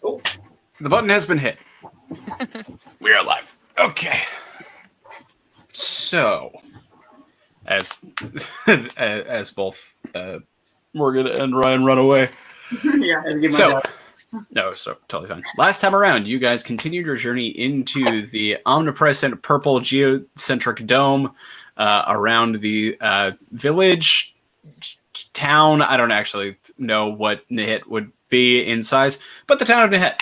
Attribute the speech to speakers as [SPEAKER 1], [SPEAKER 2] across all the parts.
[SPEAKER 1] Oh, the button has been hit. We are live. Okay. So, as both Morgan and Ryan run away.
[SPEAKER 2] Yeah, I get my dad.
[SPEAKER 1] So totally fine. Last time around, you guys continued your journey into the omnipresent purple geocentric dome around the village, town. I don't actually know what Nihit would be in size, but the town of Nihit.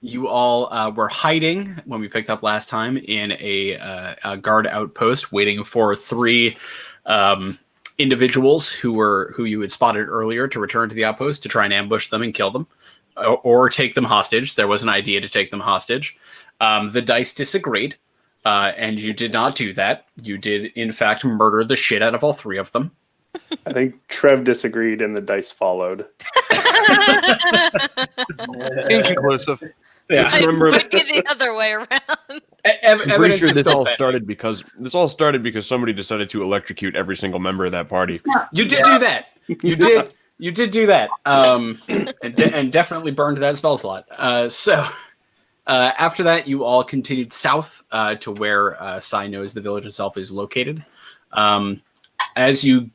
[SPEAKER 1] You all were hiding when we picked up last time in a guard outpost, waiting for three individuals who you had spotted earlier to return to the outpost to try and ambush them and kill them, or take them hostage. There was an idea to take them hostage. The dice disagreed, and you did not do that. You did, in fact, murder the shit out of all three of them.
[SPEAKER 3] I think Trev disagreed and the dice followed.
[SPEAKER 4] Inconclusive.
[SPEAKER 1] Yeah,
[SPEAKER 5] I remember the other way around.
[SPEAKER 4] I'm pretty sure this all started because somebody decided to electrocute every single member of that party.
[SPEAKER 1] You did do that. You did. You did do that. And definitely burned that spell slot. After that, you all continued south to where Sai knows the village itself is located. As you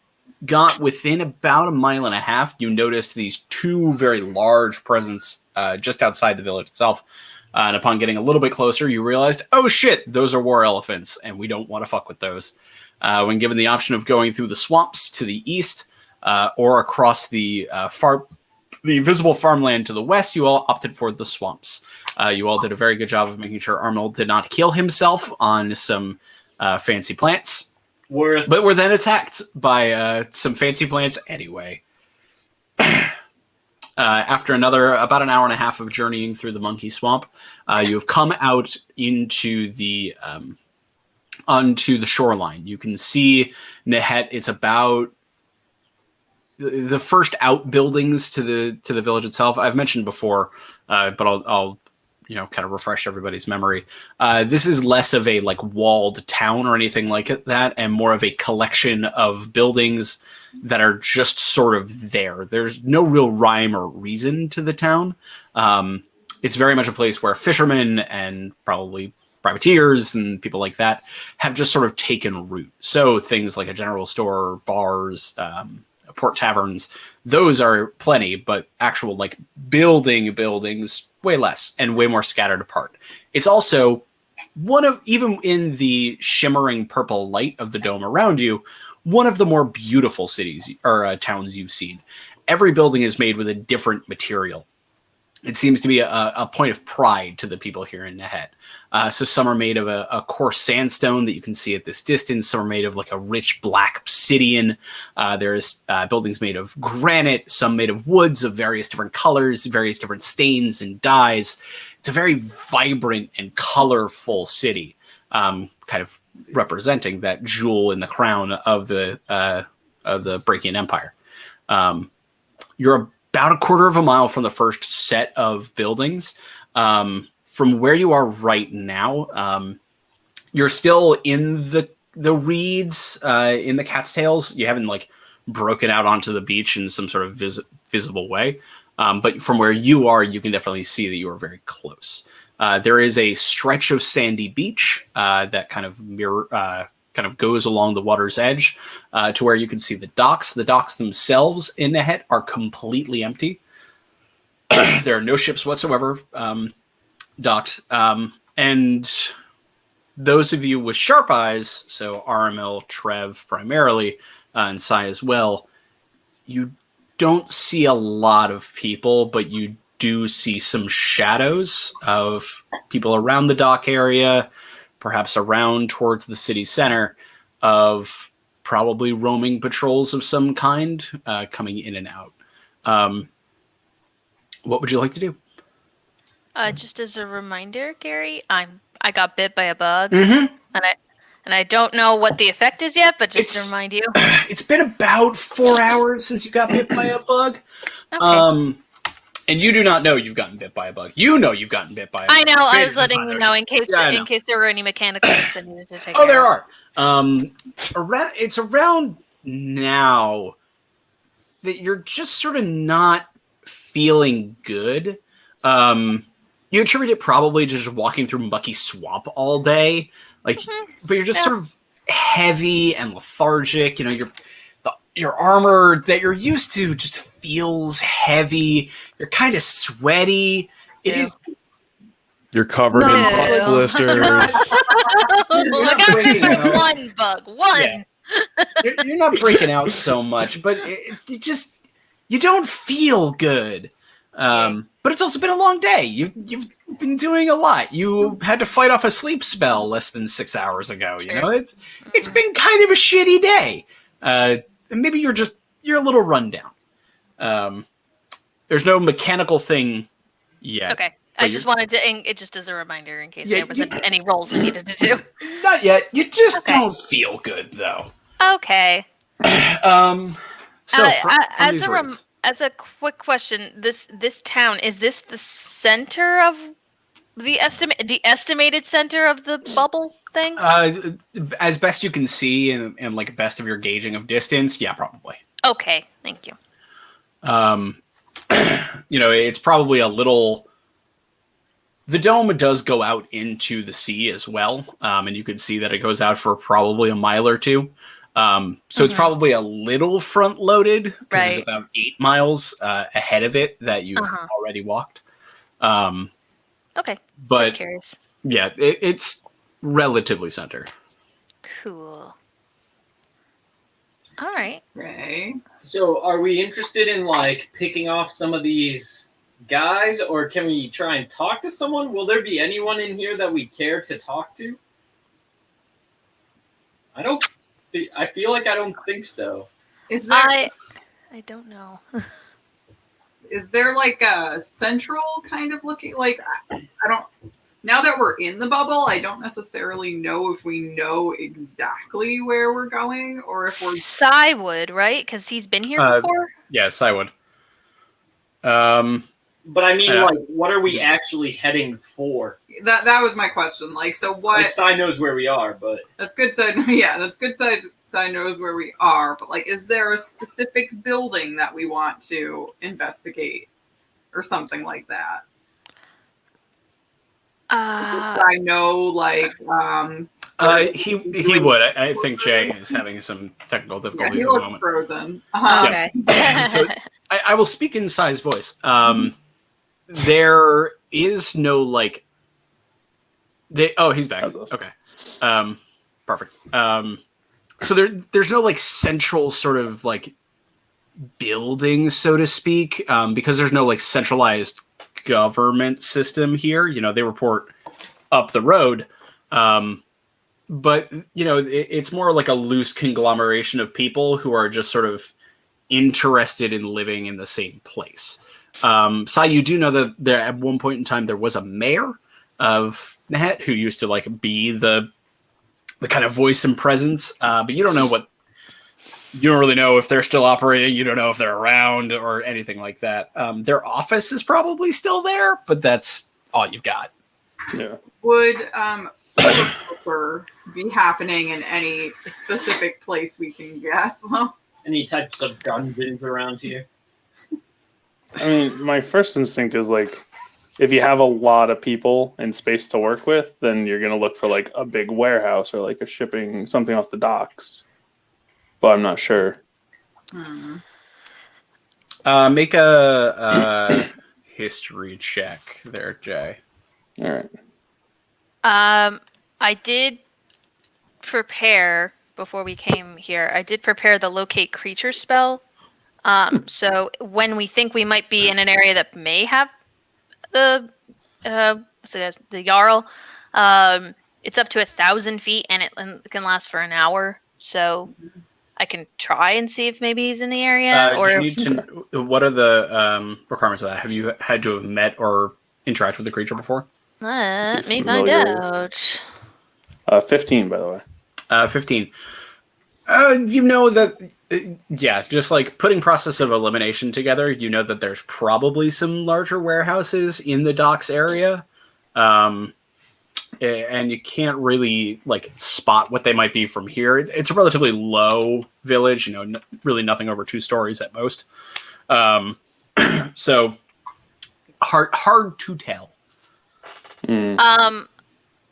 [SPEAKER 1] got within about a mile and a half, you noticed these two very large presents just outside the village itself. And upon getting a little bit closer, you realized, oh shit, those are war elephants, and we don't want to fuck with those. When given the option of going through the swamps to the east or across the visible farmland to the west, you all opted for the swamps. You all did a very good job of making sure Arnold did not kill himself on some fancy plants. But were then attacked by some fancy plants anyway. After about an hour and a half of journeying through the monkey swamp, you have come out into the onto the shoreline. You can see Nehet. It's about the first outbuildings to the village itself. I've mentioned before, but I'll kind of refresh everybody's memory. This is less of a like walled town or anything like that, and more of a collection of buildings that are just sort of there. There's no real rhyme or reason to the town. It's very much a place where fishermen and probably privateers and people like that have just sort of taken root. So things like a general store, bars, port taverns, those are plenty, but actual like buildings, way less and way more scattered apart. It's also even in the shimmering purple light of the dome around you, one of the more beautiful cities or towns you've seen. Every building is made with a different material. It seems to be a point of pride to the people here in Nehet. So some are made of a coarse sandstone that you can see at this distance. Some are made of like a rich black obsidian. There's buildings made of granite, some made of woods of various different colors, various different stains and dyes. It's a very vibrant and colorful city, kind of representing that jewel in the crown of the Brachian Empire. You're about a quarter of a mile from the first set of buildings. From where you are right now, you're still in the reeds, in the cat's tails. You haven't like broken out onto the beach in some sort of visible way. But from where you are, you can definitely see that you are very close. There is a stretch of sandy beach that kind of goes along the water's edge to where you can see the docks. The docks themselves in Nehet are completely empty. There are no ships whatsoever docked. And those of you with sharp eyes, so Aramil, Trev primarily, and Sai as well, you don't see a lot of people, but you do see some shadows of people around the dock area, perhaps around towards the city center, of probably roaming patrols of some kind coming in and out. What would you like to do?
[SPEAKER 5] Just as a reminder, Gary, I got bit by a bug,
[SPEAKER 1] Mm-hmm.
[SPEAKER 5] and I don't know what the effect is yet, but just to remind you,
[SPEAKER 1] it's been about 4 hours since you got bit by a bug.
[SPEAKER 5] Okay.
[SPEAKER 1] And you do not know you've gotten bit by a bug. You know you've gotten bit by a bug.
[SPEAKER 5] I know. I was
[SPEAKER 1] Vader does
[SPEAKER 5] letting
[SPEAKER 1] not
[SPEAKER 5] you
[SPEAKER 1] know
[SPEAKER 5] know
[SPEAKER 1] shit.
[SPEAKER 5] in case there were any mechanical things I needed to take.
[SPEAKER 1] Oh, there are. It's around now that you're just sort of not feeling good. You attribute it probably to just walking through mucky swamp all day, like, but you're just sort of heavy and lethargic. You know, your armor that you're used to just feels heavy. You're kind of sweaty. It is.
[SPEAKER 4] You're covered in pus blisters.
[SPEAKER 5] I got one bug. One.
[SPEAKER 1] Yeah. You're not breaking out so much, but it just you don't feel good. But it's also been a long day. You've been doing a lot. You had to fight off a sleep spell less than 6 hours ago. You know, it's been kind of a shitty day. And maybe you're a little run down. There's no mechanical thing yet.
[SPEAKER 5] Okay. I just wanted to, it just as a reminder in case there wasn't any rolls I needed to do.
[SPEAKER 1] Not yet. You just don't feel good though.
[SPEAKER 5] Okay.
[SPEAKER 1] So from these words.
[SPEAKER 5] As a quick question, this town, is this the center of the estimated center of the bubble thing?
[SPEAKER 1] As best you can see and like best of your gauging of distance, yeah, probably.
[SPEAKER 5] Okay, thank you.
[SPEAKER 1] You know, it's probably a little. The dome does go out into the sea as well, and you can see that it goes out for probably a mile or two. So it's probably a little front-loaded because there's about 8 miles ahead of it that you've already walked.
[SPEAKER 5] Okay,
[SPEAKER 1] but
[SPEAKER 5] just curious.
[SPEAKER 1] Yeah, it's relatively center.
[SPEAKER 5] Cool. All right.
[SPEAKER 2] Okay. So, are we interested in like picking off some of these guys, or can we try and talk to someone? Will there be anyone in here that we care to talk to? I feel like I don't think so.
[SPEAKER 6] Is there?
[SPEAKER 5] I don't know.
[SPEAKER 6] Is there like a central kind of looking? Like I don't. Now that we're in the bubble, I don't necessarily know if we know exactly where we're going or if we're.
[SPEAKER 5] Sai would, right? Because he's been here before.
[SPEAKER 1] Yes, I would.
[SPEAKER 2] But I mean, like, what are we actually heading for?
[SPEAKER 6] That was my question. Like, so what?
[SPEAKER 2] Like, Sai knows where we are, but
[SPEAKER 6] that's good. That's good. Sai knows where we are, but like, is there a specific building that we want to investigate, or something like that? I know, like,
[SPEAKER 1] he would. I think Jay is having some technical difficulties
[SPEAKER 6] he
[SPEAKER 1] at the
[SPEAKER 6] looks
[SPEAKER 1] moment.
[SPEAKER 6] frozen.
[SPEAKER 5] Okay.
[SPEAKER 1] So I will speak in Sai's voice. There is no like. He's back. Okay. Perfect. So there's no like central sort of like building, so to speak, because there's no like centralized government system here. You know, they report up the road. But, you know, it's more like a loose conglomeration of people who are just sort of interested in living in the same place. Sai, you do know that there at one point in time there was a mayor of Nehet who used to like be the kind of voice and presence, but you don't really know if they're still operating. You don't know if they're around or anything like that. Their office is probably still there, but that's all you've got.
[SPEAKER 3] Yeah.
[SPEAKER 6] Would be happening in any specific place we can guess?
[SPEAKER 2] any types of dungeons around here?
[SPEAKER 3] I mean, my first instinct is like, if you have a lot of people and space to work with, then you're going to look for like a big warehouse or like a shipping, something off the docks. But I'm not sure.
[SPEAKER 1] Make a history check there, Jay.
[SPEAKER 3] All right.
[SPEAKER 5] I did prepare before we came here. I did prepare the locate creature spell. So when we think we might be in an area that may have the Jarl, it's up to 1,000 feet and it can last for an hour. So I can try and see if maybe he's in the area.
[SPEAKER 1] What are the requirements of that? Have you had to have met or interact with the creature before?
[SPEAKER 5] Let me find out.
[SPEAKER 3] 15, by the way.
[SPEAKER 1] 15. You know that, just like putting process of elimination together, you know that there's probably some larger warehouses in the docks area. And you can't really like spot what they might be from here. It's a relatively low village, really nothing over 2 stories at most. So hard to tell.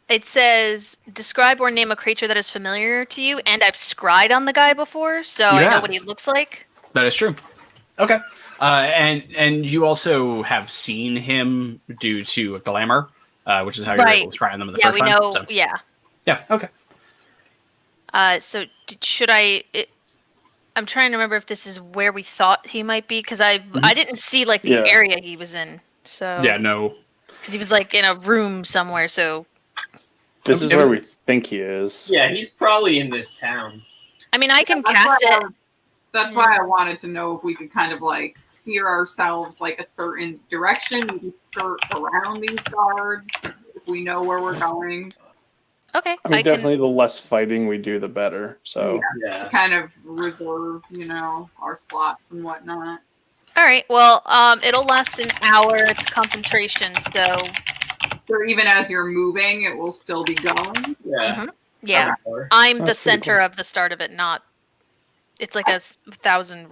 [SPEAKER 5] It says, describe or name a creature that is familiar to you, and I've scryed on the guy before, so I know what he looks like.
[SPEAKER 1] That is true. Okay. And you also have seen him due to glamour, which is how you're able to scry on them the first time.
[SPEAKER 5] Yeah, we know.
[SPEAKER 1] So.
[SPEAKER 5] Yeah.
[SPEAKER 1] Yeah. Okay.
[SPEAKER 5] So should I? I'm trying to remember if this is where we thought he might be, because I didn't see like the area he was in. So
[SPEAKER 1] yeah, no.
[SPEAKER 5] Because he was like in a room somewhere. So
[SPEAKER 3] this is where we think he is.
[SPEAKER 2] Yeah, he's probably in this town.
[SPEAKER 5] I mean, I can cast it.
[SPEAKER 6] That's why I wanted to know if we could kind of like steer ourselves like a certain direction, maybe skirt around these guards if we know where we're going.
[SPEAKER 5] Okay.
[SPEAKER 3] I mean, definitely the less fighting we do, the better. So
[SPEAKER 6] to kind of reserve, our slots and whatnot.
[SPEAKER 5] All right. Well, it'll last an hour. It's concentration, so.
[SPEAKER 6] So even as you're moving, it will still be going.
[SPEAKER 2] Yeah.
[SPEAKER 5] Mm-hmm. Yeah. I'm the center of the start of it, not. It's like a 1,000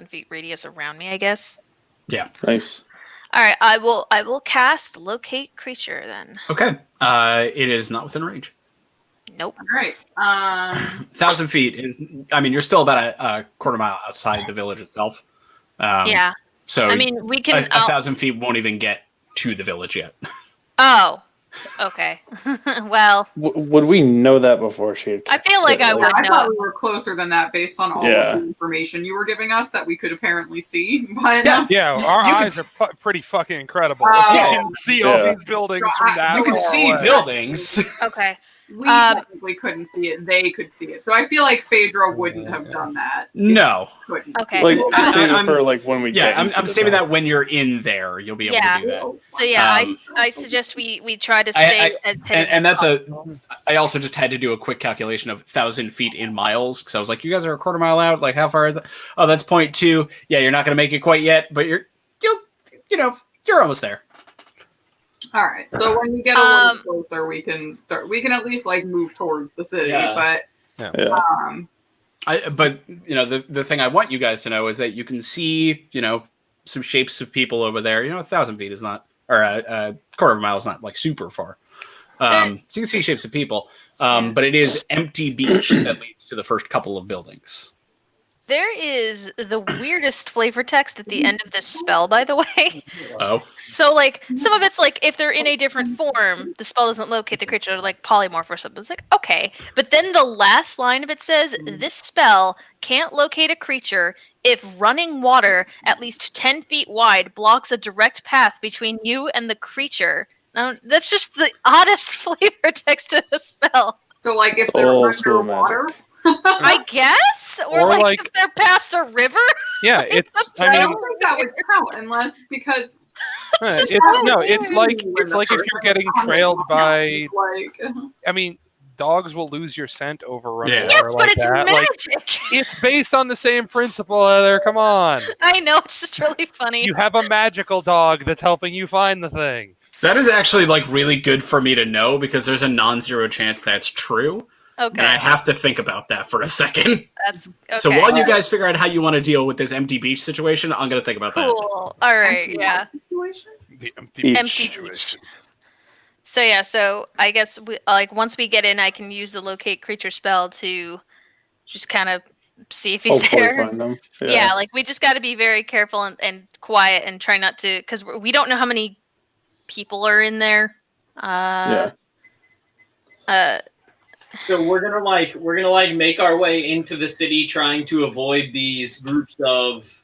[SPEAKER 5] feet radius around me, I guess.
[SPEAKER 1] Yeah.
[SPEAKER 3] Nice.
[SPEAKER 5] All right. I will cast locate creature then.
[SPEAKER 1] Okay. It is not within range.
[SPEAKER 5] Nope.
[SPEAKER 6] All right.
[SPEAKER 1] 1,000 feet is. I mean, you're still about a quarter mile outside the village itself.
[SPEAKER 5] Yeah.
[SPEAKER 1] So
[SPEAKER 5] I mean, we can.
[SPEAKER 1] 1,000 feet won't even get to the village yet.
[SPEAKER 5] Oh. Okay. Well.
[SPEAKER 3] Would we know that before she had?
[SPEAKER 5] I feel like I would
[SPEAKER 6] I
[SPEAKER 5] know.
[SPEAKER 6] thought we were closer than that based on all of the information you were giving us that we could apparently see. But
[SPEAKER 7] our eyes are pretty fucking incredible. You can see all these buildings from that.
[SPEAKER 1] You can see buildings.
[SPEAKER 5] Okay.
[SPEAKER 6] We technically couldn't see it. They could see it. So I feel like Phaedra wouldn't have done that.
[SPEAKER 1] No.
[SPEAKER 5] Okay.
[SPEAKER 3] Like, save it for like when we get
[SPEAKER 1] I'm saving that when you're in there, you'll be able to do that.
[SPEAKER 5] So yeah, I suggest we try to stay as hidden
[SPEAKER 1] and
[SPEAKER 5] as
[SPEAKER 1] that's
[SPEAKER 5] possible.
[SPEAKER 1] I also just had to do a quick calculation of 1,000 feet in miles because I was like, you guys are a quarter mile out. Like, how far is that? Oh, that's 0.2. Yeah, you're not going to make it quite yet, but you're almost there.
[SPEAKER 6] All right. So when we get a little closer, we can start. We can at least like move towards the city.
[SPEAKER 2] Yeah.
[SPEAKER 6] But
[SPEAKER 1] the thing I want you guys to know is that you can see some shapes of people over there. 1,000 feet is not, or a quarter of a mile is not like super far. So you can see shapes of people, but it is empty beach that leads to the first couple of buildings.
[SPEAKER 5] There is the weirdest flavor text at the end of this spell, by the way.
[SPEAKER 1] Oh.
[SPEAKER 5] So, like, some of it's like, if they're in a different form, the spell doesn't locate the creature, like polymorph or something. It's like, okay. But then the last line of it says, this spell can't locate a creature if running water at least 10 feet wide blocks a direct path between you and the creature. Now, that's just the oddest flavor text to the spell.
[SPEAKER 6] So, like, if they're underwater?
[SPEAKER 5] I guess? Or like if they're past a river?
[SPEAKER 7] Yeah, it's.
[SPEAKER 6] I don't think that would count unless because.
[SPEAKER 7] It's like if you're getting trailed by. I mean, dogs will lose your scent over running water
[SPEAKER 5] but
[SPEAKER 7] like
[SPEAKER 5] it's
[SPEAKER 7] that.
[SPEAKER 5] magic.
[SPEAKER 7] Like, it's based on the same principle, Heather. Come on.
[SPEAKER 5] I know, it's just really funny.
[SPEAKER 7] You have a magical dog that's helping you find the thing.
[SPEAKER 1] That is actually like really good for me to know because there's a non-zero chance that's true.
[SPEAKER 5] Okay.
[SPEAKER 1] And I have to think about that for a second.
[SPEAKER 5] That's okay.
[SPEAKER 1] So while you guys figure out how you want to deal with this empty beach situation, I'm going to think about that.
[SPEAKER 5] Cool. All right. Yeah.
[SPEAKER 7] The empty
[SPEAKER 5] beach. So I guess once we get in, I can use the locate creature spell to just kind of see if he's
[SPEAKER 3] Hopefully
[SPEAKER 5] there.
[SPEAKER 3] find them.
[SPEAKER 5] Yeah, like we just got to be very careful and quiet and try not to, because we don't know how many people are in there.
[SPEAKER 2] So we're gonna make our way into the city, trying to avoid these groups of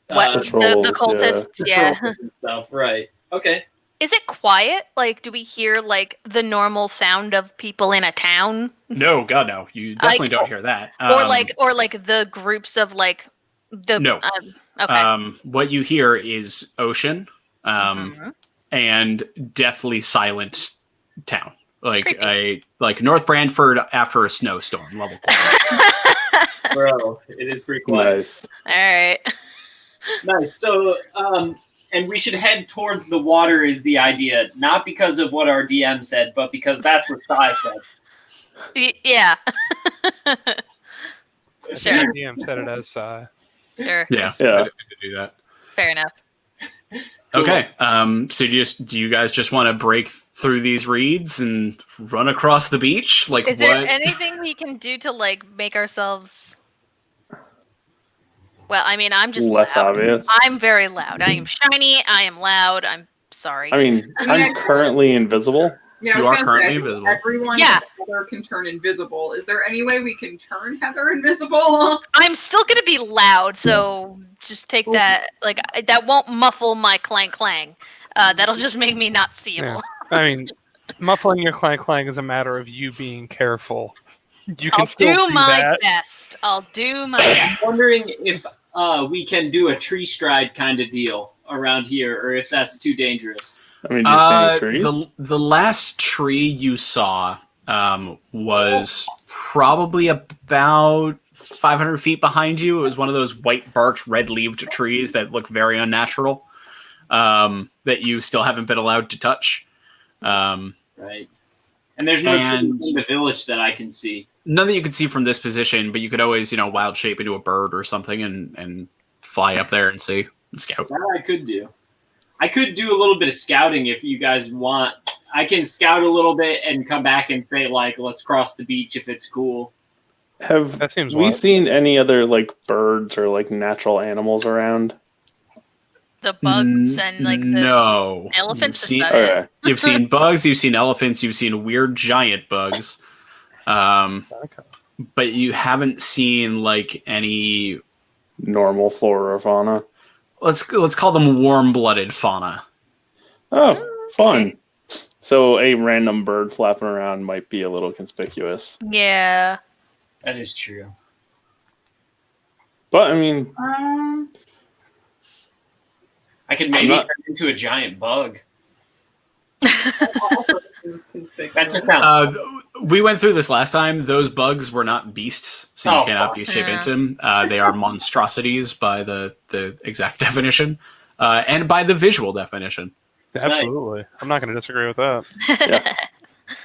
[SPEAKER 5] the cultists, yeah.
[SPEAKER 2] Stuff, right? Okay.
[SPEAKER 5] Is it quiet? Like, do we hear like the normal sound of people in a town?
[SPEAKER 1] No, God, no. You definitely don't hear that.
[SPEAKER 5] Or like the groups of like the.
[SPEAKER 1] No.
[SPEAKER 5] Okay.
[SPEAKER 1] What you hear is ocean, and deathly silent town. Like North Brantford after a snowstorm level.
[SPEAKER 2] Bro, it is pretty quiet.
[SPEAKER 3] Nice.
[SPEAKER 5] All right.
[SPEAKER 2] Nice. So, and we should head towards the water is the idea, not because of what our DM said, but because that's what Sai said.
[SPEAKER 5] Yeah. Sure.
[SPEAKER 7] DM said it as
[SPEAKER 5] Sure.
[SPEAKER 1] Yeah.
[SPEAKER 3] Yeah.
[SPEAKER 1] I did do that.
[SPEAKER 5] Fair enough.
[SPEAKER 1] Okay. So do you guys just want to break through these reeds and run across the beach? Like,
[SPEAKER 5] Is there anything we can do to like make ourselves? Well, I mean, I'm just
[SPEAKER 3] less
[SPEAKER 5] loud.
[SPEAKER 3] obvious.
[SPEAKER 5] I'm very loud. I am shiny. I am loud. I'm sorry.
[SPEAKER 3] I mean, I'm currently invisible.
[SPEAKER 6] Yeah,
[SPEAKER 1] You are currently invisible.
[SPEAKER 6] Everyone
[SPEAKER 5] Yeah.
[SPEAKER 6] Heather can turn invisible. Is there any way we can turn Heather invisible?
[SPEAKER 5] I'm still gonna be loud, so just take that. Like that won't muffle my clang clang. That'll just make me not seeable.
[SPEAKER 7] Yeah. I mean, muffling your clang clang is a matter of you being careful. You can
[SPEAKER 5] I'll
[SPEAKER 7] still
[SPEAKER 5] do my
[SPEAKER 7] that.
[SPEAKER 5] best. I'll do my best.
[SPEAKER 2] I'm wondering if we can do a tree stride kind of deal around here, or if that's too dangerous.
[SPEAKER 3] I mean, do you see any trees?
[SPEAKER 1] The last tree you saw was probably about 500 feet behind you. It was one of those white barked, red-leaved trees that look very unnatural, that you still haven't been allowed to touch.
[SPEAKER 2] Right. And there's no trees in the village that I can see.
[SPEAKER 1] None that you can see from this position, but you could always, wild shape into a bird or something and fly up there and see and scout.
[SPEAKER 2] That I could do. I could do a little bit of scouting if you guys want. I can scout a little bit and come back and say, like, let's cross the beach if it's cool.
[SPEAKER 3] Have
[SPEAKER 7] That seems
[SPEAKER 3] we
[SPEAKER 7] wild.
[SPEAKER 3] seen any other like birds or like natural animals around?
[SPEAKER 5] The bugs and like the
[SPEAKER 1] no
[SPEAKER 5] elephants.
[SPEAKER 1] You've
[SPEAKER 5] Is
[SPEAKER 1] seen,
[SPEAKER 5] that it?
[SPEAKER 3] Okay.
[SPEAKER 1] you've seen bugs, you've seen elephants, you've seen weird giant bugs, but you haven't seen like any
[SPEAKER 3] Normal flora or fauna.
[SPEAKER 1] let's call them warm-blooded fauna.
[SPEAKER 3] Oh, fun. So a random bird flapping around might be a little conspicuous.
[SPEAKER 5] Yeah.
[SPEAKER 2] That is true.
[SPEAKER 3] But I mean,
[SPEAKER 2] I could maybe turn into a giant bug. That just sounds
[SPEAKER 1] We went through this last time. Those bugs were not beasts, so you
[SPEAKER 2] Oh,
[SPEAKER 1] cannot be shape
[SPEAKER 5] yeah.
[SPEAKER 1] into them. They are monstrosities by the exact definition, and by the visual definition.
[SPEAKER 7] Absolutely. I'm not going to disagree with that.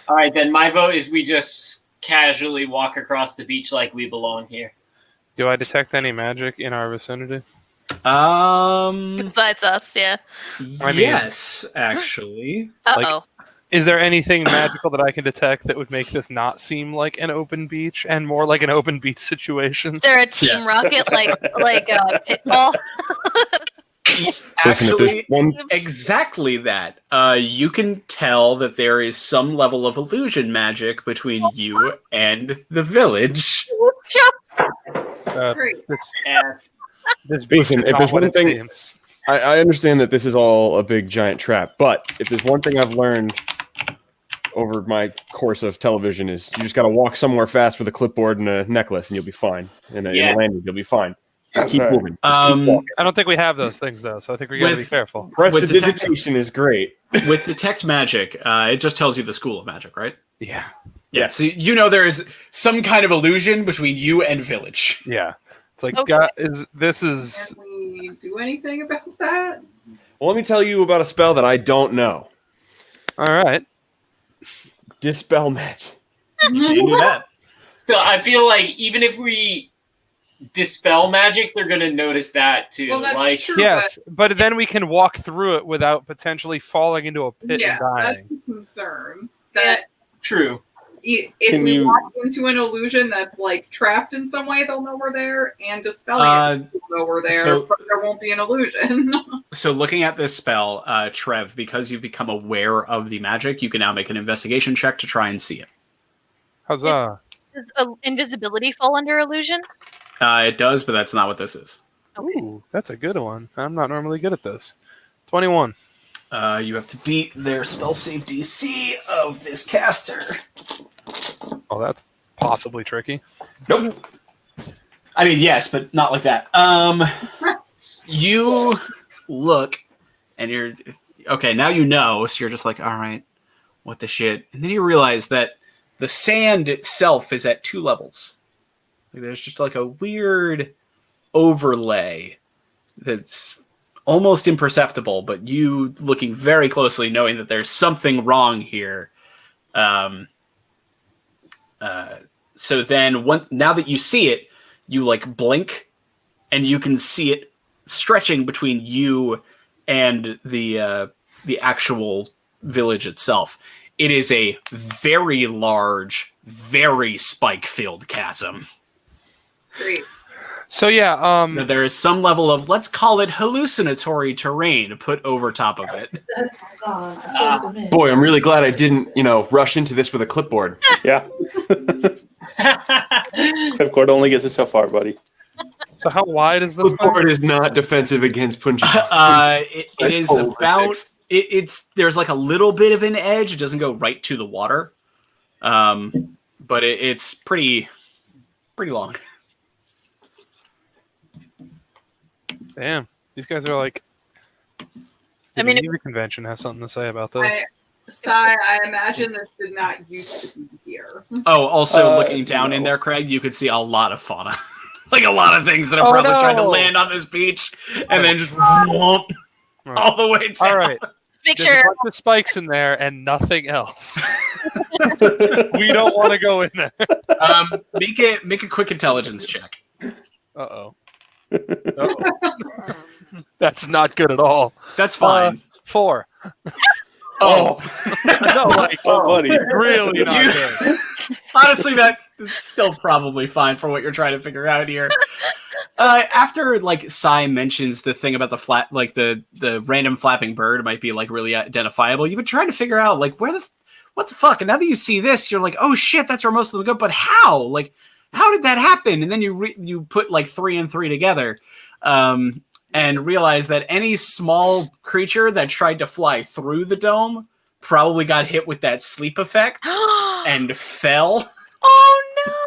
[SPEAKER 2] All right, then my vote is we just casually walk across the beach like we belong here.
[SPEAKER 7] Do I detect any magic in our vicinity?
[SPEAKER 5] Besides us, yeah.
[SPEAKER 7] I mean-
[SPEAKER 1] Yes, actually.
[SPEAKER 5] Uh-oh.
[SPEAKER 7] Is there anything magical that I can detect that would make this not seem like an open beach and more like an open beach situation?
[SPEAKER 5] Is there a Team Rocket like a pitfall?
[SPEAKER 4] Listen, if
[SPEAKER 1] Actually,
[SPEAKER 4] there's one
[SPEAKER 1] exactly that. You can tell that there is some level of illusion magic between you and the village.
[SPEAKER 6] Great.
[SPEAKER 7] This beach
[SPEAKER 4] Listen,
[SPEAKER 7] is
[SPEAKER 4] if
[SPEAKER 7] not
[SPEAKER 4] there's
[SPEAKER 7] what
[SPEAKER 4] one
[SPEAKER 7] it
[SPEAKER 4] thing-
[SPEAKER 7] seems.
[SPEAKER 4] I understand that this is all a big giant trap, but if there's one thing I've learned over my course of television is you just got to walk somewhere fast with a clipboard and a necklace and you'll be fine. In a landing, you'll be fine. Just keep
[SPEAKER 3] right.
[SPEAKER 4] moving. Just keep walking.
[SPEAKER 7] I don't think we have those things though, so I think we got to be
[SPEAKER 1] With-
[SPEAKER 7] careful.
[SPEAKER 4] Prestidigitation is great.
[SPEAKER 1] With detect magic, it just tells you the school of magic, right?
[SPEAKER 7] Yeah.
[SPEAKER 1] Yeah, so you know there is some kind of illusion between you and village.
[SPEAKER 7] Yeah. It's like,
[SPEAKER 5] Okay.
[SPEAKER 7] God, this is
[SPEAKER 6] Can we do anything about that?
[SPEAKER 4] Well, let me tell you about a spell that I don't know.
[SPEAKER 7] all right.
[SPEAKER 4] Dispel magic.
[SPEAKER 1] You can do that.
[SPEAKER 2] Still, I feel like even if we dispel magic, they're gonna notice that too.
[SPEAKER 6] Well, that's
[SPEAKER 2] like,
[SPEAKER 6] true.
[SPEAKER 7] Yes, but then we can walk through it without potentially falling into a pit
[SPEAKER 6] Yeah,
[SPEAKER 7] and dying.
[SPEAKER 6] that's a concern. That
[SPEAKER 2] true.
[SPEAKER 6] if
[SPEAKER 3] Can
[SPEAKER 6] we
[SPEAKER 3] you-
[SPEAKER 6] walk into an illusion that's like trapped in some way, they'll know we're there, and dispelling it, they'll know we're there,
[SPEAKER 1] so-
[SPEAKER 6] but there won't be an illusion.
[SPEAKER 1] So looking at this spell, Trev, because you've become aware of the magic, you can now make an investigation check to try and see it.
[SPEAKER 7] Huzzah.
[SPEAKER 5] Does invisibility fall under illusion?
[SPEAKER 1] It does, but that's not what this is.
[SPEAKER 7] Ooh, that's a good one. I'm not normally good at this. 21.
[SPEAKER 1] You have to beat their spell save DC of this caster.
[SPEAKER 7] Oh, that's possibly tricky.
[SPEAKER 1] Nope. I mean, yes, but not like that. You look, and you're okay. Now you know, so you're just like, all right, what the shit? And then you realize that the sand itself is at 2 levels. Like, there's just like a weird overlay that's almost imperceptible, but you looking very closely, knowing that there's something wrong here. So then, now that you see it, you like blink, and you can see it stretching between you and the actual village itself. It is a very large, very spike-filled chasm.
[SPEAKER 6] Great.
[SPEAKER 7] So yeah,
[SPEAKER 1] There is some level of, let's call it hallucinatory terrain put over top of it.
[SPEAKER 4] Boy, I'm really glad I didn't, rush into this with a clipboard.
[SPEAKER 3] Yeah. Clipboard only gets it so far, buddy.
[SPEAKER 7] so how wide is the
[SPEAKER 4] Clipboard is not defensive against punching.
[SPEAKER 1] It is about. It's there's like a little bit of an edge. It doesn't go right to the water, but it's pretty long.
[SPEAKER 7] Damn, these guys are like.
[SPEAKER 5] I mean,
[SPEAKER 7] the convention has something to say about this.
[SPEAKER 6] I imagine this did not used to be here.
[SPEAKER 1] Oh, also looking down in there, Craig, you could see a lot of fauna, like a lot of things that have probably tried to land on this beach and then just whoomp all the way down.
[SPEAKER 7] All right.
[SPEAKER 5] make
[SPEAKER 7] There's
[SPEAKER 5] sure.
[SPEAKER 7] a bunch of spikes in there and nothing else. We don't want to go in there.
[SPEAKER 1] Make a quick intelligence check.
[SPEAKER 7] Uh-oh. That's not good at all.
[SPEAKER 1] That's fine.
[SPEAKER 7] 4.
[SPEAKER 1] Oh.
[SPEAKER 7] No, like,
[SPEAKER 3] buddy.
[SPEAKER 7] really not good.
[SPEAKER 1] Honestly, that's still probably fine for what you're trying to figure out here. After Sai mentions the thing about the random flapping bird might be really identifiable, you've been trying to figure out what the fuck. And now that you see this, you're like, oh shit, that's where most of them go. But how? How did that happen? And then you put 3 and 3 together, and realize that any small creature that tried to fly through the dome probably got hit with that sleep effect and fell.
[SPEAKER 5] Oh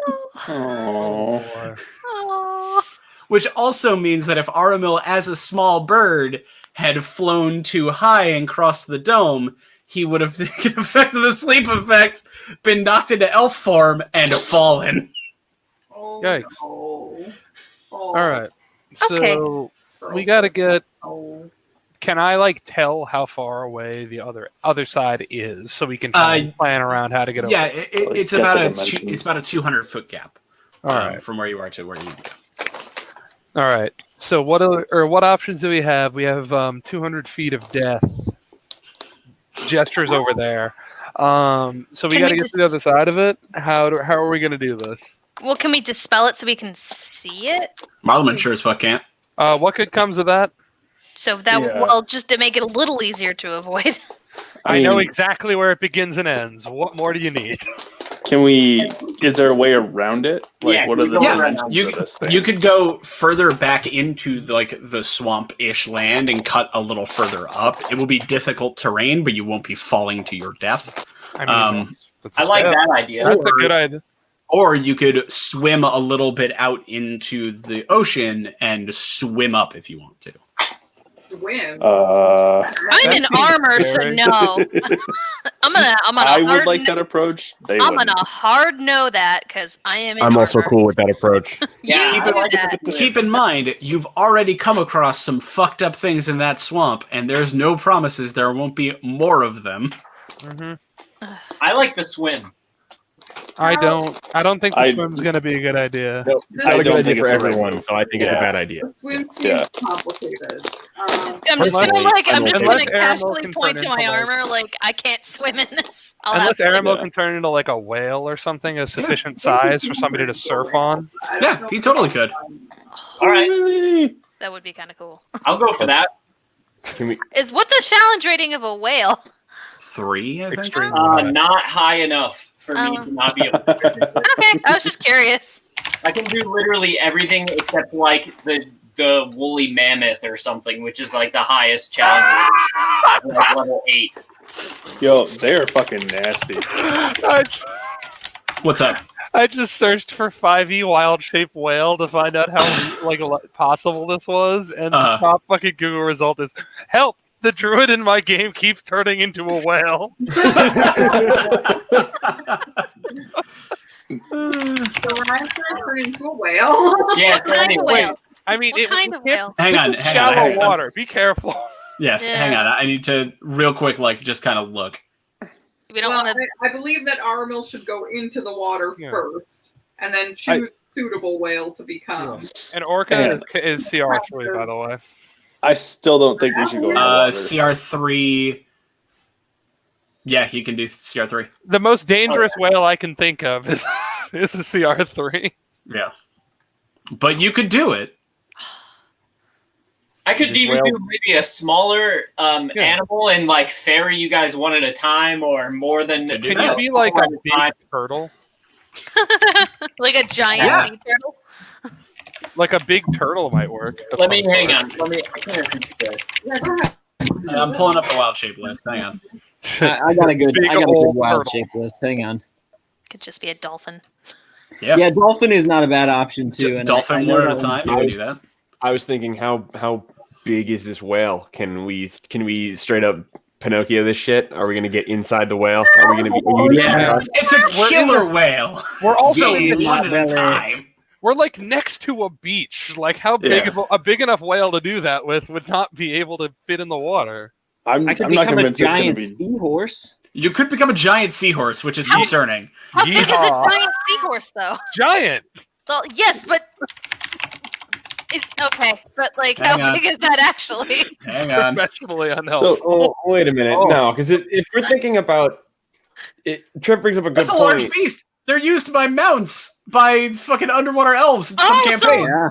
[SPEAKER 5] no!
[SPEAKER 3] Oh.
[SPEAKER 5] Oh.
[SPEAKER 1] Which also means that if Aramil, as a small bird, had flown too high and crossed the dome, he would have taken effect of the sleep effect, been knocked into elf form, and fallen.
[SPEAKER 6] Oh,
[SPEAKER 7] Yikes.
[SPEAKER 6] no. Oh.
[SPEAKER 7] All right. So
[SPEAKER 5] Okay.
[SPEAKER 7] we got to get...
[SPEAKER 6] Oh.
[SPEAKER 7] Can I
[SPEAKER 1] tell
[SPEAKER 7] how far away the other side is so we can plan around how to get over?
[SPEAKER 1] Yeah,
[SPEAKER 7] there?
[SPEAKER 1] it's about a 200-foot gap.
[SPEAKER 7] All right.
[SPEAKER 1] From where you are to where you need to go.
[SPEAKER 7] All right. So what options do we have? We have 200 feet of death. Gestures over there. So we got to get to the other side of it. How are we going to do this?
[SPEAKER 5] Well, can we dispel it so we can see it?
[SPEAKER 1] Marlman sure as fuck can't.
[SPEAKER 7] What could comes of that?
[SPEAKER 5] So that just to make it a little easier to avoid.
[SPEAKER 7] I know exactly where it begins and ends. What more do you need?
[SPEAKER 3] Is there a way around it?
[SPEAKER 2] Yeah,
[SPEAKER 3] What are the dimensions of this thing?
[SPEAKER 1] You could go further back into the swamp-ish land and cut a little further up. It will be difficult terrain, but you won't be falling to your death.
[SPEAKER 7] I mean, that's a
[SPEAKER 2] I like
[SPEAKER 7] step.
[SPEAKER 2] that idea.
[SPEAKER 7] That's a good idea.
[SPEAKER 1] Or you could swim a little bit out into the ocean and swim up if you want to.
[SPEAKER 6] Swim.
[SPEAKER 5] I'm in armor, so
[SPEAKER 7] scary.
[SPEAKER 5] no. I'm gonna.
[SPEAKER 3] I would like that approach.
[SPEAKER 5] I'm gonna hard no that because I am. In
[SPEAKER 4] I'm also
[SPEAKER 5] armor.
[SPEAKER 4] cool with that approach.
[SPEAKER 2] Yeah,
[SPEAKER 5] You
[SPEAKER 2] I
[SPEAKER 5] do
[SPEAKER 2] like
[SPEAKER 5] that.
[SPEAKER 1] Keep in mind, you've already come across some fucked up things in that swamp, and there's no promises there won't be more of them.
[SPEAKER 7] Mm-hmm.
[SPEAKER 2] I like the swim.
[SPEAKER 7] I don't think the swim's going to be a good idea.
[SPEAKER 4] Nope.
[SPEAKER 6] This
[SPEAKER 4] Not
[SPEAKER 3] I
[SPEAKER 4] a good
[SPEAKER 3] don't
[SPEAKER 4] idea
[SPEAKER 3] think
[SPEAKER 4] for
[SPEAKER 3] it's the right
[SPEAKER 4] everyone,
[SPEAKER 3] move.
[SPEAKER 4] so I think it's a
[SPEAKER 3] Yeah.
[SPEAKER 4] bad idea.
[SPEAKER 6] The swim seems
[SPEAKER 3] Yeah.
[SPEAKER 6] complicated.
[SPEAKER 5] I'm just gonna
[SPEAKER 7] Unless-
[SPEAKER 5] I'm just
[SPEAKER 7] unless
[SPEAKER 5] gonna
[SPEAKER 7] Aramil
[SPEAKER 5] casually
[SPEAKER 7] can
[SPEAKER 5] point
[SPEAKER 7] turn
[SPEAKER 5] to my
[SPEAKER 7] into,
[SPEAKER 5] armor I can't swim in this.
[SPEAKER 7] Unless
[SPEAKER 5] have to.
[SPEAKER 7] Aramil can turn into a whale or something of sufficient size for somebody to surf on.
[SPEAKER 6] I don't
[SPEAKER 1] Yeah,
[SPEAKER 6] know
[SPEAKER 1] he
[SPEAKER 6] if
[SPEAKER 1] totally
[SPEAKER 6] it's
[SPEAKER 1] could.
[SPEAKER 2] All right,
[SPEAKER 3] Really?
[SPEAKER 5] That would be kind of cool.
[SPEAKER 2] I'll go for that.
[SPEAKER 4] Can we?
[SPEAKER 5] What's the challenge rating of a whale?
[SPEAKER 1] 3, I think.
[SPEAKER 7] Extreme.
[SPEAKER 2] Not high enough for me to not be able to do it.
[SPEAKER 5] Okay, I was just curious.
[SPEAKER 2] I can do literally everything except the woolly mammoth or something, which is the highest challenge, level 8.
[SPEAKER 3] Yo, they're fucking nasty.
[SPEAKER 1] What's up?
[SPEAKER 7] I just searched for 5e wild-shaped whale to find out how possible this was, and the top fucking Google result is, help! The druid in my game keeps turning into a whale.
[SPEAKER 6] So Ryan's gonna turn into a whale.
[SPEAKER 2] Yeah,
[SPEAKER 5] What kind of whale?
[SPEAKER 7] I mean,
[SPEAKER 5] What kind of whale?
[SPEAKER 1] Hang on.
[SPEAKER 7] Shallow water. Be careful.
[SPEAKER 1] Yes,
[SPEAKER 5] Yeah.
[SPEAKER 1] hang on. I need to real quick, just kind of look.
[SPEAKER 5] We don't
[SPEAKER 6] Well,
[SPEAKER 5] want to.
[SPEAKER 6] I believe that Aramil should go into the water
[SPEAKER 7] Yeah.
[SPEAKER 6] first, and then choose a suitable whale to become.
[SPEAKER 7] And Orca is CR3, by the way.
[SPEAKER 3] I still don't think we should go in the water.
[SPEAKER 1] CR3. Yeah, you can do CR3.
[SPEAKER 7] The most dangerous whale I can think of is a CR3.
[SPEAKER 1] Yeah. But you could do it.
[SPEAKER 2] I could
[SPEAKER 4] This
[SPEAKER 2] even
[SPEAKER 4] whale-
[SPEAKER 2] do maybe a smaller animal and like ferry you guys one at a time or more than.
[SPEAKER 1] Could do
[SPEAKER 7] Can
[SPEAKER 1] that.
[SPEAKER 7] you be like a
[SPEAKER 2] All at a
[SPEAKER 7] big
[SPEAKER 2] time.
[SPEAKER 7] turtle?
[SPEAKER 5] Like a giant
[SPEAKER 1] Yeah.
[SPEAKER 5] sea turtle.
[SPEAKER 7] Like a big turtle might work.
[SPEAKER 2] Let me hang on. I can't reach this.
[SPEAKER 6] Yeah, go ahead.
[SPEAKER 1] Yeah, I'm pulling up the wild shape list. Hang on.
[SPEAKER 2] I got a good.
[SPEAKER 7] Big
[SPEAKER 2] I got a good
[SPEAKER 7] old
[SPEAKER 2] wild
[SPEAKER 7] turtle.
[SPEAKER 2] shape list. Hang on.
[SPEAKER 5] Could just be a dolphin.
[SPEAKER 1] Yeah.
[SPEAKER 2] Yeah, dolphin is not a bad option too. And
[SPEAKER 1] Dolphin
[SPEAKER 2] I know
[SPEAKER 1] one at a
[SPEAKER 2] that
[SPEAKER 1] time. You can do that.
[SPEAKER 4] I was thinking, how big is this whale? Can we straight up Pinocchio this shit? Are we gonna get inside the whale? Are we gonna be?
[SPEAKER 2] yeah.
[SPEAKER 1] It's a
[SPEAKER 7] We're in
[SPEAKER 1] killer whale.
[SPEAKER 7] We're also
[SPEAKER 1] So
[SPEAKER 2] Yeah.
[SPEAKER 1] one at a
[SPEAKER 2] Yeah.
[SPEAKER 1] time.
[SPEAKER 7] we're like next to a beach. Like how big
[SPEAKER 3] Yeah.
[SPEAKER 7] of a big enough whale to do that with would not be able to fit in the water.
[SPEAKER 3] I'm
[SPEAKER 2] I could
[SPEAKER 3] not
[SPEAKER 2] become a
[SPEAKER 3] convinced it's going to
[SPEAKER 2] giant
[SPEAKER 3] be.
[SPEAKER 2] seahorse.
[SPEAKER 1] You could become a giant seahorse, which is
[SPEAKER 5] How-
[SPEAKER 1] concerning.
[SPEAKER 5] How big is a
[SPEAKER 7] Yeehaw.
[SPEAKER 5] giant seahorse, though?
[SPEAKER 7] Giant.
[SPEAKER 5] Well, yes, but it's okay. But like,
[SPEAKER 1] Hang
[SPEAKER 5] how
[SPEAKER 1] on.
[SPEAKER 5] big is that actually?
[SPEAKER 1] Hang on.
[SPEAKER 7] Professionally unhelpful.
[SPEAKER 3] So
[SPEAKER 4] Oh, wait a minute.
[SPEAKER 2] Oh.
[SPEAKER 4] No, because if we're thinking about it, Trev brings up a good
[SPEAKER 1] That's a
[SPEAKER 4] point.
[SPEAKER 1] large beast. They're used by mounts, by fucking underwater elves in some
[SPEAKER 5] Oh,
[SPEAKER 1] campaigns.
[SPEAKER 2] Yeah.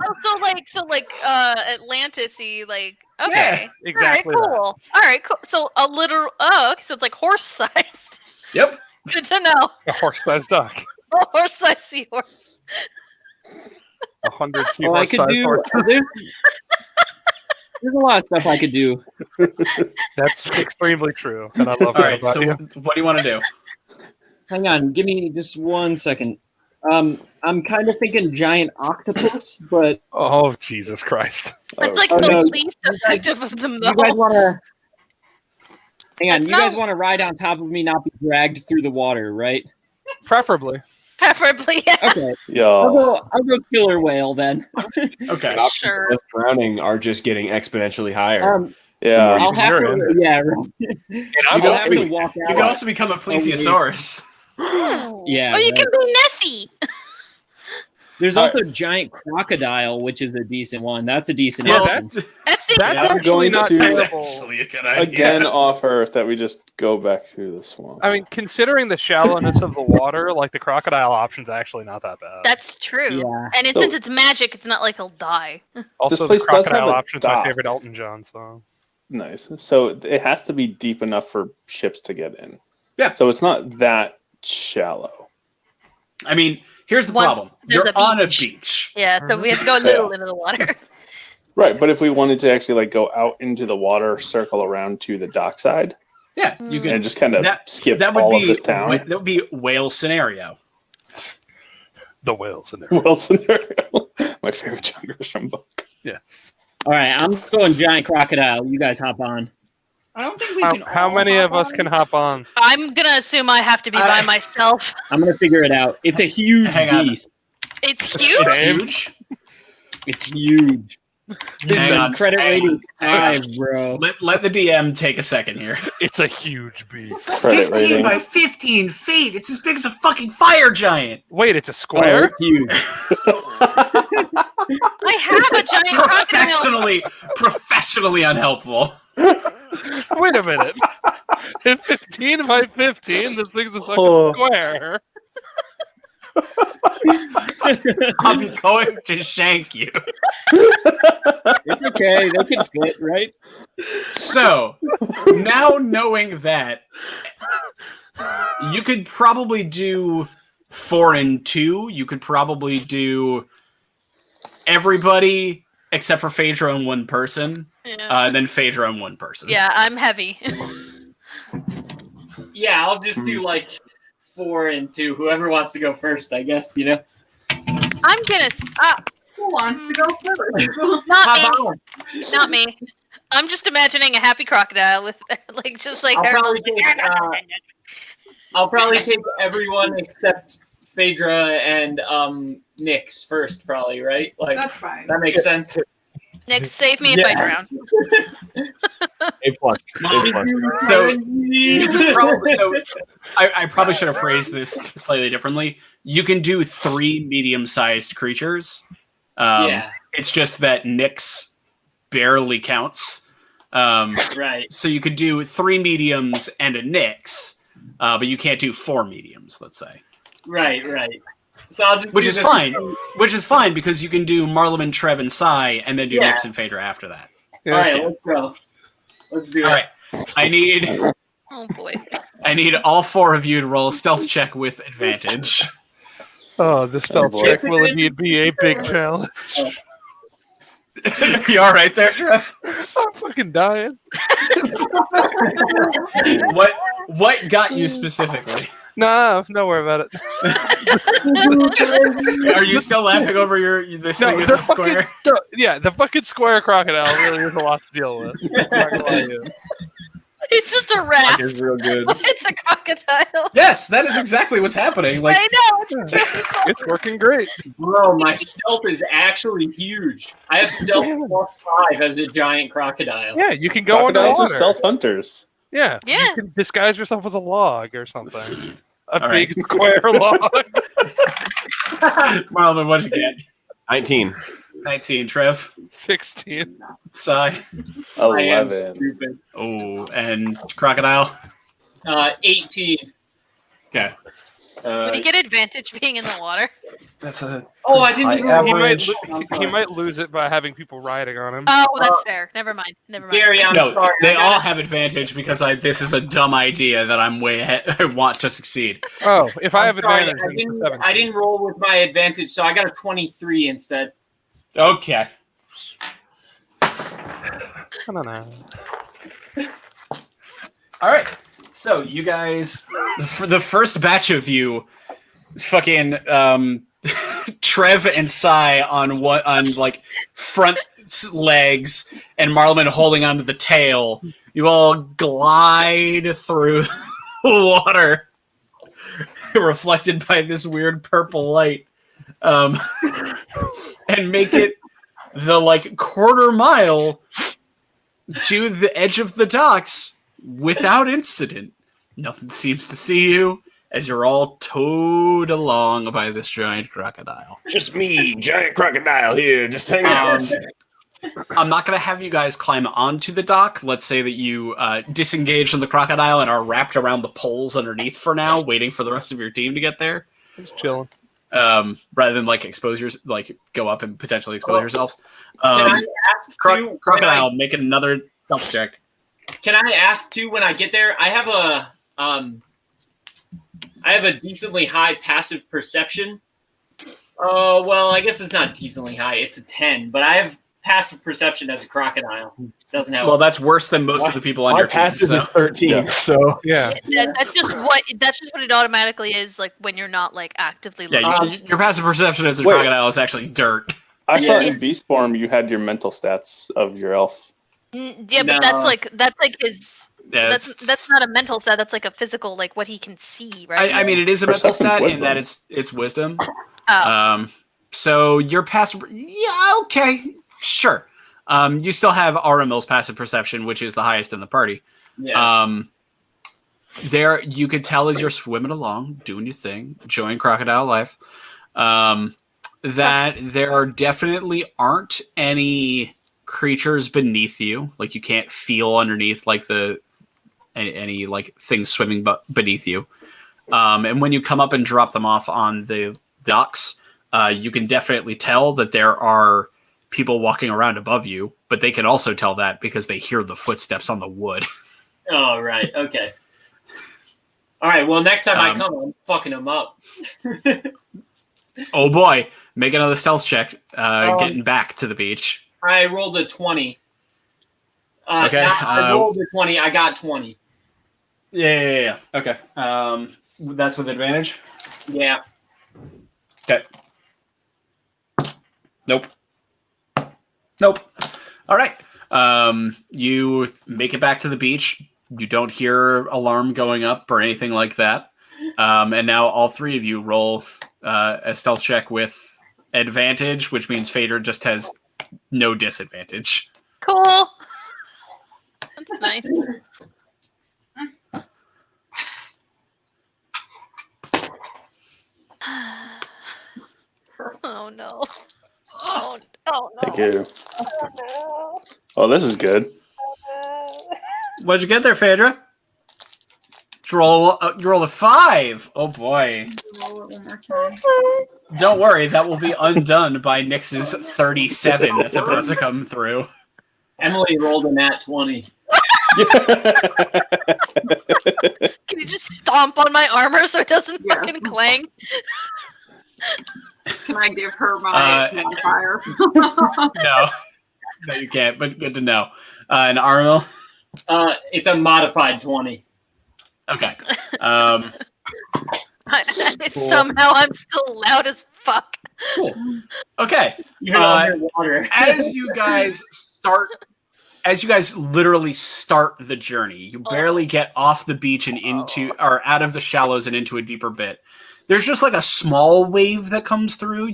[SPEAKER 5] so like Atlantis-y, like okay.
[SPEAKER 7] Exactly.
[SPEAKER 5] All right, cool. All right, cool. So a literal. Oh, okay. So it's like horse-sized.
[SPEAKER 1] Yep.
[SPEAKER 5] Good to know.
[SPEAKER 7] A horse-sized duck.
[SPEAKER 5] A horse-sized seahorse.
[SPEAKER 7] 100
[SPEAKER 2] Well, I could
[SPEAKER 7] seahorse-sized
[SPEAKER 2] do.
[SPEAKER 7] horses.
[SPEAKER 2] There's a lot of stuff I could do.
[SPEAKER 7] That's extremely true, and I love
[SPEAKER 1] All
[SPEAKER 7] that
[SPEAKER 1] right.
[SPEAKER 7] about
[SPEAKER 1] So
[SPEAKER 7] you.
[SPEAKER 1] what do you want to do?
[SPEAKER 2] Hang on, give me just 1 second. I'm kind of thinking giant octopus, but
[SPEAKER 7] Oh, Jesus Christ.
[SPEAKER 5] It's like
[SPEAKER 2] Oh,
[SPEAKER 5] the
[SPEAKER 2] no.
[SPEAKER 5] least effective of them
[SPEAKER 2] you guys
[SPEAKER 5] all.
[SPEAKER 2] want to. Hang on,
[SPEAKER 5] That's
[SPEAKER 2] you guys
[SPEAKER 5] not-
[SPEAKER 2] want to ride on top of me, not be dragged through the water, right?
[SPEAKER 7] Preferably.
[SPEAKER 5] Preferably, yeah.
[SPEAKER 2] Okay,
[SPEAKER 3] yeah,
[SPEAKER 2] I'll go killer whale then.
[SPEAKER 1] Okay.
[SPEAKER 4] Options
[SPEAKER 5] Sure.
[SPEAKER 4] of drowning are just getting exponentially higher.
[SPEAKER 3] yeah.
[SPEAKER 2] I'll have
[SPEAKER 7] You're
[SPEAKER 2] to. Yeah, right.
[SPEAKER 1] You
[SPEAKER 2] I'll
[SPEAKER 1] can,
[SPEAKER 2] have
[SPEAKER 1] also
[SPEAKER 2] to
[SPEAKER 1] be,
[SPEAKER 2] walk
[SPEAKER 1] you
[SPEAKER 2] out.
[SPEAKER 1] can also become a plesiosaurus.
[SPEAKER 2] Yeah,
[SPEAKER 5] Or you
[SPEAKER 2] right.
[SPEAKER 5] can be Nessie.
[SPEAKER 2] There's also giant crocodile, which is a decent one. That's a decent
[SPEAKER 7] Yeah,
[SPEAKER 2] option.
[SPEAKER 5] That's the
[SPEAKER 7] That's
[SPEAKER 1] Yeah.
[SPEAKER 7] actually
[SPEAKER 3] going
[SPEAKER 7] not
[SPEAKER 3] to-
[SPEAKER 1] That's
[SPEAKER 7] terrible.
[SPEAKER 1] actually a good idea.
[SPEAKER 3] Again, offer that we just go back through the swamp.
[SPEAKER 7] I mean, considering the shallowness of the water, like the crocodile option's actually not that bad.
[SPEAKER 5] That's true.
[SPEAKER 2] Yeah.
[SPEAKER 5] And
[SPEAKER 3] So-
[SPEAKER 5] since it's magic, it's not like he'll die.
[SPEAKER 7] Also,
[SPEAKER 3] This
[SPEAKER 7] the
[SPEAKER 3] place does have
[SPEAKER 7] crocodile
[SPEAKER 3] a
[SPEAKER 7] option's my
[SPEAKER 3] dock.
[SPEAKER 7] favorite Elton John song.
[SPEAKER 3] Nice. So it has to be deep enough for ships to get in.
[SPEAKER 1] Yeah.
[SPEAKER 3] So it's not that shallow.
[SPEAKER 1] I mean, here's the
[SPEAKER 5] Once
[SPEAKER 1] problem.
[SPEAKER 5] there's
[SPEAKER 1] You're
[SPEAKER 5] a
[SPEAKER 1] on a
[SPEAKER 5] beach.
[SPEAKER 1] beach.
[SPEAKER 5] Yeah, so we have to go a little into the water.
[SPEAKER 3] Right, but if we wanted to actually like go out into the water, circle around to the dockside,
[SPEAKER 1] Yeah, you
[SPEAKER 5] Mm.
[SPEAKER 1] can.
[SPEAKER 3] and just kind of skip
[SPEAKER 1] That would
[SPEAKER 3] all
[SPEAKER 1] be
[SPEAKER 3] of this town.
[SPEAKER 1] that would be whale scenario.
[SPEAKER 7] The whales in there.
[SPEAKER 3] Wilson, my favorite John Grisham book.
[SPEAKER 7] Yes.
[SPEAKER 2] All right, I'm going giant crocodile. You guys hop on.
[SPEAKER 1] I don't think we
[SPEAKER 7] How many of us can hop on?
[SPEAKER 5] I'm gonna assume I have to be by myself.
[SPEAKER 2] I'm gonna figure it out. It's a huge
[SPEAKER 1] Hang on.
[SPEAKER 2] beast.
[SPEAKER 5] It's huge.
[SPEAKER 1] It's
[SPEAKER 7] Same.
[SPEAKER 1] huge.
[SPEAKER 2] It's huge.
[SPEAKER 1] Hang on.
[SPEAKER 2] It's credit
[SPEAKER 1] Hang
[SPEAKER 2] rating
[SPEAKER 1] on.
[SPEAKER 2] 5, bro.
[SPEAKER 1] Let the DM take a second here.
[SPEAKER 7] It's a huge beast.
[SPEAKER 3] Credit
[SPEAKER 1] 15
[SPEAKER 3] rating.
[SPEAKER 1] by 15 feet. It's as big as a fucking fire giant.
[SPEAKER 7] Wait, it's a
[SPEAKER 2] Oh,
[SPEAKER 7] square?
[SPEAKER 2] it's huge.
[SPEAKER 5] I have a giant crocodile.
[SPEAKER 1] Professionally unhelpful.
[SPEAKER 7] Wait a minute. If 15 by 15, this thing's a fucking
[SPEAKER 3] Oh.
[SPEAKER 7] square.
[SPEAKER 1] I'm going to shank you.
[SPEAKER 2] It's okay. They can fit, right?
[SPEAKER 1] So, now knowing that, you could probably do 4 and 2. You could probably do everybody except for Phaedra and one person.
[SPEAKER 5] Yeah.
[SPEAKER 1] Then Phaedra and one person.
[SPEAKER 5] Yeah, I'm heavy.
[SPEAKER 2] Yeah, I'll just do like 4 and 2. Whoever wants to go first, I guess. You know.
[SPEAKER 5] I'm gonna.
[SPEAKER 6] Who wants to go first?
[SPEAKER 5] Not me.
[SPEAKER 2] Hop on.
[SPEAKER 5] Not me. I'm just imagining a happy crocodile with like just like
[SPEAKER 2] I'll
[SPEAKER 5] her
[SPEAKER 2] probably
[SPEAKER 5] little-
[SPEAKER 2] take, I'll probably take everyone except Phaedra and Nyx first, probably, right? Like
[SPEAKER 6] That's fine.
[SPEAKER 2] that makes sense.
[SPEAKER 5] Nick, save me if I drown.
[SPEAKER 4] A plus. A plus.
[SPEAKER 1] So, you could probably, I probably should have phrased this slightly differently. You can do 3 medium-sized creatures.
[SPEAKER 2] Yeah.
[SPEAKER 1] It's just that Nyx barely counts.
[SPEAKER 2] Right.
[SPEAKER 1] So you could do 3 mediums and a Nyx, but you can't do 4 mediums, let's say.
[SPEAKER 2] Right. So I'll just
[SPEAKER 1] Which
[SPEAKER 2] do
[SPEAKER 1] is
[SPEAKER 2] the-
[SPEAKER 1] fine. Which is fine because you can do Marleman, Trev, and Sai, and then do
[SPEAKER 2] Yeah.
[SPEAKER 1] Nyx and Fader after that.
[SPEAKER 7] Yeah.
[SPEAKER 2] All right, let's go. Let's do it.
[SPEAKER 1] All right. I need
[SPEAKER 5] Oh boy.
[SPEAKER 1] all 4 of you to roll a stealth check with advantage.
[SPEAKER 7] Oh, the stealth
[SPEAKER 3] boy.
[SPEAKER 7] check will indeed be a big challenge.
[SPEAKER 1] You all right there, Trev?
[SPEAKER 7] I'm fucking dying.
[SPEAKER 1] What got you specifically?
[SPEAKER 7] Nah, don't worry about it.
[SPEAKER 1] Are you still laughing over this thing is a square?
[SPEAKER 7] The fucking square crocodile really is a lot to deal with. I'm not gonna lie to you.
[SPEAKER 5] It's just a rat.
[SPEAKER 4] It's real good.
[SPEAKER 5] It's a crocodile.
[SPEAKER 1] Yes, that is exactly what's happening. Like
[SPEAKER 5] I know. It's really cool.
[SPEAKER 7] It's working great.
[SPEAKER 2] Bro, my stealth is actually huge. I have stealth +5 as a giant crocodile.
[SPEAKER 7] Yeah, you can go
[SPEAKER 3] Crocodiles are
[SPEAKER 7] underwater.
[SPEAKER 3] stealth hunters.
[SPEAKER 7] Yeah.
[SPEAKER 5] Yeah.
[SPEAKER 7] You can disguise yourself as a log or something. A
[SPEAKER 1] All
[SPEAKER 7] big
[SPEAKER 1] right.
[SPEAKER 7] square log.
[SPEAKER 1] Marlon, what'd you get?
[SPEAKER 4] 19.
[SPEAKER 1] 19, Trev.
[SPEAKER 7] 16.
[SPEAKER 1] Sai.
[SPEAKER 2] I am
[SPEAKER 3] 11.
[SPEAKER 2] stupid.
[SPEAKER 1] Oh, and Crocodile.
[SPEAKER 2] 18.
[SPEAKER 1] Okay.
[SPEAKER 5] Would he get advantage being in the water?
[SPEAKER 1] That's a
[SPEAKER 2] Oh, I didn't
[SPEAKER 1] high
[SPEAKER 2] even
[SPEAKER 1] average.
[SPEAKER 7] He might lose it by having people riding on him.
[SPEAKER 5] Oh, that's fair. Never mind.
[SPEAKER 2] Gary, I'm
[SPEAKER 1] No,
[SPEAKER 2] sorry.
[SPEAKER 1] they
[SPEAKER 2] I
[SPEAKER 1] all
[SPEAKER 2] got-
[SPEAKER 1] have advantage because this is a dumb idea that I'm way ahead. I want to succeed.
[SPEAKER 7] Oh, if I have
[SPEAKER 2] I'm sorry,
[SPEAKER 7] advantage, then it's 17.
[SPEAKER 2] I didn't roll with my advantage, so I got a 23 instead.
[SPEAKER 1] Okay.
[SPEAKER 7] I don't know.
[SPEAKER 1] All right. So you guys, for the first batch of you, fucking Trev and Sai on like front legs, and Marlman holding onto the tail. You all glide through the water, reflected by this weird purple light, and make it the like quarter mile to the edge of the docks without incident. Nothing seems to see you as you're all towed along by this giant crocodile.
[SPEAKER 4] Just me, giant crocodile here, just hanging out.
[SPEAKER 1] I'm not going to have you guys climb onto the dock. Let's say that you disengage from the crocodile and are wrapped around the poles underneath for now, waiting for the rest of your team to get there.
[SPEAKER 7] Just chilling.
[SPEAKER 1] Rather than like go up and potentially expose yourselves.
[SPEAKER 2] Can I ask you
[SPEAKER 1] Crocodile, make another stealth check.
[SPEAKER 2] Can I ask too when I get there? I have a decently high passive perception. Oh well, I guess it's not decently high. It's a 10, but I have passive perception as a crocodile. Doesn't help.
[SPEAKER 1] Well, that's worse than most of the people on
[SPEAKER 4] My
[SPEAKER 1] your team.
[SPEAKER 4] passive
[SPEAKER 1] So.
[SPEAKER 4] is 13,
[SPEAKER 3] Yeah.
[SPEAKER 4] so
[SPEAKER 7] Yeah.
[SPEAKER 5] That's just what it automatically is like when you're not like actively looking.
[SPEAKER 1] Yeah, your passive perception as a
[SPEAKER 3] Wait.
[SPEAKER 1] crocodile is actually dirt.
[SPEAKER 3] I
[SPEAKER 2] Yeah.
[SPEAKER 3] thought in Beast form you had your mental stats of your elf.
[SPEAKER 5] Yeah, but
[SPEAKER 2] No.
[SPEAKER 5] that's like his.
[SPEAKER 1] Yeah,
[SPEAKER 5] That's not a mental stat. That's like a physical, like what he can see, right?
[SPEAKER 1] I mean, it is a mental
[SPEAKER 3] Perception's
[SPEAKER 1] stat in
[SPEAKER 3] wisdom.
[SPEAKER 1] that it's wisdom.
[SPEAKER 5] Oh.
[SPEAKER 1] So your passive, yeah, okay, sure. You still have Aramil's passive perception, which is the highest in the party.
[SPEAKER 2] yeah.
[SPEAKER 1] There, you could tell as you're swimming along, doing your thing, enjoying crocodile life, that there definitely aren't any creatures beneath you. Like you can't feel underneath like any like things swimming beneath you. And when you come up and drop them off on the docks, you can definitely tell that there are people walking around above you, but they can also tell that because they hear the footsteps on the wood.
[SPEAKER 2] Oh right. Okay. All right. Well, next time I
[SPEAKER 1] Um,
[SPEAKER 2] come, I'm fucking them up.
[SPEAKER 1] Oh boy, make another stealth check, getting back to the beach.
[SPEAKER 2] I rolled a 20.
[SPEAKER 1] Okay,
[SPEAKER 2] I rolled a 20. I got 20.
[SPEAKER 1] Yeah. Okay. That's with advantage?
[SPEAKER 2] Yeah.
[SPEAKER 1] Okay. Nope. All right. You make it back to the beach. You don't hear alarm going up or anything like that. And now all three of you roll a stealth check with advantage, which means Fader just has no disadvantage.
[SPEAKER 5] Cool. That's nice. Oh no. Oh no.
[SPEAKER 3] Thank you.
[SPEAKER 5] Oh, no.
[SPEAKER 3] Oh, this is good.
[SPEAKER 1] What'd you get there, Phaedra? You roll a 5. Oh boy.
[SPEAKER 6] Roll it one more time.
[SPEAKER 1] Don't worry, that will be undone by Nix's 37 that's about to come through.
[SPEAKER 2] Emily rolled a nat 20.
[SPEAKER 5] Can you just stomp on my armor so it doesn't
[SPEAKER 6] Yes.
[SPEAKER 5] fucking clang?
[SPEAKER 6] Can I give her my modifier?
[SPEAKER 1] No, you can't, but good to know. And Armel?
[SPEAKER 2] It's a modified 20.
[SPEAKER 1] Okay.
[SPEAKER 5] Somehow I'm still loud as fuck.
[SPEAKER 1] Cool. Okay.
[SPEAKER 2] You're underwater.
[SPEAKER 1] As you guys literally start the journey, you barely get off the beach and or out of the shallows and into a deeper bit. There's just like a small wave that comes through,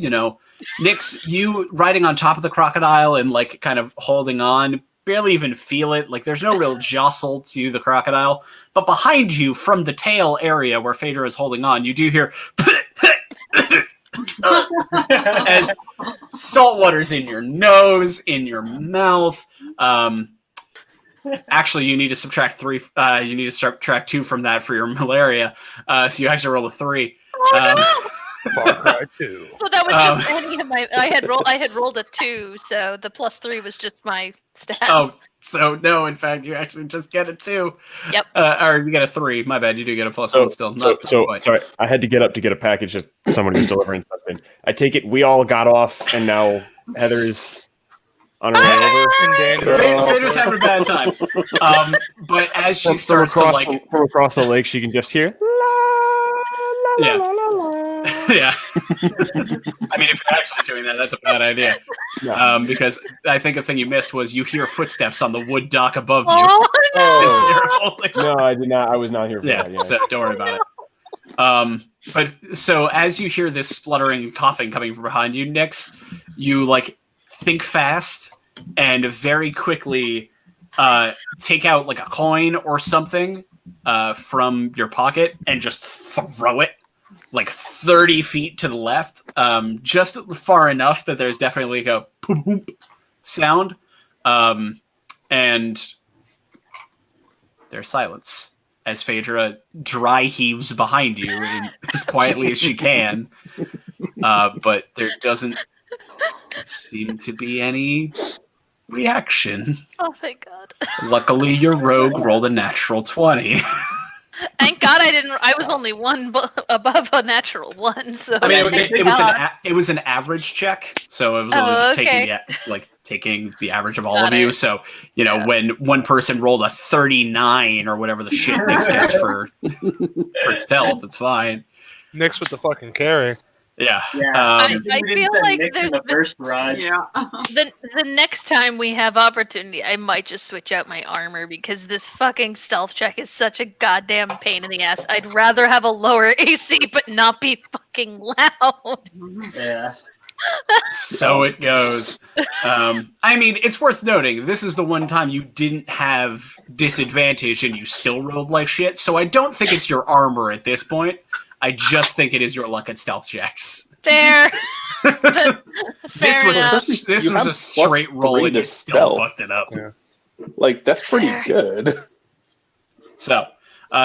[SPEAKER 1] Nix, you riding on top of the crocodile and like kind of holding on, barely even feel it. Like there's no real jostle to the crocodile. But behind you, from the tail area where Phaedra is holding on, you do hear as salt water's in your nose, in your mouth. Actually, you need to subtract 3. You need to subtract 2 from that for your malaria. So you actually roll a 3.
[SPEAKER 7] Far Cry 2.
[SPEAKER 5] So that was just any of my. I had rolled a 2, so the +3 was just my stat.
[SPEAKER 1] Oh, so no, in fact, you actually just get a 2.
[SPEAKER 5] Yep.
[SPEAKER 1] Or you get a 3. My bad, you do get a +1 still.
[SPEAKER 4] So sorry, I had to get up to get a package that somebody was delivering something. I take it we all got off, and now Heather's on her way over.
[SPEAKER 1] Phaedra's having a bad time. But as she
[SPEAKER 4] From
[SPEAKER 1] starts to like
[SPEAKER 4] from across the lake, she can just hear.
[SPEAKER 1] Yeah. Yeah. I mean, if you're actually doing that, that's a bad idea. Because I think the thing you missed was you hear footsteps on the wood dock above you.
[SPEAKER 5] Oh,
[SPEAKER 4] No, I did not. I was not here for
[SPEAKER 1] Yeah,
[SPEAKER 4] that. Yeah.
[SPEAKER 1] so don't worry about it. But so as you hear this spluttering and coughing coming from behind you, Nix, you like think fast and very quickly take out like a coin or something from your pocket and just throw it like 30 feet to the left, just far enough that there's definitely like a poop poop sound, and there's silence as Phaedra dry heaves behind you as quietly as she can, but there doesn't seem to be any reaction.
[SPEAKER 5] Oh, thank God.
[SPEAKER 1] Luckily, your rogue rolled a natural 20.
[SPEAKER 5] Thank God I didn't. I was only one above a natural 1. So
[SPEAKER 1] I mean,
[SPEAKER 5] thank
[SPEAKER 1] it was an average check, so it was only just taking the average of all
[SPEAKER 5] Got
[SPEAKER 1] of you.
[SPEAKER 5] it.
[SPEAKER 1] So when one person rolled a 39 or whatever the shit Nix gets for stealth, it's fine.
[SPEAKER 7] Nix with the fucking carry.
[SPEAKER 1] Yeah.
[SPEAKER 5] I feel like there's
[SPEAKER 2] the first ride.
[SPEAKER 6] Yeah.
[SPEAKER 5] the next time we have opportunity, I might just switch out my armor because this fucking stealth check is such a goddamn pain in the ass. I'd rather have a lower AC but not be fucking loud.
[SPEAKER 2] Yeah.
[SPEAKER 1] So it goes. I mean, it's worth noting, this is the one time you didn't have disadvantage and you still rolled like shit, so I don't think it's your armor at this point. I just think it is your luck at stealth checks.
[SPEAKER 5] Fair.
[SPEAKER 1] This was a straight roll and you still
[SPEAKER 3] stealth.
[SPEAKER 1] fucked it up.
[SPEAKER 7] Yeah.
[SPEAKER 3] Like, that's pretty good.
[SPEAKER 1] So,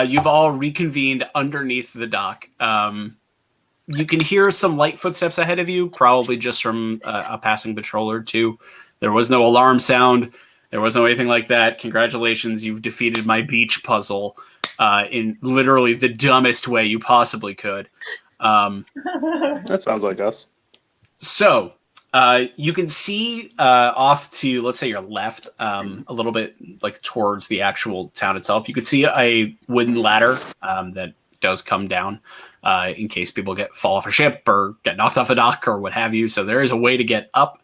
[SPEAKER 1] you've all reconvened underneath the dock. You can hear some light footsteps ahead of you, probably just from a passing patrol or two. There was no alarm sound. There was no anything like that. Congratulations, you've defeated my beach puzzle in literally the dumbest way you possibly could.
[SPEAKER 3] That sounds like us.
[SPEAKER 1] So, you can see off to, let's say, your left, a little bit like towards the actual town itself. You can see a wooden ladder that does come down in case people fall off a ship or get knocked off a dock or what have you. So there is a way to get up.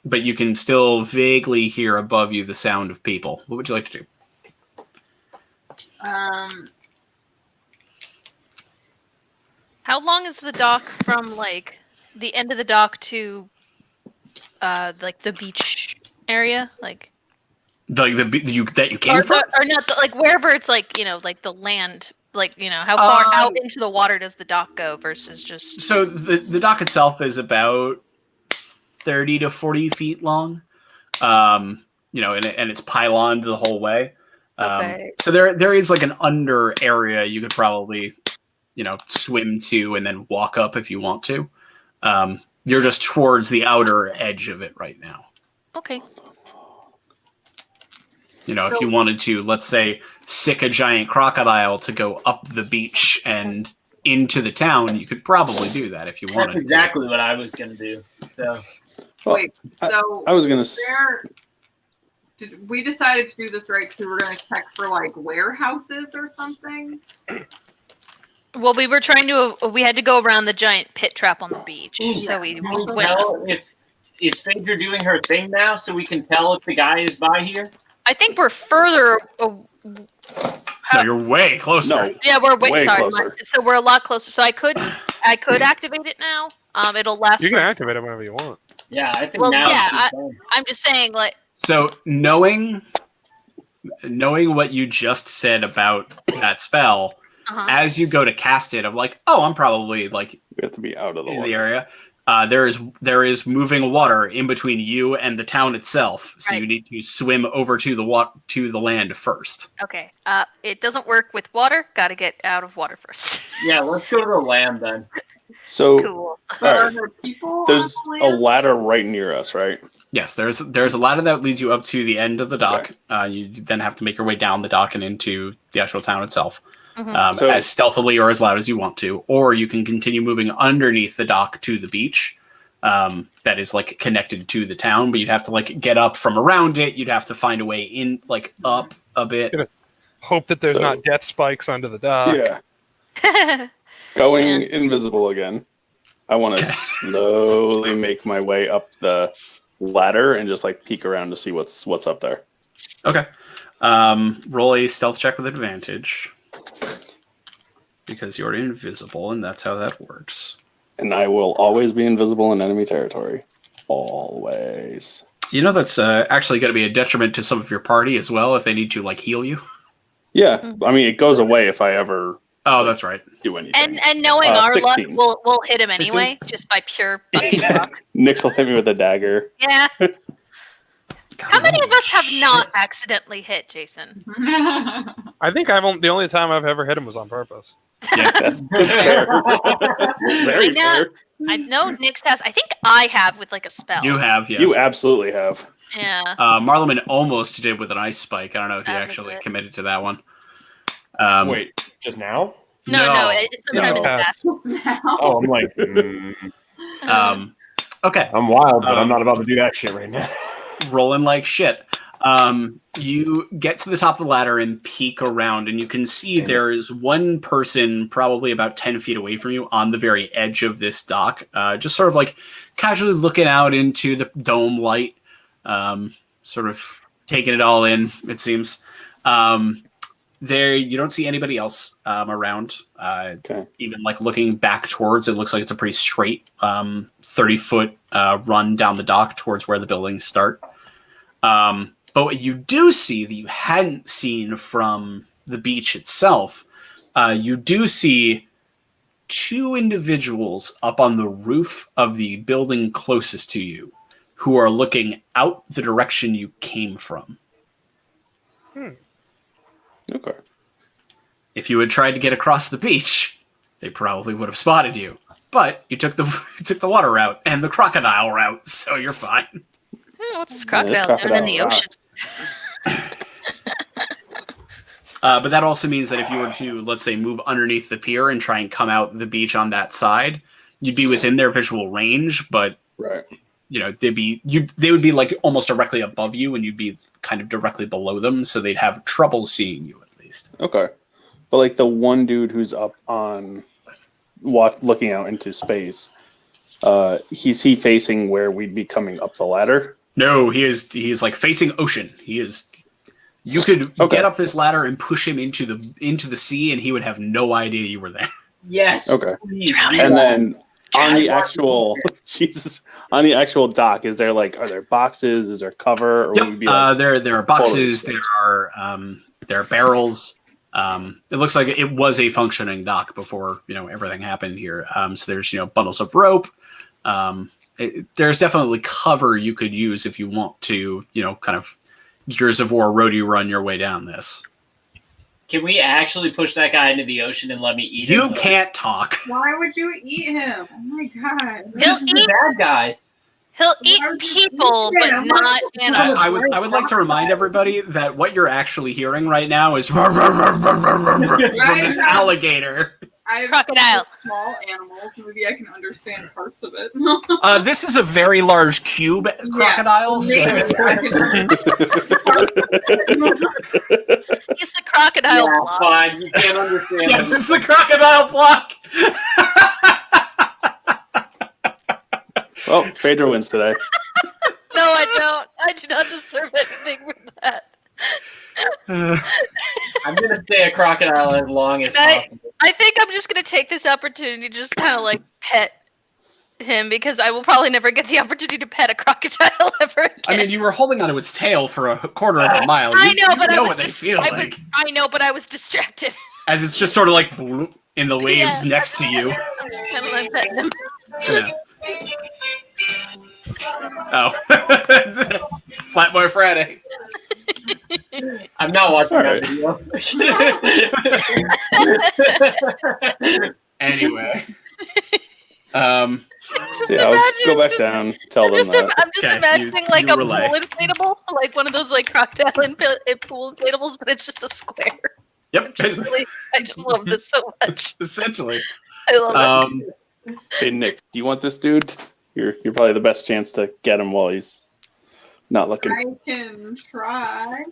[SPEAKER 1] But you can still vaguely hear above you the sound of people. What would you like to do?
[SPEAKER 5] How long is the dock from like the end of the dock to like the beach area, like
[SPEAKER 1] That you came from?
[SPEAKER 5] or not like wherever it's like like the land, like how far out into the water does the dock go versus just?
[SPEAKER 1] So the dock itself is about 30 to 40 feet long. You know, and it's pyloned the whole way.
[SPEAKER 5] Okay.
[SPEAKER 1] So there is like an under area you could probably, you know, swim to and then walk up if you want to. You're just towards the outer edge of it right now.
[SPEAKER 5] Okay.
[SPEAKER 1] You know, if you wanted to, let's say, sick a giant crocodile to go up the beach and into the town, you could probably do that if you wanted
[SPEAKER 2] That's exactly what I was going to do. So,
[SPEAKER 3] Well,
[SPEAKER 6] Wait, so
[SPEAKER 3] I was gonna.
[SPEAKER 6] we decided to do this right because we were going to check for like warehouses or something?
[SPEAKER 5] Well, we were trying to. We had to go around the giant pit trap on the beach, so we
[SPEAKER 2] can we
[SPEAKER 5] went.
[SPEAKER 2] tell if is Phaedra doing her thing now, so we can tell if the guy is by here?
[SPEAKER 5] I think we're further.
[SPEAKER 1] No, you're way closer.
[SPEAKER 3] No,
[SPEAKER 5] Yeah, we're
[SPEAKER 3] way
[SPEAKER 5] sorry.
[SPEAKER 3] closer.
[SPEAKER 5] So we're a lot closer. So I could activate it now. It'll last.
[SPEAKER 7] You can activate it whenever you want.
[SPEAKER 2] Yeah, I think
[SPEAKER 5] Well,
[SPEAKER 2] now.
[SPEAKER 5] yeah,
[SPEAKER 2] it's fine.
[SPEAKER 5] I'm just saying, like.
[SPEAKER 1] So knowing what you just said about that spell, as you go to cast it, of like, oh, I'm probably like
[SPEAKER 3] we have to be out of the
[SPEAKER 1] in
[SPEAKER 3] water.
[SPEAKER 1] the area. There is moving water in between you and the town itself, so
[SPEAKER 5] Right.
[SPEAKER 1] you need to swim over to the land first.
[SPEAKER 5] Okay. It doesn't work with water. Got to get out of water first.
[SPEAKER 2] Yeah, let's go to the land then.
[SPEAKER 3] So
[SPEAKER 5] Cool.
[SPEAKER 6] But
[SPEAKER 3] All
[SPEAKER 6] are
[SPEAKER 3] right.
[SPEAKER 6] there people
[SPEAKER 3] there's
[SPEAKER 6] on
[SPEAKER 3] a
[SPEAKER 6] the land?
[SPEAKER 3] ladder right near us, right?
[SPEAKER 1] Yes, there's a ladder that leads you up to the end of the dock. You then have to make your way down the dock and into the actual town itself,
[SPEAKER 3] So-
[SPEAKER 1] as stealthily or as loud as you want to, or you can continue moving underneath the dock to the beach. That is like connected to the town, but you'd have to like get up from around it. You'd have to find a way in, like up a bit.
[SPEAKER 7] Hope that there's
[SPEAKER 3] So-
[SPEAKER 7] not death spikes under the dock.
[SPEAKER 3] Yeah. Going invisible again. I want to slowly make my way up the ladder and just like peek around to see what's up there.
[SPEAKER 1] Okay. Roll a stealth check with advantage because you're invisible, and that's how that works.
[SPEAKER 3] And I will always be invisible in enemy territory. Always.
[SPEAKER 1] You know that's actually going to be a detriment to some of your party as well if they need to like heal you.
[SPEAKER 3] Yeah. I mean, it goes away if I ever
[SPEAKER 1] Oh, that's right.
[SPEAKER 3] do anything.
[SPEAKER 5] and knowing our luck,
[SPEAKER 3] 16.
[SPEAKER 5] we'll hit him
[SPEAKER 1] 16?
[SPEAKER 5] anyway, just by pure fucking luck.
[SPEAKER 3] Nyx will hit me with a dagger.
[SPEAKER 5] Yeah. How many of us have not accidentally hit, Jason?
[SPEAKER 7] I think the only time I've ever hit him was on purpose.
[SPEAKER 1] Yeah.
[SPEAKER 3] That's fair. Very
[SPEAKER 5] I know.
[SPEAKER 3] fair.
[SPEAKER 5] I know Nyx has. I think I have with like a spell.
[SPEAKER 1] You have, yes.
[SPEAKER 3] You absolutely have.
[SPEAKER 5] Yeah.
[SPEAKER 1] Marleman almost did with an ice spike. I don't know if he
[SPEAKER 5] That was
[SPEAKER 1] actually
[SPEAKER 5] it.
[SPEAKER 1] committed to that one.
[SPEAKER 4] Wait, just now?
[SPEAKER 5] No, it's sometime in the
[SPEAKER 7] No.
[SPEAKER 5] past.
[SPEAKER 4] Oh, I'm like,
[SPEAKER 1] Okay.
[SPEAKER 4] I'm wild, but I'm not about to do that shit right now.
[SPEAKER 1] Rolling like shit. You get to the top of the ladder and peek around, and you can see there is one person probably about 10 feet away from you on the very edge of this dock, just sort of like casually looking out into the dome light, sort of taking it all in, it seems. There, you don't see anybody else around.
[SPEAKER 3] Okay.
[SPEAKER 1] Even like looking back towards, it looks like it's a pretty straight 30-foot run down the dock towards where the buildings start. But what you do see that you hadn't seen from the beach itself, you do see two individuals up on the roof of the building closest to you who are looking out the direction you came from.
[SPEAKER 3] Okay.
[SPEAKER 1] If you had tried to get across the beach, they probably would have spotted you. But you took the water route and the crocodile route, so you're fine.
[SPEAKER 5] What's this crocodile doing in the
[SPEAKER 3] crocodile
[SPEAKER 5] ocean?
[SPEAKER 1] But that also means that if you were to, let's say, move underneath the pier and try and come out the beach on that side, you'd be within their visual range, but
[SPEAKER 3] Right.
[SPEAKER 1] you know, they would be like almost directly above you, and you'd be kind of directly below them, so they'd have trouble seeing you at least.
[SPEAKER 3] Okay. But like the one dude who's up on looking out into space, he's facing where we'd be coming up the ladder?
[SPEAKER 1] No, he's like facing ocean. You could get up this ladder and push him into the sea, and he would have no idea you were there.
[SPEAKER 2] Yes.
[SPEAKER 3] Okay.
[SPEAKER 2] Please.
[SPEAKER 3] And then on the actual on the actual dock, are there boxes? Is there cover? Or would we be like,
[SPEAKER 1] there are boxes.
[SPEAKER 3] Totally.
[SPEAKER 1] There are barrels. It looks like it was a functioning dock before everything happened here. So there's bundles of rope, there's definitely cover you could use if you want to, kind of Gears of War roadie run your way down this.
[SPEAKER 2] Can we actually push that guy into the ocean and let me eat him?
[SPEAKER 1] You can't talk.
[SPEAKER 6] Why would you eat him? Oh my god.
[SPEAKER 2] This is the bad guy.
[SPEAKER 5] He'll eat people, but not animals.
[SPEAKER 1] I would like to remind everybody that what you're actually hearing right now is from this alligator.
[SPEAKER 6] I have
[SPEAKER 5] Crocodile.
[SPEAKER 6] small animals. Maybe I can understand parts of it.
[SPEAKER 1] This is a very large cube crocodile. So.
[SPEAKER 6] Maybe I can-
[SPEAKER 5] He's the crocodile block.
[SPEAKER 2] Fine, you can't understand.
[SPEAKER 1] Yes, it's the crocodile block.
[SPEAKER 3] Well, Phaedra wins today.
[SPEAKER 5] No, I don't. I do not deserve anything for that.
[SPEAKER 2] I'm gonna stay a crocodile as long as possible.
[SPEAKER 5] I think I'm just gonna take this opportunity to just kind of like pet him because I will probably never get the opportunity to pet a crocodile ever again.
[SPEAKER 1] I mean, you were holding onto its tail for a quarter of a mile.
[SPEAKER 5] I know, but
[SPEAKER 1] you
[SPEAKER 5] I was
[SPEAKER 1] what they feel like.
[SPEAKER 5] I know, but I was distracted.
[SPEAKER 1] As it's just sort of like in the waves next to you.
[SPEAKER 5] I'm just kind of like petting him.
[SPEAKER 1] Yeah. Oh, Flatboy Friday.
[SPEAKER 2] I'm not watching
[SPEAKER 3] Alright.
[SPEAKER 2] that video.
[SPEAKER 1] Anyway,
[SPEAKER 3] So yeah, I'll go back down, tell them that.
[SPEAKER 5] I'm just
[SPEAKER 1] Okay,
[SPEAKER 5] imagining
[SPEAKER 1] you
[SPEAKER 5] like a
[SPEAKER 1] relay.
[SPEAKER 5] pool inflatable, like one of those like crocodile pool inflatables, but it's just a square.
[SPEAKER 1] yep.
[SPEAKER 5] I just love this so much.
[SPEAKER 1] Essentially.
[SPEAKER 5] I love it.
[SPEAKER 3] Hey Nick, do you want this dude? You're probably the best chance to get him while he's not looking.
[SPEAKER 6] I can try.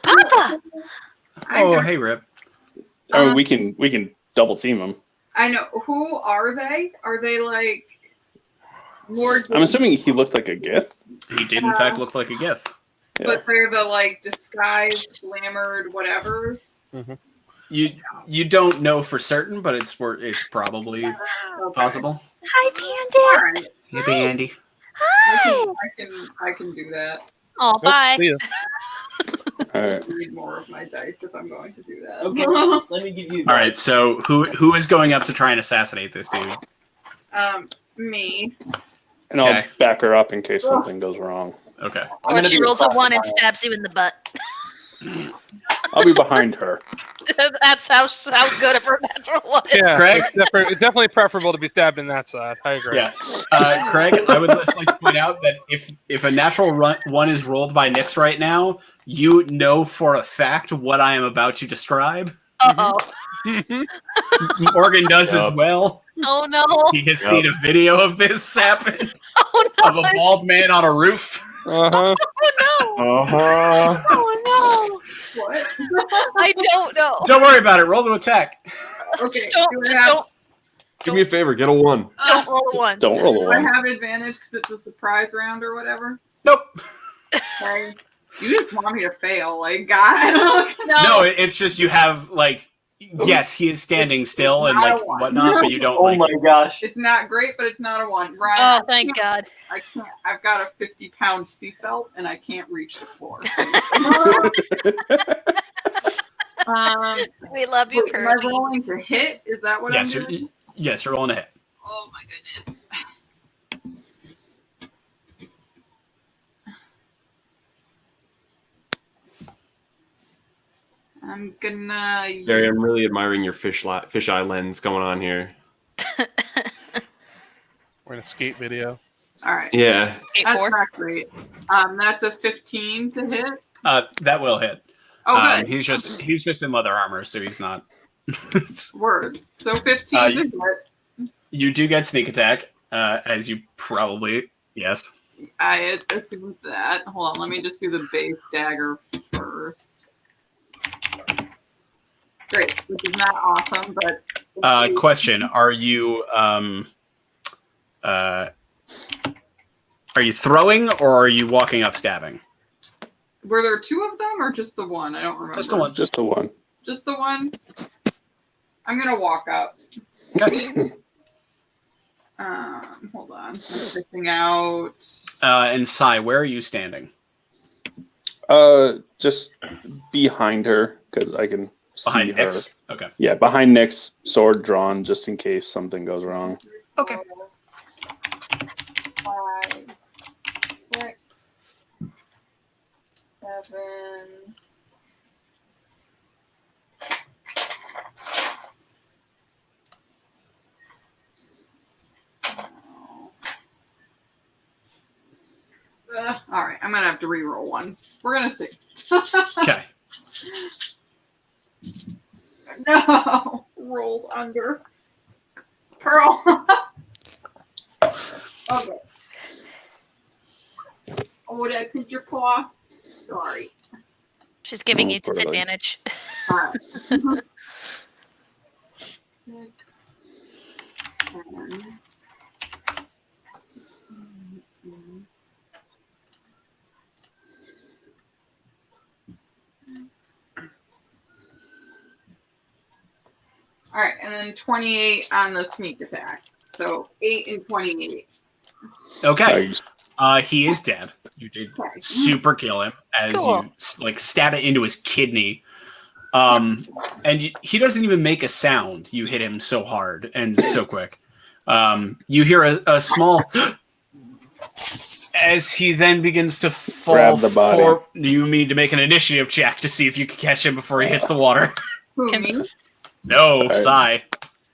[SPEAKER 5] Papa!
[SPEAKER 1] Oh, hey, Rip.
[SPEAKER 3] Oh, we can double team him.
[SPEAKER 6] I know. Who are they? Are they like more?
[SPEAKER 3] I'm assuming he looked like a gift.
[SPEAKER 1] He did, in fact, look like a GIF.
[SPEAKER 3] Yeah.
[SPEAKER 6] But they're the like disguised, glamored, whatevers.
[SPEAKER 1] You don't know for certain, but it's probably
[SPEAKER 6] Okay.
[SPEAKER 1] possible.
[SPEAKER 5] Hi,
[SPEAKER 6] All
[SPEAKER 5] Panda.
[SPEAKER 6] right.
[SPEAKER 1] Hey, Bandy.
[SPEAKER 5] Hi.
[SPEAKER 6] I can do that.
[SPEAKER 5] Oh, bye.
[SPEAKER 7] See ya.
[SPEAKER 3] All right.
[SPEAKER 6] I need more of my dice if I'm going to do that.
[SPEAKER 2] Okay, let me give you.
[SPEAKER 1] All right, so who is going up to try and assassinate this dude?
[SPEAKER 6] Me.
[SPEAKER 3] And I'll
[SPEAKER 1] Okay.
[SPEAKER 3] back her up in case something goes wrong.
[SPEAKER 1] Okay.
[SPEAKER 2] I'm
[SPEAKER 5] Or
[SPEAKER 2] gonna
[SPEAKER 5] she
[SPEAKER 2] be
[SPEAKER 5] rolls a
[SPEAKER 2] across
[SPEAKER 5] 1
[SPEAKER 2] the
[SPEAKER 5] and
[SPEAKER 2] aisle.
[SPEAKER 5] stabs you in the butt.
[SPEAKER 3] I'll be behind her.
[SPEAKER 5] That's how good of her natural was.
[SPEAKER 7] Yeah,
[SPEAKER 1] Craig?
[SPEAKER 7] it's definitely preferable to be stabbed in that side. I agree.
[SPEAKER 1] Yeah. Craig, I would just like to point out that if a natural one is rolled by Nyx right now, you know for a fact what I am about to describe.
[SPEAKER 5] Uh-oh.
[SPEAKER 1] Morgan does as
[SPEAKER 3] Yep.
[SPEAKER 1] well.
[SPEAKER 5] Oh, no.
[SPEAKER 1] He has seen a video of this happen,
[SPEAKER 5] Oh,
[SPEAKER 1] of
[SPEAKER 5] no.
[SPEAKER 1] a bald man on a roof.
[SPEAKER 7] Uh-huh.
[SPEAKER 5] Oh, no.
[SPEAKER 3] Uh-huh.
[SPEAKER 5] Oh,
[SPEAKER 6] What?
[SPEAKER 5] no. I don't know.
[SPEAKER 1] Don't worry about it. Roll to attack.
[SPEAKER 6] Okay.
[SPEAKER 5] Just don't,
[SPEAKER 6] do I
[SPEAKER 5] just
[SPEAKER 6] have,
[SPEAKER 4] Do me a favor, get a 1.
[SPEAKER 5] don't roll a 1.
[SPEAKER 3] Don't roll a
[SPEAKER 6] do I
[SPEAKER 3] one.
[SPEAKER 6] have advantage because it's a surprise round or whatever?
[SPEAKER 1] Nope.
[SPEAKER 6] Okay. You just want me to fail, like God.
[SPEAKER 1] No, it's just you have like, yes, he is standing still and like whatnot, but you don't
[SPEAKER 2] Oh
[SPEAKER 1] like.
[SPEAKER 2] my gosh.
[SPEAKER 6] It's not great, but it's not a one. Right?
[SPEAKER 5] Oh, thank God.
[SPEAKER 6] I can't. I've got a 50-pound seatbelt and I can't reach the floor.
[SPEAKER 5] We love you,
[SPEAKER 6] Am I
[SPEAKER 5] Purdy.
[SPEAKER 6] rolling to hit? Is that what
[SPEAKER 1] Yes,
[SPEAKER 6] I'm doing?
[SPEAKER 1] you're rolling a hit.
[SPEAKER 6] Oh my goodness. I'm gonna.
[SPEAKER 4] Barry, I'm really admiring your fisheye lens going on here.
[SPEAKER 7] We're in a skate video.
[SPEAKER 6] All right.
[SPEAKER 4] Yeah.
[SPEAKER 5] Eight,
[SPEAKER 6] That's
[SPEAKER 5] 4.
[SPEAKER 6] not great. That's a 15 to hit.
[SPEAKER 1] That will hit.
[SPEAKER 6] Oh, good.
[SPEAKER 1] He's just in leather armor, so he's not.
[SPEAKER 6] Word. So 15 to hit.
[SPEAKER 1] You do get sneak attack, as you probably yes.
[SPEAKER 6] I assumed that. Hold on. Let me just do the base dagger first. Great. Which is not awesome, but.
[SPEAKER 1] Question: Are you throwing or are you walking up stabbing?
[SPEAKER 6] Were there two of them or just the one? I don't remember.
[SPEAKER 1] Just the one.
[SPEAKER 3] Just a one.
[SPEAKER 6] Just the one? I'm going to walk up. Hold on. I'm fixing out.
[SPEAKER 1] And Sai, where are you standing?
[SPEAKER 3] Just behind her because I can
[SPEAKER 1] Behind
[SPEAKER 3] see her.
[SPEAKER 1] Nyx? Okay.
[SPEAKER 3] Yeah, behind Nick's, sword drawn just in case something goes wrong.
[SPEAKER 1] Okay.
[SPEAKER 6] 7. All right, I'm gonna have to re-roll one. We're gonna see.
[SPEAKER 1] Okay.
[SPEAKER 6] No, rolled under. Pearl. Okay. Oh, did I pinch your paw? Sorry.
[SPEAKER 5] She's giving
[SPEAKER 3] Oh,
[SPEAKER 5] you
[SPEAKER 3] poor dog.
[SPEAKER 5] disadvantage.
[SPEAKER 6] All right. 6, 7. All right, and then 28 on the sneak attack. So 8 and 28.
[SPEAKER 1] Okay.
[SPEAKER 3] Nice.
[SPEAKER 1] He is dead. You did
[SPEAKER 6] Okay.
[SPEAKER 1] super kill him as
[SPEAKER 5] Cool.
[SPEAKER 1] you like stab it into his kidney. And he doesn't even make a sound. You hit him so hard and so quick. You hear a small as he then begins to fall.
[SPEAKER 3] Grab the body.
[SPEAKER 1] You need to make an initiative check to see if you can catch him before he hits the water.
[SPEAKER 6] Who,
[SPEAKER 5] Can-
[SPEAKER 6] me?
[SPEAKER 1] No,
[SPEAKER 3] Sorry.
[SPEAKER 1] Sai.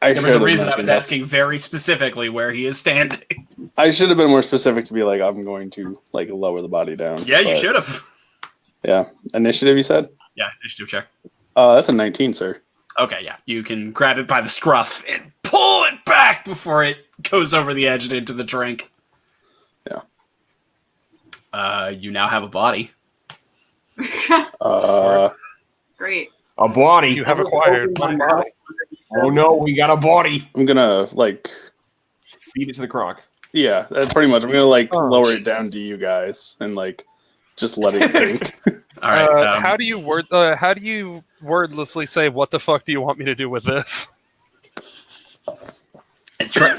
[SPEAKER 3] I
[SPEAKER 1] There
[SPEAKER 3] should
[SPEAKER 1] was a
[SPEAKER 3] have
[SPEAKER 1] reason I was
[SPEAKER 3] mentioned that.
[SPEAKER 1] asking very specifically where he is standing.
[SPEAKER 3] I should have been more specific to be like, I'm going to like lower the body down.
[SPEAKER 1] Yeah, you
[SPEAKER 3] but-
[SPEAKER 1] should have.
[SPEAKER 3] Yeah. Initiative, you said?
[SPEAKER 1] Yeah, initiative check.
[SPEAKER 3] That's a 19, sir.
[SPEAKER 1] Okay, yeah. You can grab it by the scruff and pull it back before it goes over the edge and into the drink.
[SPEAKER 3] Yeah.
[SPEAKER 1] You now have a body.
[SPEAKER 6] Great.
[SPEAKER 4] A body.
[SPEAKER 7] You have acquired.
[SPEAKER 2] Open my mouth.
[SPEAKER 4] Oh no, we got a body.
[SPEAKER 3] I'm gonna like,
[SPEAKER 4] Feed it to the croc.
[SPEAKER 3] yeah, pretty much. I'm gonna like
[SPEAKER 7] Oh,
[SPEAKER 3] lower it down to you guys and like just let it think.
[SPEAKER 1] All right.
[SPEAKER 7] How do you wordlessly say what the fuck do you want me to do with this?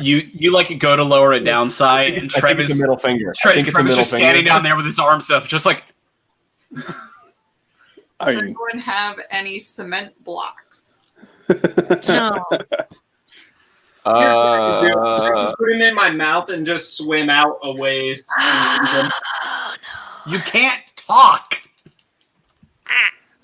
[SPEAKER 1] You like go to lower it down, Sai, and
[SPEAKER 4] I think
[SPEAKER 1] Trev
[SPEAKER 4] it's a
[SPEAKER 1] is
[SPEAKER 4] middle finger. I think it's a
[SPEAKER 1] Trev is
[SPEAKER 4] middle
[SPEAKER 1] just
[SPEAKER 4] finger.
[SPEAKER 1] standing down there with his arms up, just like
[SPEAKER 3] I
[SPEAKER 6] Does
[SPEAKER 3] mean,
[SPEAKER 6] anyone have any cement blocks?
[SPEAKER 5] No.
[SPEAKER 2] Put him in my mouth and just swim out a ways.
[SPEAKER 5] Oh,
[SPEAKER 1] you can't talk.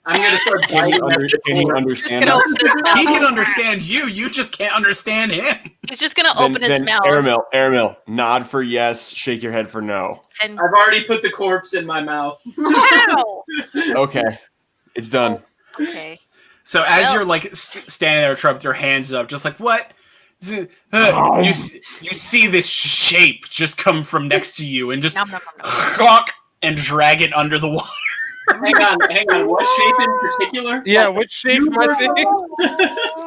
[SPEAKER 2] I'm gonna start
[SPEAKER 4] Can
[SPEAKER 2] biting.
[SPEAKER 4] he
[SPEAKER 5] He's
[SPEAKER 4] understand
[SPEAKER 5] gonna
[SPEAKER 4] us?
[SPEAKER 5] open his mouth.
[SPEAKER 1] He can understand you. You just can't understand him.
[SPEAKER 5] He's just gonna open his mouth.
[SPEAKER 4] Airmill, nod for yes, shake your head for no.
[SPEAKER 5] And
[SPEAKER 2] I've already put the corpse in my mouth.
[SPEAKER 5] wow.
[SPEAKER 4] Okay, it's done.
[SPEAKER 5] Okay.
[SPEAKER 1] So as
[SPEAKER 5] Well-
[SPEAKER 1] you're like standing there, Trev, with your hands up, just like what? You see this shape just come from next to you and just
[SPEAKER 5] Nom, nom, nom, nom.
[SPEAKER 1] clock and drag it under the water.
[SPEAKER 2] Hang on. What shape in particular?
[SPEAKER 7] Yeah, which shape am I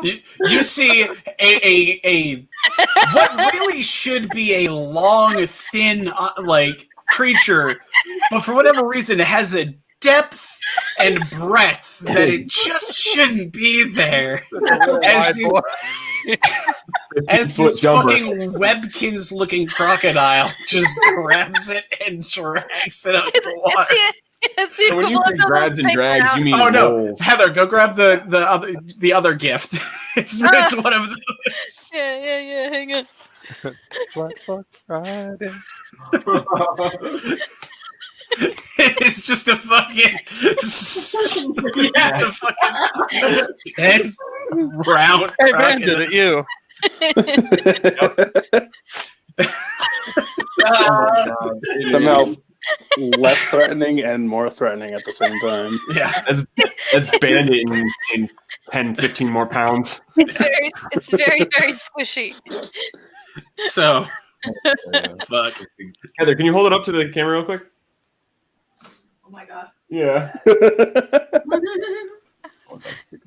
[SPEAKER 7] seeing?
[SPEAKER 1] You see a what really should be a long, thin like creature, but for whatever reason, it has a depth and breadth that it just shouldn't be there. As these- As this fucking Webkins-looking crocodile just grabs it and drags it under the water.
[SPEAKER 4] So when you say grabs and drags, you mean
[SPEAKER 1] Oh no,
[SPEAKER 4] rolls.
[SPEAKER 1] Heather, go grab the other gift. it's one of those.
[SPEAKER 5] Yeah. Hang on.
[SPEAKER 7] Black Fuck Friday.
[SPEAKER 1] It's just a fucking, dead round.
[SPEAKER 7] Hey,
[SPEAKER 1] crocodile.
[SPEAKER 7] Bandit, at you.
[SPEAKER 3] somehow less threatening and more threatening at the same time.
[SPEAKER 1] Yeah.
[SPEAKER 4] That's Bandit in 10, 15 more pounds.
[SPEAKER 5] It's very squishy.
[SPEAKER 1] So, fuck.
[SPEAKER 4] Heather, can you hold it up to the camera real quick?
[SPEAKER 6] Oh my god.
[SPEAKER 4] Yeah.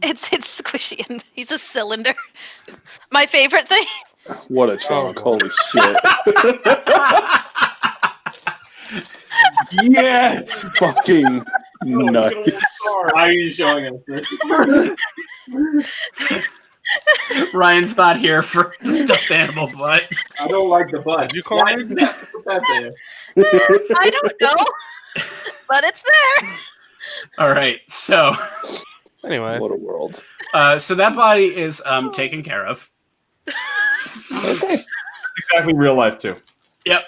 [SPEAKER 5] It's squishy and he's a cylinder. My favorite thing.
[SPEAKER 3] What a chunk. Holy shit.
[SPEAKER 4] Yes.
[SPEAKER 3] Fucking nuts.
[SPEAKER 2] Why are you showing us this?
[SPEAKER 1] Ryan's not here for stuffed animal butt.
[SPEAKER 2] I don't like the butt.
[SPEAKER 7] Did you call
[SPEAKER 2] Why
[SPEAKER 7] me?
[SPEAKER 2] did you have to put that there?
[SPEAKER 5] I don't know, but it's there.
[SPEAKER 1] All right, so
[SPEAKER 7] Anyway,
[SPEAKER 3] What a world.
[SPEAKER 1] so that body is taken care of.
[SPEAKER 4] Exactly real life too.
[SPEAKER 1] Yep.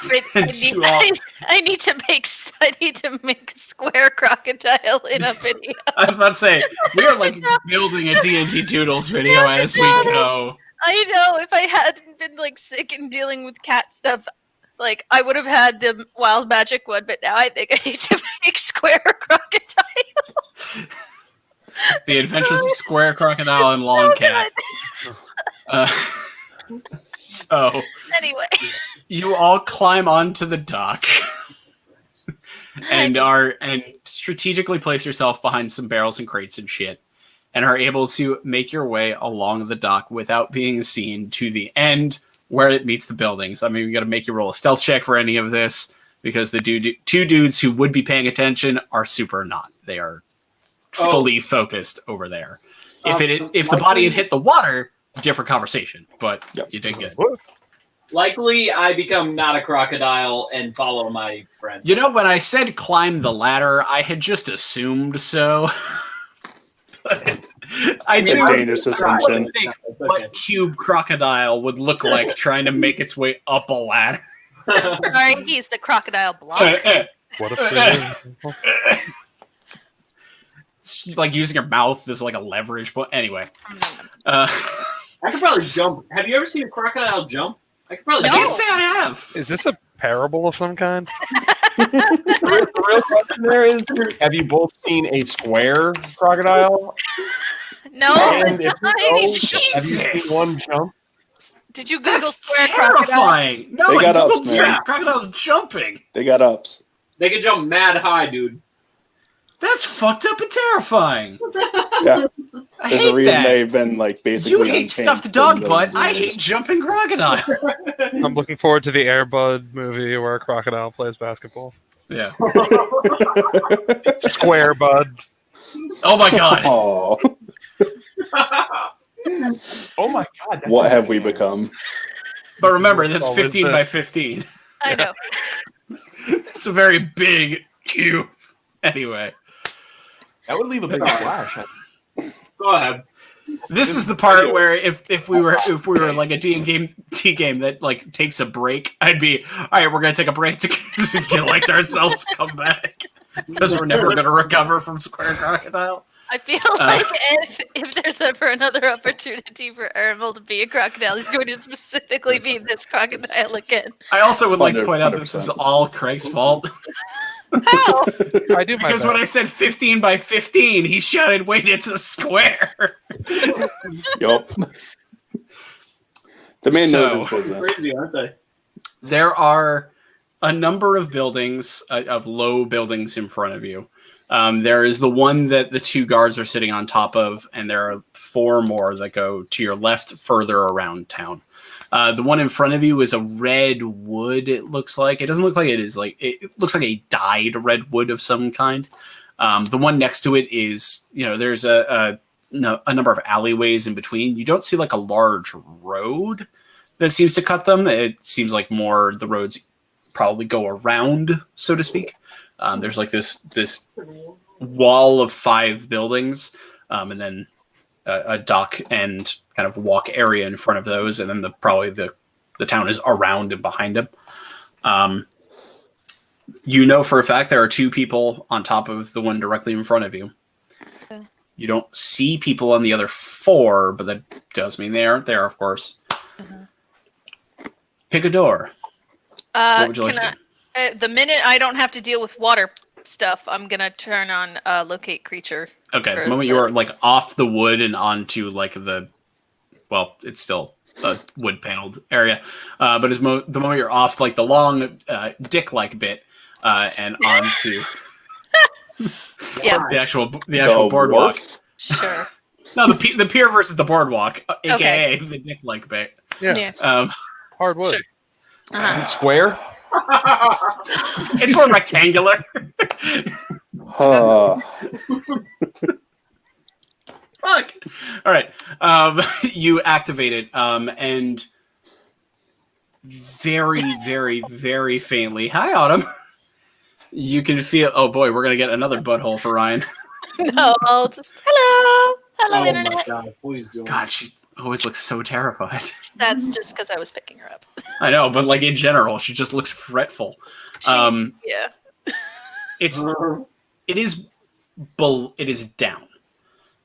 [SPEAKER 5] Wait, I
[SPEAKER 1] And
[SPEAKER 5] need,
[SPEAKER 1] you all-
[SPEAKER 5] I need to make I need to make a square crocodile in a video.
[SPEAKER 1] I was about to say, we are like building a D&D Doodles video as we go.
[SPEAKER 5] I know if I hadn't been like sick and dealing with cat stuff, like I would have had the wild magic one, but now I think I need to make square crocodile.
[SPEAKER 1] The Adventures of Square Crocodile and Long Cat. So
[SPEAKER 5] Anyway,
[SPEAKER 1] you all climb onto the dock and strategically place yourself behind some barrels and crates and shit, and are able to make your way along the dock without being seen to the end where it meets the buildings. I mean, you got to make you roll a stealth check for any of this because the two dudes who would be paying attention are super not. They are fully focused over there. If the body had hit the water, different conversation, but you did good.
[SPEAKER 2] Likely, I become not a crocodile and follow my friend.
[SPEAKER 1] You know, when I said climb the ladder, I had just assumed so. But I didn't
[SPEAKER 3] dangerous assumption.
[SPEAKER 1] think what cube crocodile would look like trying to make its way up a ladder.
[SPEAKER 5] sorry, he's the crocodile block.
[SPEAKER 7] What if
[SPEAKER 1] Like using your mouth as like a leverage point. Anyway.
[SPEAKER 2] I could probably jump. Have you ever seen a crocodile jump? I could probably
[SPEAKER 1] I
[SPEAKER 2] jump.
[SPEAKER 1] can't say I have.
[SPEAKER 7] Is this a parable of some kind?
[SPEAKER 4] The real question there is: have you both seen a square crocodile?
[SPEAKER 5] No,
[SPEAKER 4] And if
[SPEAKER 5] not
[SPEAKER 4] so,
[SPEAKER 5] any-
[SPEAKER 4] have you seen one jump?
[SPEAKER 5] Did you Google
[SPEAKER 1] That's
[SPEAKER 5] square crocodile?
[SPEAKER 1] terrifying. No,
[SPEAKER 3] They
[SPEAKER 1] I
[SPEAKER 3] got
[SPEAKER 1] googled
[SPEAKER 3] ups, man.
[SPEAKER 1] crocodiles jumping.
[SPEAKER 3] They got ups.
[SPEAKER 2] They can jump mad high, dude.
[SPEAKER 1] That's fucked up and terrifying.
[SPEAKER 3] Yeah.
[SPEAKER 1] I
[SPEAKER 3] There's
[SPEAKER 1] hate
[SPEAKER 3] a reason
[SPEAKER 1] that.
[SPEAKER 3] they've been like basically.
[SPEAKER 1] You hate
[SPEAKER 3] unchanged
[SPEAKER 1] stuffed
[SPEAKER 3] for
[SPEAKER 1] dog
[SPEAKER 3] millions
[SPEAKER 1] butt.
[SPEAKER 3] of
[SPEAKER 1] I
[SPEAKER 3] years.
[SPEAKER 1] hate jumping crocodile.
[SPEAKER 7] I'm looking forward to the Air Bud movie where a crocodile plays basketball.
[SPEAKER 1] Yeah.
[SPEAKER 7] Square Bud.
[SPEAKER 1] Oh my god.
[SPEAKER 3] Oh,
[SPEAKER 4] Oh my god! That's
[SPEAKER 3] what have we
[SPEAKER 4] amazing.
[SPEAKER 3] become?
[SPEAKER 1] But remember, that's
[SPEAKER 7] Always
[SPEAKER 1] 15
[SPEAKER 7] been.
[SPEAKER 1] by 15.
[SPEAKER 5] I know.
[SPEAKER 1] It's a very big cube. Anyway,
[SPEAKER 4] That would leave a big splash.
[SPEAKER 2] Go ahead.
[SPEAKER 1] this is the part where if we were like a D&D game that like takes a break, I'd be all right. We're gonna take a break to collect ourselves, come back because we're never gonna recover from Square Crocodile.
[SPEAKER 5] I feel like if there's ever another opportunity for Ermel to be a crocodile, he's going to specifically be this crocodile again.
[SPEAKER 1] I also would like to point out that
[SPEAKER 3] 100%.
[SPEAKER 1] this is all Craig's fault
[SPEAKER 5] How?
[SPEAKER 7] I do my
[SPEAKER 1] because
[SPEAKER 7] best.
[SPEAKER 1] when I said 15 by 15, he shouted, "Wait, it's a square."
[SPEAKER 3] Yup. The man knows
[SPEAKER 1] So-
[SPEAKER 3] his business.
[SPEAKER 2] Crazy, aren't they?
[SPEAKER 1] There are a number of buildings, of low buildings in front of you. There is the one that the two guards are sitting on top of, and there are 4 more that go to your left further around town. The one in front of you is a red wood, it looks like. It doesn't look like it is like, it looks like a dyed red wood of some kind. The one next to it is, there's a number of alleyways in between. You don't see like a large road that seems to cut them. It seems like more the roads probably go around, so to speak. There's like this wall of 5 buildings, and then a dock and kind of walk area in front of those, and then probably the town is around and behind them. For a fact there are 2 people on top of the one directly in front of you.
[SPEAKER 5] Okay.
[SPEAKER 1] You don't see people on the other 4, but that does mean they aren't there, of course. Pick a door. What would you like to do?
[SPEAKER 5] The minute I don't have to deal with water stuff, I'm gonna turn on locate creature.
[SPEAKER 1] Okay, the
[SPEAKER 5] for
[SPEAKER 1] moment you are like off the wood and onto like it's still a wood paneled area, but the moment you're off like the long dick-like bit and onto
[SPEAKER 5] Yeah,
[SPEAKER 1] the actual boardwalk.
[SPEAKER 3] wharf?
[SPEAKER 5] sure.
[SPEAKER 1] No, the pier versus the boardwalk, aka
[SPEAKER 5] Okay.
[SPEAKER 1] the dick-like bit.
[SPEAKER 7] Yeah.
[SPEAKER 1] Hardwood.
[SPEAKER 7] Hardwood.
[SPEAKER 5] Sure. Uh-huh.
[SPEAKER 4] Square?
[SPEAKER 1] It's more rectangular. Fuck. All right. You activate it, and very, very, very faintly. Hi, Autumn. You can feel. Oh boy, we're gonna get another butthole for Ryan.
[SPEAKER 5] No, I'll just hello,
[SPEAKER 2] Oh my
[SPEAKER 5] internet.
[SPEAKER 2] god, please do.
[SPEAKER 1] God, she always looks so terrified.
[SPEAKER 5] That's just because I was picking her up.
[SPEAKER 1] I know, but like in general, she just looks fretful.
[SPEAKER 5] Yeah.
[SPEAKER 1] It's it is down.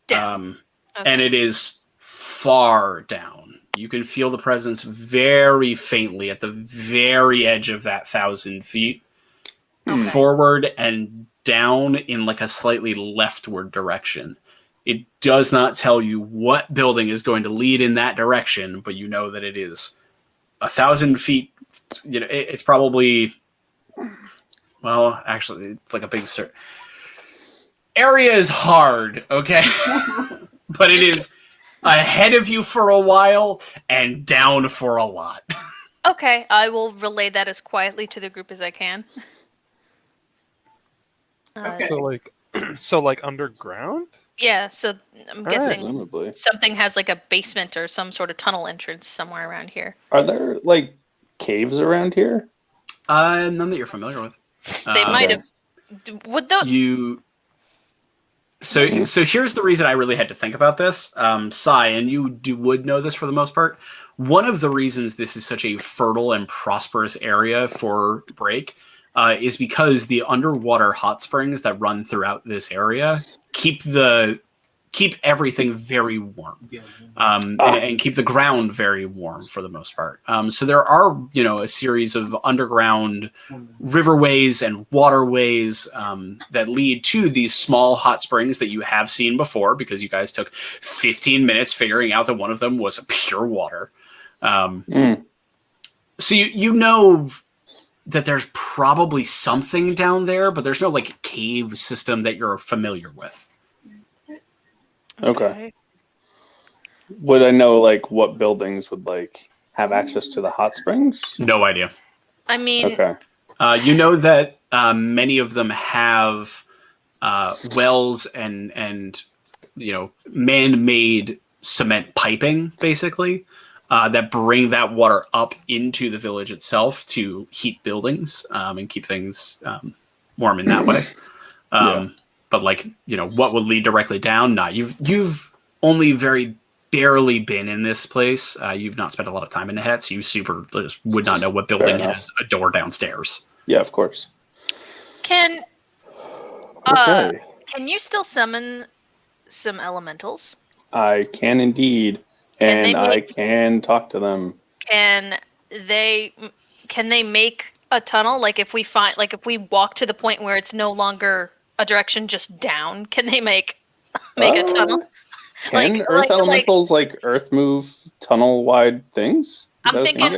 [SPEAKER 5] Down. Okay.
[SPEAKER 1] And it is far down. You can feel the presence very faintly at the very edge of that 1,000 feet.
[SPEAKER 5] Okay.
[SPEAKER 1] Forward and down in like a slightly leftward direction. It does not tell you what building is going to lead in that direction, but you know that it is 1,000 feet. You know, it's probably, well, actually, it's like a big area is hard, okay? But it is ahead of you for a while and down for a lot.
[SPEAKER 5] Okay, I will relay that as quietly to the group as I can.
[SPEAKER 2] Okay.
[SPEAKER 7] So like underground?
[SPEAKER 5] Yeah, so I'm guessing
[SPEAKER 3] Presumably.
[SPEAKER 5] something has like a basement or some sort of tunnel entrance somewhere around here.
[SPEAKER 3] Are there like caves around here?
[SPEAKER 1] None that you're familiar with.
[SPEAKER 5] They might have. Would those?
[SPEAKER 1] So here's the reason I really had to think about this. Sai, and you would know this for the most part. One of the reasons this is such a fertile and prosperous area for Break is because the underwater hot springs that run throughout this area keep everything very warm, and keep the ground very warm for the most part. So there are, a series of underground riverways and waterways that lead to these small hot springs that you have seen before, because you guys took 15 minutes figuring out that one of them was pure water. So you know that there's probably something down there, but there's no like cave system that you're familiar with.
[SPEAKER 3] Okay. Would I know like what buildings would like have access to the hot springs?
[SPEAKER 1] No idea.
[SPEAKER 5] I mean,
[SPEAKER 3] Okay.
[SPEAKER 1] You know that many of them have wells and man-made cement piping, basically, that bring that water up into the village itself to heat buildings and keep things warm in that way.
[SPEAKER 3] Yeah.
[SPEAKER 1] But what would lead directly down? Nah, you've only very barely been in this place. You've not spent a lot of time in the hat, so you just would not know what building has a door downstairs.
[SPEAKER 3] Yeah, of course.
[SPEAKER 5] can you still summon some elementals?
[SPEAKER 3] I can indeed, and I can talk to them.
[SPEAKER 5] Can they make a tunnel? Like if we walk to the point where it's no longer a direction just down, can they make a tunnel?
[SPEAKER 3] Can Earth elementals like Earth move tunnel wide things?
[SPEAKER 5] I'm thinking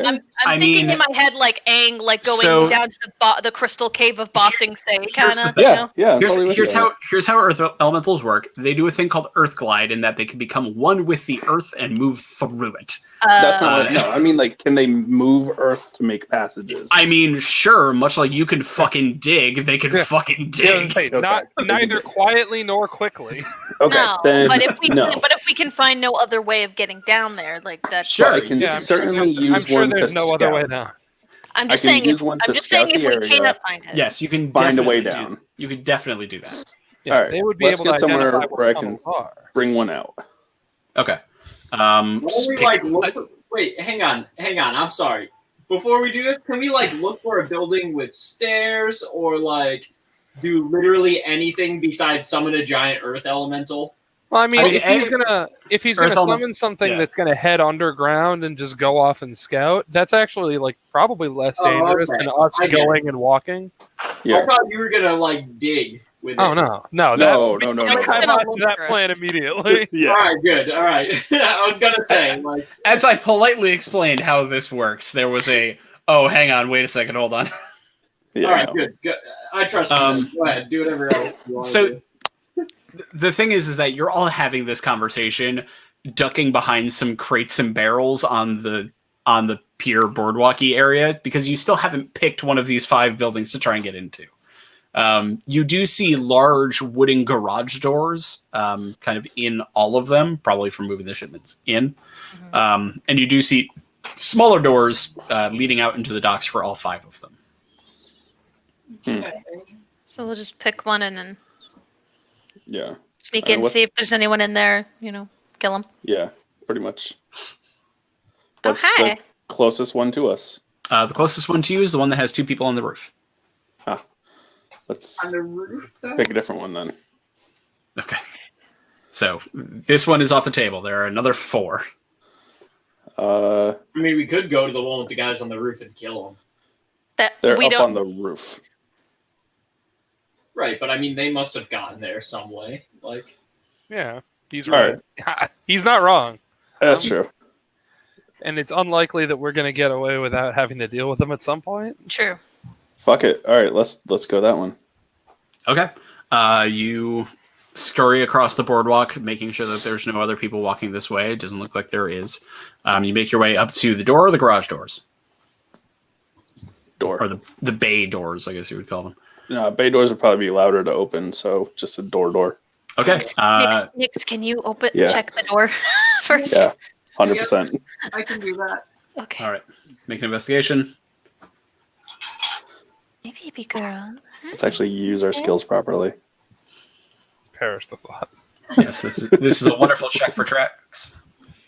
[SPEAKER 5] in my head like Aang, like going down to the crystal cave of Bossing Say, kind of.
[SPEAKER 3] Yeah.
[SPEAKER 1] Here's how Earth elementals work. They do a thing called Earth Glide, in that they can become one with the Earth and move through it.
[SPEAKER 3] That's not what. No, I mean like, can they move Earth to make passages?
[SPEAKER 1] I mean, sure. Much like you can fucking dig, they can fucking dig.
[SPEAKER 7] Yeah, neither quietly nor quickly.
[SPEAKER 3] Okay,
[SPEAKER 5] no,
[SPEAKER 3] then,
[SPEAKER 5] but if we can find no other way of getting down there, like that.
[SPEAKER 1] Sure,
[SPEAKER 3] I can certainly use one to
[SPEAKER 7] there's no other way down.
[SPEAKER 5] I'm just saying if we can't find it.
[SPEAKER 1] Yes, you can
[SPEAKER 3] find a way down.
[SPEAKER 1] You could definitely do that.
[SPEAKER 7] Yeah,
[SPEAKER 3] all right,
[SPEAKER 7] they would be able
[SPEAKER 3] get
[SPEAKER 7] to
[SPEAKER 3] somewhere where I
[SPEAKER 7] can
[SPEAKER 3] bring one out.
[SPEAKER 1] Okay.
[SPEAKER 2] Wait, hang on. I'm sorry. Before we do this, can we look for a building with stairs, or do literally anything besides summon a giant earth elemental?
[SPEAKER 7] Well, I mean, if he's gonna summon something that's gonna head underground and just go off and scout, that's actually probably less dangerous than us going and walking.
[SPEAKER 3] Yeah.
[SPEAKER 2] I thought you were gonna dig with it.
[SPEAKER 7] Oh no. That plan immediately.
[SPEAKER 3] Yeah.
[SPEAKER 2] All right, good. All right. I was gonna say
[SPEAKER 1] as I politely explained how this works, there was hang on, wait a second, hold on.
[SPEAKER 3] Yeah,
[SPEAKER 2] all right, good. I trust you. Go ahead, do whatever else you want to do.
[SPEAKER 1] The thing is that you're all having this conversation, ducking behind some crates and barrels on the pier boardwalky area, because you still haven't picked one of these 5 buildings to try and get into. You do see large wooden garage doors, kind of in all of them, probably for moving the shipments in. And you do see smaller doors leading out into the docks for all 5 of them.
[SPEAKER 5] So we'll just pick one and then sneak in, see if there's anyone in there, kill them.
[SPEAKER 3] Yeah, pretty much. What's
[SPEAKER 5] Okay.
[SPEAKER 3] the closest one to us?
[SPEAKER 1] The closest one to you is the one that has 2 people on the roof.
[SPEAKER 3] Let's
[SPEAKER 6] On the roof, though?
[SPEAKER 3] pick a different one then.
[SPEAKER 1] Okay. So this one is off the table. There are another 4.
[SPEAKER 2] I mean, we could go to the one with the guys on the roof and kill them.
[SPEAKER 5] That
[SPEAKER 3] They're
[SPEAKER 5] we
[SPEAKER 3] up
[SPEAKER 5] don't.
[SPEAKER 3] on the roof.
[SPEAKER 2] Right, but I mean, they must have gotten there some way. Like,
[SPEAKER 7] Yeah, he's
[SPEAKER 3] All
[SPEAKER 7] right. He's not wrong.
[SPEAKER 3] That's true.
[SPEAKER 7] And it's unlikely that we're going to get away without having to deal with them at some point.
[SPEAKER 5] True.
[SPEAKER 3] Fuck it. All right, let's go that one.
[SPEAKER 1] Okay. You scurry across the boardwalk, making sure that there's no other people walking this way. It doesn't look like there is. You make your way up to the door or the garage doors.
[SPEAKER 3] Door.
[SPEAKER 1] Or the bay doors, I guess you would call them.
[SPEAKER 3] Bay doors would probably be louder to open, so just a door.
[SPEAKER 1] Okay.
[SPEAKER 5] Nix, can you
[SPEAKER 3] yeah.
[SPEAKER 5] check the door first?
[SPEAKER 3] Yeah, 100%.
[SPEAKER 6] I can do that.
[SPEAKER 5] Okay.
[SPEAKER 1] All right. Make an investigation.
[SPEAKER 5] Hey, baby girl.
[SPEAKER 3] Let's actually use our skills properly.
[SPEAKER 7] Perish the thought.
[SPEAKER 1] Yes, this is a wonderful check for traps.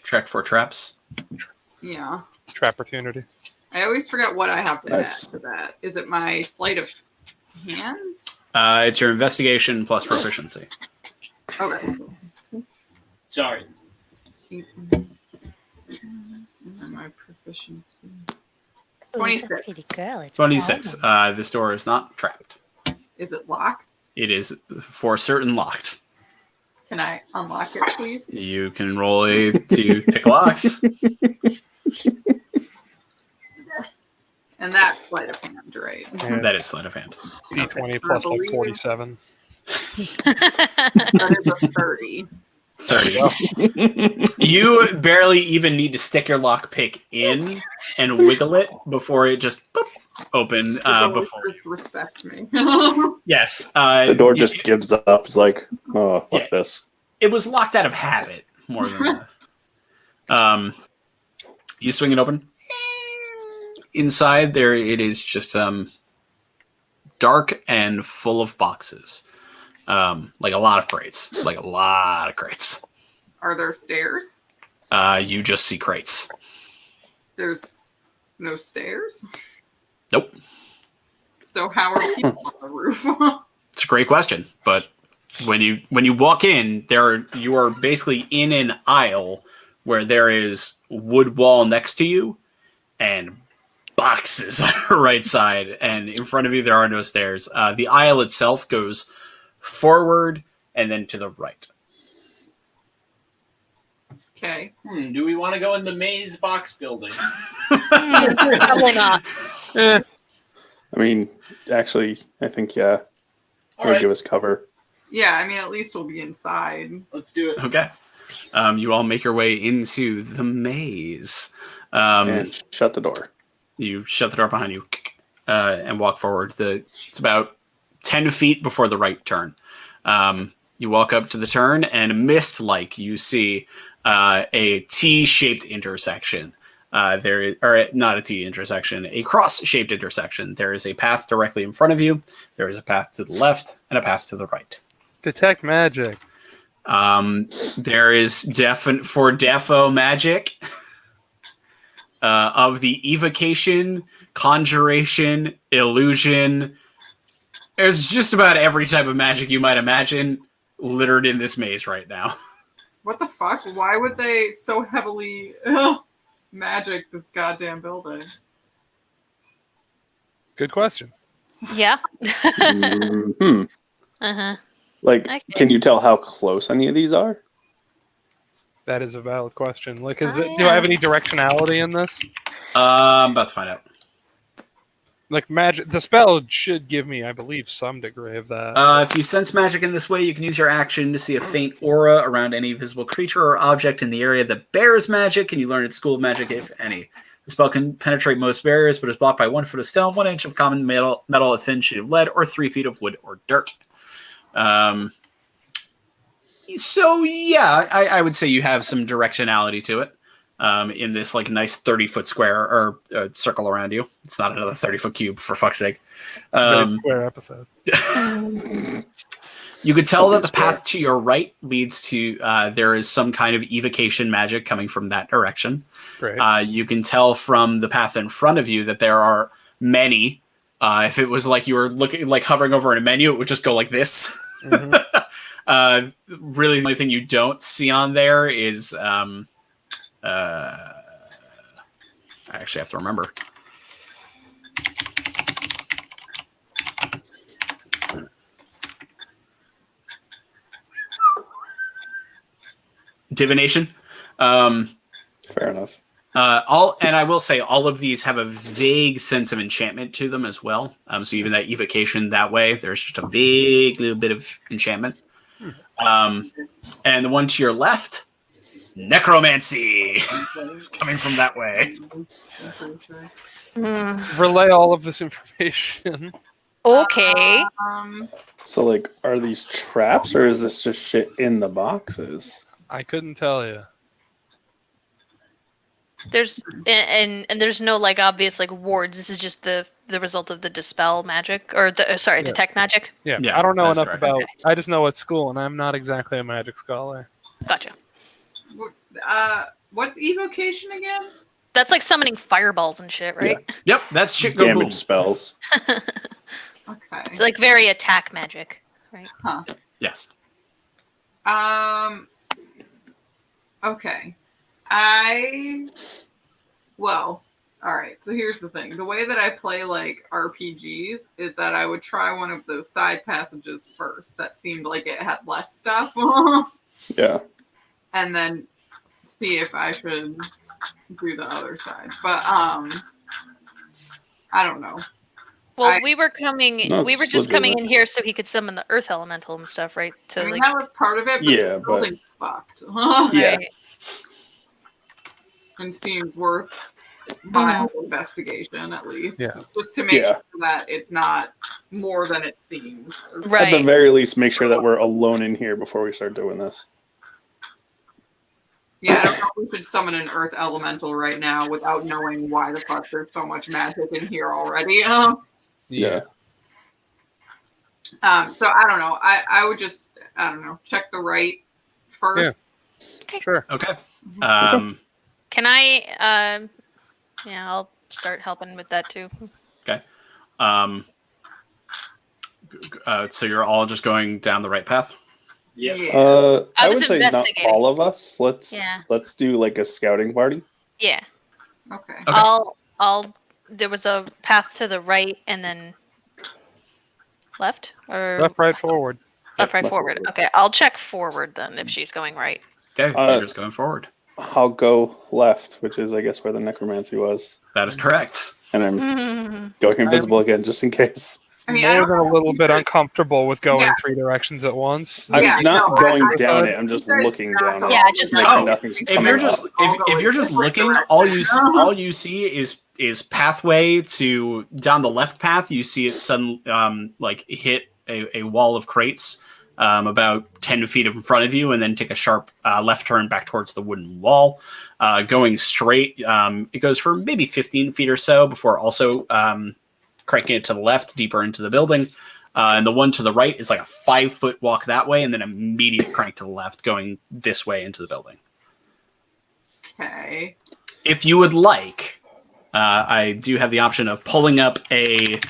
[SPEAKER 1] Check for traps.
[SPEAKER 6] Yeah.
[SPEAKER 7] Trap opportunity.
[SPEAKER 6] I always forget what I have to
[SPEAKER 3] Nice.
[SPEAKER 6] add to that. Is it my sleight of hands?
[SPEAKER 1] It's your investigation plus proficiency.
[SPEAKER 6] Okay.
[SPEAKER 2] sorry.
[SPEAKER 6] 18. And then my proficiency. 26.
[SPEAKER 8] Pretty girl. It's
[SPEAKER 1] 26. This door is not trapped.
[SPEAKER 6] Is it locked?
[SPEAKER 1] It is for certain locked.
[SPEAKER 6] Can I unlock it, please?
[SPEAKER 1] You can roll to pick locks.
[SPEAKER 6] And that's sleight of hand, right?
[SPEAKER 7] Yeah.
[SPEAKER 1] That is sleight of hand.
[SPEAKER 7] D20 plus like 47.
[SPEAKER 6] That is a 30.
[SPEAKER 1] 30. You barely even need to stick your lockpick in and wiggle it before it just boop, open. Before
[SPEAKER 6] Just respect me.
[SPEAKER 1] yes,
[SPEAKER 3] The door just gives up. It's like, oh, fuck
[SPEAKER 1] Yeah.
[SPEAKER 3] this.
[SPEAKER 1] It was locked out of habit more than that. You swing it open. Inside there, it is just dark and full of boxes. Like a lot of crates.
[SPEAKER 6] Are there stairs?
[SPEAKER 1] You just see crates.
[SPEAKER 6] There's no stairs?
[SPEAKER 1] Nope.
[SPEAKER 6] So how are people on the roof?
[SPEAKER 1] It's a great question, but when you walk in, you are basically in an aisle where there is wood wall next to you and boxes on the right side, and in front of you there are no stairs. The aisle itself goes forward and then to the right.
[SPEAKER 6] Okay.
[SPEAKER 2] Do we want to go in the maze box building?
[SPEAKER 5] Probably not.
[SPEAKER 7] Eh,
[SPEAKER 3] I mean, actually, I think, yeah,
[SPEAKER 2] All
[SPEAKER 3] would
[SPEAKER 2] right,
[SPEAKER 3] give us cover.
[SPEAKER 6] Yeah, I mean, at least we'll be inside.
[SPEAKER 2] let's do it.
[SPEAKER 1] Okay. You all make your way into the maze.
[SPEAKER 3] And shut the door.
[SPEAKER 1] You shut the door behind you and walk forward. It's about 10 feet before the right turn. You walk up to the turn, and mist-like you see a T-shaped intersection. Or not a T intersection, a cross-shaped intersection. There is a path directly in front of you. There is a path to the left and a path to the right.
[SPEAKER 7] detect magic.
[SPEAKER 1] There is for defo magic of the evocation, conjuration, illusion. There's just about every type of magic you might imagine littered in this maze right now.
[SPEAKER 6] What the fuck? Why would they so heavily magic this goddamn building?
[SPEAKER 7] Good question.
[SPEAKER 5] Yeah.
[SPEAKER 3] Mhm.
[SPEAKER 5] Uh-huh.
[SPEAKER 3] Like,
[SPEAKER 5] Okay.
[SPEAKER 3] can you tell how close any of these are?
[SPEAKER 7] That is a valid question. Like, do
[SPEAKER 5] yeah.
[SPEAKER 7] I have any directionality in this?
[SPEAKER 1] I'm about to find out.
[SPEAKER 7] Like, magic. The spell should give me, I believe, some degree of that.
[SPEAKER 1] If you sense magic in this way, you can use your action to see a faint aura around any visible creature or object in the area that bears magic, and you learn its school of magic, if any. The spell can penetrate most barriers, but is blocked by 1 foot of stone, 1 inch of common metal, a thin sheet of lead, or 3 feet of wood or dirt. So yeah, I would say you have some directionality to it. In this like nice 30-foot square or circle around you. It's not another 30-foot cube, for fuck's sake.
[SPEAKER 7] Very square episode.
[SPEAKER 1] You could tell that the
[SPEAKER 3] Something
[SPEAKER 1] path to your right leads to there is some kind of evocation magic coming from that direction.
[SPEAKER 7] Great.
[SPEAKER 1] You can tell from the path in front of you that there are many If it was like you were looking, like hovering over in a menu, it would just go like this.
[SPEAKER 7] Mhm.
[SPEAKER 1] Really, the only thing you don't see on there is, I actually have to remember. Divination.
[SPEAKER 3] Fair enough.
[SPEAKER 1] And I will say all of these have a vague sense of enchantment to them as well. So even that evocation that way, there's just a vague little bit of enchantment. And the one to your left, necromancy, is coming from that way.
[SPEAKER 7] Relay all of this information.
[SPEAKER 5] Okay.
[SPEAKER 3] So, like, are these traps, or is this just shit in the boxes?
[SPEAKER 7] I couldn't tell you.
[SPEAKER 5] There's and there's no like obvious like wards. This is just the result of the dispel magic or the detect magic.
[SPEAKER 7] Yeah,
[SPEAKER 1] Yeah,
[SPEAKER 7] I don't know
[SPEAKER 1] that's
[SPEAKER 7] enough
[SPEAKER 1] correct.
[SPEAKER 7] about. I just know at school, and I'm not exactly a magic scholar.
[SPEAKER 5] Gotcha.
[SPEAKER 6] What's evocation again?
[SPEAKER 5] That's like summoning fireballs and shit, right?
[SPEAKER 1] Yep, that's shit go boom.
[SPEAKER 3] Damage spells.
[SPEAKER 6] Okay.
[SPEAKER 5] It's like very attack magic, right?
[SPEAKER 6] Huh.
[SPEAKER 1] Yes.
[SPEAKER 6] Okay. Well, all right. So here's the thing. The way that I play like RPGs is that I would try one of those side passages first that seemed like it had less stuff.
[SPEAKER 3] Yeah.
[SPEAKER 6] And then see if I should do the other side. But I don't know.
[SPEAKER 5] Well, we were coming.
[SPEAKER 3] No,
[SPEAKER 5] We were
[SPEAKER 3] it's
[SPEAKER 5] just coming in
[SPEAKER 3] legitimate.
[SPEAKER 5] here so he could summon the earth elemental and stuff, right? To
[SPEAKER 6] I mean,
[SPEAKER 5] like,
[SPEAKER 6] that was part of it, but
[SPEAKER 3] Yeah,
[SPEAKER 6] the
[SPEAKER 3] but-
[SPEAKER 6] building's fucked.
[SPEAKER 3] Yeah.
[SPEAKER 5] right.
[SPEAKER 6] And seems worth my investigation at least.
[SPEAKER 7] Yeah.
[SPEAKER 6] Just to make
[SPEAKER 3] Yeah.
[SPEAKER 6] sure that it's not more than it seems.
[SPEAKER 3] At the
[SPEAKER 5] Right.
[SPEAKER 3] very least, make sure that we're alone in here before we start doing this.
[SPEAKER 6] Yeah, I don't know if we should summon an earth elemental right now without knowing why the fuck there's so much magic in here already.
[SPEAKER 3] Yeah.
[SPEAKER 6] So I don't know. I would just, I don't know, check the right first.
[SPEAKER 7] Sure.
[SPEAKER 1] Okay.
[SPEAKER 5] Can I? Yeah, I'll start helping with that too.
[SPEAKER 1] So you're all just going down the right path?
[SPEAKER 2] Yeah.
[SPEAKER 3] I
[SPEAKER 5] was
[SPEAKER 3] would say not
[SPEAKER 5] investigating.
[SPEAKER 3] all of us. Let's do like a scouting party.
[SPEAKER 5] Yeah.
[SPEAKER 6] Okay.
[SPEAKER 5] I'll. There was a path to the right and then left or
[SPEAKER 7] Left, right, forward.
[SPEAKER 5] left, right,
[SPEAKER 3] left,
[SPEAKER 5] forward.
[SPEAKER 3] forward.
[SPEAKER 5] Okay, I'll check forward then if she's going right.
[SPEAKER 1] Okay, fingers going forward.
[SPEAKER 3] I'll go left, which is I guess where the necromancy was,
[SPEAKER 1] That is correct.
[SPEAKER 3] and I'm going invisible again just in case.
[SPEAKER 6] I mean, I
[SPEAKER 7] More
[SPEAKER 6] don't
[SPEAKER 7] than a
[SPEAKER 6] know
[SPEAKER 7] little
[SPEAKER 6] if
[SPEAKER 7] bit
[SPEAKER 6] you
[SPEAKER 7] uncomfortable with going
[SPEAKER 6] Yeah.
[SPEAKER 7] three directions at once.
[SPEAKER 3] I'm
[SPEAKER 6] Yeah,
[SPEAKER 3] not
[SPEAKER 6] no,
[SPEAKER 3] going
[SPEAKER 6] I-
[SPEAKER 3] down it. I'm just
[SPEAKER 6] I-
[SPEAKER 3] looking down it.
[SPEAKER 5] Yeah, just like-
[SPEAKER 1] Oh,
[SPEAKER 3] nothing's
[SPEAKER 1] If
[SPEAKER 3] coming
[SPEAKER 1] you're
[SPEAKER 3] up.
[SPEAKER 1] just if you're just looking, all you see is pathway to down the left path. You see it suddenly like hit a wall of crates about 10 feet in front of you, and then take a sharp left turn back towards the wooden wall. Going straight, it goes for maybe 15 feet or so before also cranking it to the left, deeper into the building. And the one to the right is like a 5-foot walk that way, and then immediate crank to the left, going this way into the building.
[SPEAKER 6] Okay.
[SPEAKER 1] If you would like, I do have the option of pulling up a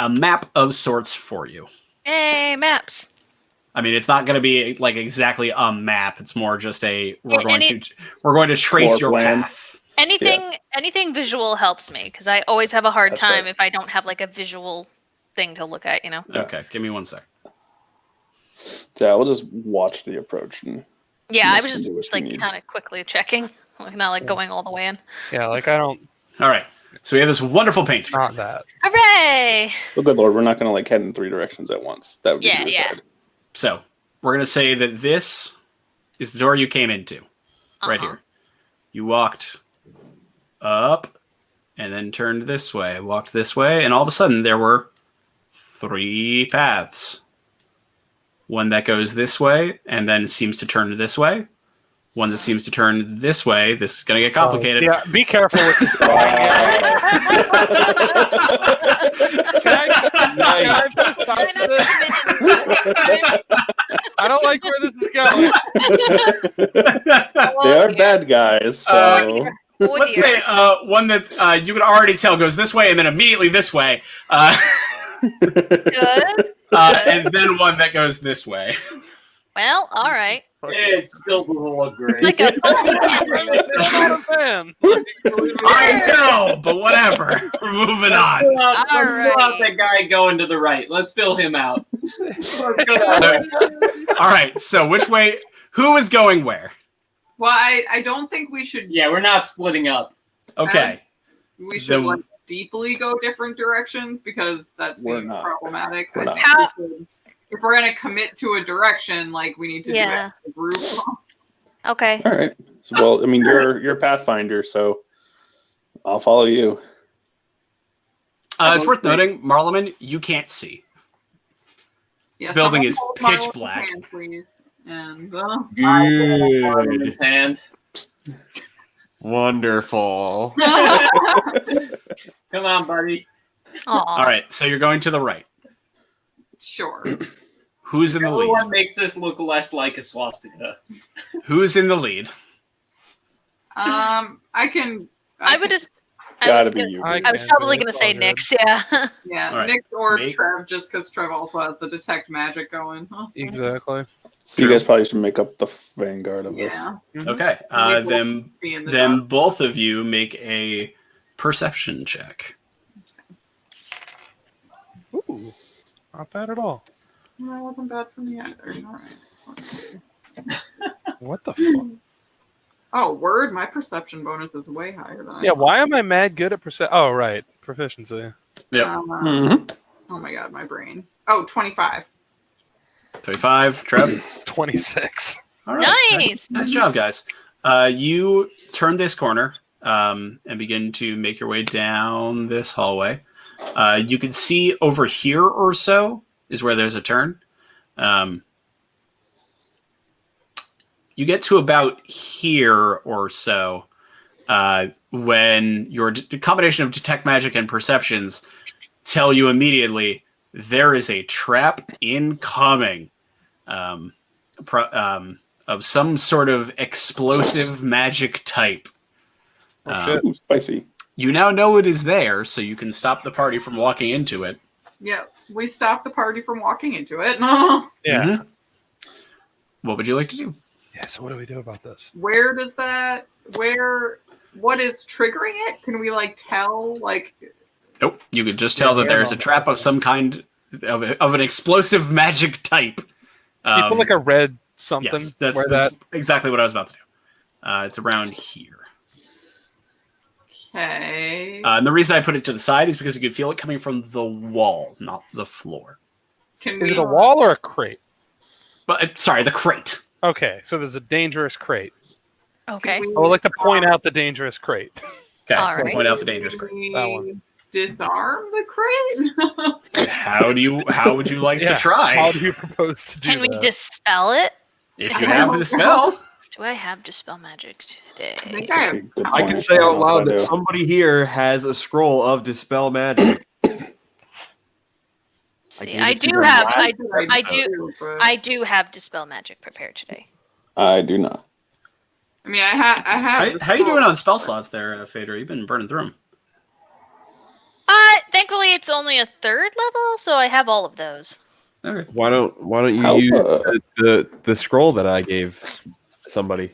[SPEAKER 1] map of sorts for you.
[SPEAKER 5] Hey, maps.
[SPEAKER 1] I mean, it's not going to be like exactly a map. It's more just a we're
[SPEAKER 5] Yeah,
[SPEAKER 1] going to trace
[SPEAKER 3] Floor
[SPEAKER 1] your
[SPEAKER 3] plan.
[SPEAKER 1] path.
[SPEAKER 5] Anything visual helps me because I always have a hard
[SPEAKER 3] That's
[SPEAKER 5] time
[SPEAKER 3] right.
[SPEAKER 5] if I don't have like a visual thing to look at. You know.
[SPEAKER 3] Yeah.
[SPEAKER 1] Okay, give me 1 sec.
[SPEAKER 3] Yeah, we'll just watch the approach and
[SPEAKER 5] Yeah, I
[SPEAKER 3] Yes,
[SPEAKER 5] was
[SPEAKER 3] we do what
[SPEAKER 5] just
[SPEAKER 3] we
[SPEAKER 5] like
[SPEAKER 3] need.
[SPEAKER 5] kind of quickly checking, like not like going all the way in.
[SPEAKER 7] Yeah, like I don't.
[SPEAKER 1] All right, so we have this wonderful paint screen.
[SPEAKER 7] Not that.
[SPEAKER 5] Hooray!
[SPEAKER 3] oh, good lord, we're not going to like head in 3 directions at once. That would be
[SPEAKER 5] Yeah,
[SPEAKER 3] suicide.
[SPEAKER 1] So we're going to say that this is the door you came into, right
[SPEAKER 5] Uh-huh.
[SPEAKER 1] here. You walked up and then turned this way, walked this way, and all of a sudden there were 3 paths. One that goes this way and then seems to turn this way. One that seems to turn this way. This is going to get complicated.
[SPEAKER 7] Yeah, be careful with this. Can I just stop
[SPEAKER 5] Try not
[SPEAKER 7] this?
[SPEAKER 5] to
[SPEAKER 7] I don't like where this is going.
[SPEAKER 3] They are bad guys, so
[SPEAKER 1] Let's say one that you could already tell goes this way and then immediately this way.
[SPEAKER 5] Good.
[SPEAKER 1] And then one that goes this way.
[SPEAKER 5] Well, all right.
[SPEAKER 2] It still doesn't look great.
[SPEAKER 5] Like a pumpkin.
[SPEAKER 7] Not a fan.
[SPEAKER 1] I know, but whatever. We're moving on.
[SPEAKER 2] Let's fill out
[SPEAKER 5] Alright.
[SPEAKER 2] that guy going to the right. Let's fill him out.
[SPEAKER 1] So, all right. So which way? Who is going where?
[SPEAKER 6] Well, I don't think we should.
[SPEAKER 2] Yeah, we're not splitting up.
[SPEAKER 1] Okay.
[SPEAKER 6] We should
[SPEAKER 1] Then-
[SPEAKER 6] like deeply go different directions because that
[SPEAKER 3] We're
[SPEAKER 6] seems
[SPEAKER 3] not.
[SPEAKER 6] problematic.
[SPEAKER 3] We're
[SPEAKER 6] I
[SPEAKER 3] not.
[SPEAKER 6] think we should- if we're gonna commit to a direction, like we need to
[SPEAKER 5] Yeah.
[SPEAKER 6] do it as a group.
[SPEAKER 5] Okay.
[SPEAKER 3] All right. So, well, I mean, you're a Pathfinder, so I'll follow you.
[SPEAKER 1] It's worth noting, Marleman, you can't see.
[SPEAKER 6] Yeah,
[SPEAKER 1] building
[SPEAKER 6] someone
[SPEAKER 1] is
[SPEAKER 6] hold my
[SPEAKER 1] pitch
[SPEAKER 6] little
[SPEAKER 1] black.
[SPEAKER 6] hand, please. And
[SPEAKER 4] Good.
[SPEAKER 2] And
[SPEAKER 4] Wonderful.
[SPEAKER 2] come on, buddy.
[SPEAKER 5] Aw.
[SPEAKER 1] All right. So you're going to the right.
[SPEAKER 6] sure.
[SPEAKER 1] Who's in the
[SPEAKER 2] The only
[SPEAKER 1] lead?
[SPEAKER 2] one makes this look less like a swastika.
[SPEAKER 1] Who's in the lead?
[SPEAKER 6] I can.
[SPEAKER 5] I would just.
[SPEAKER 3] Gotta be you.
[SPEAKER 7] I
[SPEAKER 5] I was
[SPEAKER 7] can
[SPEAKER 5] probably
[SPEAKER 7] do it.
[SPEAKER 5] gonna
[SPEAKER 7] It's
[SPEAKER 5] say
[SPEAKER 7] all good.
[SPEAKER 5] Nyx. Yeah.
[SPEAKER 6] Yeah,
[SPEAKER 1] All right.
[SPEAKER 6] Nick or
[SPEAKER 1] Make-
[SPEAKER 6] Trev, just because Trev also has the detect magic going. Huh?
[SPEAKER 7] Exactly.
[SPEAKER 3] So you guys probably should make up the vanguard of this.
[SPEAKER 6] Yeah.
[SPEAKER 1] Okay.
[SPEAKER 6] We will
[SPEAKER 1] Then
[SPEAKER 6] be in the
[SPEAKER 1] then
[SPEAKER 6] dark.
[SPEAKER 1] both of you make a perception check.
[SPEAKER 7] Ooh, not bad at all.
[SPEAKER 6] No, it wasn't bad for me either. All right. Let's see.
[SPEAKER 7] What the fuck?
[SPEAKER 6] Oh, word! My perception bonus is way higher than I
[SPEAKER 7] Yeah,
[SPEAKER 6] thought.
[SPEAKER 7] why am I mad good at Oh, right. Proficiency.
[SPEAKER 1] Yep.
[SPEAKER 3] Mhm.
[SPEAKER 6] Oh my god, my brain. Oh, 25.
[SPEAKER 1] 35. Trev.
[SPEAKER 7] 26.
[SPEAKER 1] All right.
[SPEAKER 5] Nice.
[SPEAKER 1] Nice job, guys. You turn this corner and begin to make your way down this hallway. You can see over here or so is where there's a turn. You get to about here or so when your combination of detect magic and perceptions tell you immediately there is a trap incoming. Of some sort of explosive magic type.
[SPEAKER 7] Oh, shit.
[SPEAKER 3] Ooh, spicy.
[SPEAKER 1] You now know it is there, so you can stop the party from walking into it.
[SPEAKER 6] Yeah, we stopped the party from walking into it. No.
[SPEAKER 7] Yeah.
[SPEAKER 1] Mhm. What would you like to do?
[SPEAKER 7] Yeah, so what do we do about this?
[SPEAKER 6] Where does that? What is triggering it? Can we like tell? Like,
[SPEAKER 1] Nope. You could just tell that there's a trap of some kind of an explosive magic type.
[SPEAKER 7] You put like a red something
[SPEAKER 1] Yes,
[SPEAKER 7] where
[SPEAKER 1] that's
[SPEAKER 7] that.
[SPEAKER 1] exactly what I was about to do. It's around here.
[SPEAKER 6] okay.
[SPEAKER 1] And the reason I put it to the side is because you could feel it coming from the wall, not the floor.
[SPEAKER 6] Can
[SPEAKER 7] Is
[SPEAKER 6] we?
[SPEAKER 7] it a wall or a crate?
[SPEAKER 1] But sorry, the crate.
[SPEAKER 7] Okay, so there's a dangerous crate.
[SPEAKER 5] Okay.
[SPEAKER 6] can we,
[SPEAKER 7] I would like to point out the dangerous crate.
[SPEAKER 1] Okay,
[SPEAKER 5] All
[SPEAKER 1] I'll
[SPEAKER 5] right.
[SPEAKER 1] point out the dangerous crate.
[SPEAKER 7] That one.
[SPEAKER 6] Disarm the crate.
[SPEAKER 1] How would you like to
[SPEAKER 7] Yeah,
[SPEAKER 1] try?
[SPEAKER 7] How do you propose to do
[SPEAKER 5] Can we
[SPEAKER 7] that?
[SPEAKER 5] dispel it?
[SPEAKER 1] If you have the spell.
[SPEAKER 5] Do I have dispel magic
[SPEAKER 6] I
[SPEAKER 5] today?
[SPEAKER 6] think
[SPEAKER 3] That's
[SPEAKER 6] I
[SPEAKER 3] a good
[SPEAKER 8] I can
[SPEAKER 3] point.
[SPEAKER 8] say
[SPEAKER 3] don't
[SPEAKER 8] out
[SPEAKER 3] know what
[SPEAKER 8] loud
[SPEAKER 3] I
[SPEAKER 8] that
[SPEAKER 3] do.
[SPEAKER 8] somebody here has a scroll of dispel magic.
[SPEAKER 5] See,
[SPEAKER 8] gave
[SPEAKER 5] I
[SPEAKER 8] it to
[SPEAKER 5] do
[SPEAKER 8] them
[SPEAKER 5] have.
[SPEAKER 8] last
[SPEAKER 5] I do have dispel magic prepared today.
[SPEAKER 3] I do not.
[SPEAKER 6] I mean, I have.
[SPEAKER 1] How you doing on spell slots there, Fader? You've been burning through them.
[SPEAKER 5] Thankfully it's only a 3rd level, so I have all of those.
[SPEAKER 1] Okay.
[SPEAKER 8] Why don't you
[SPEAKER 3] How,
[SPEAKER 8] use the scroll that I gave somebody?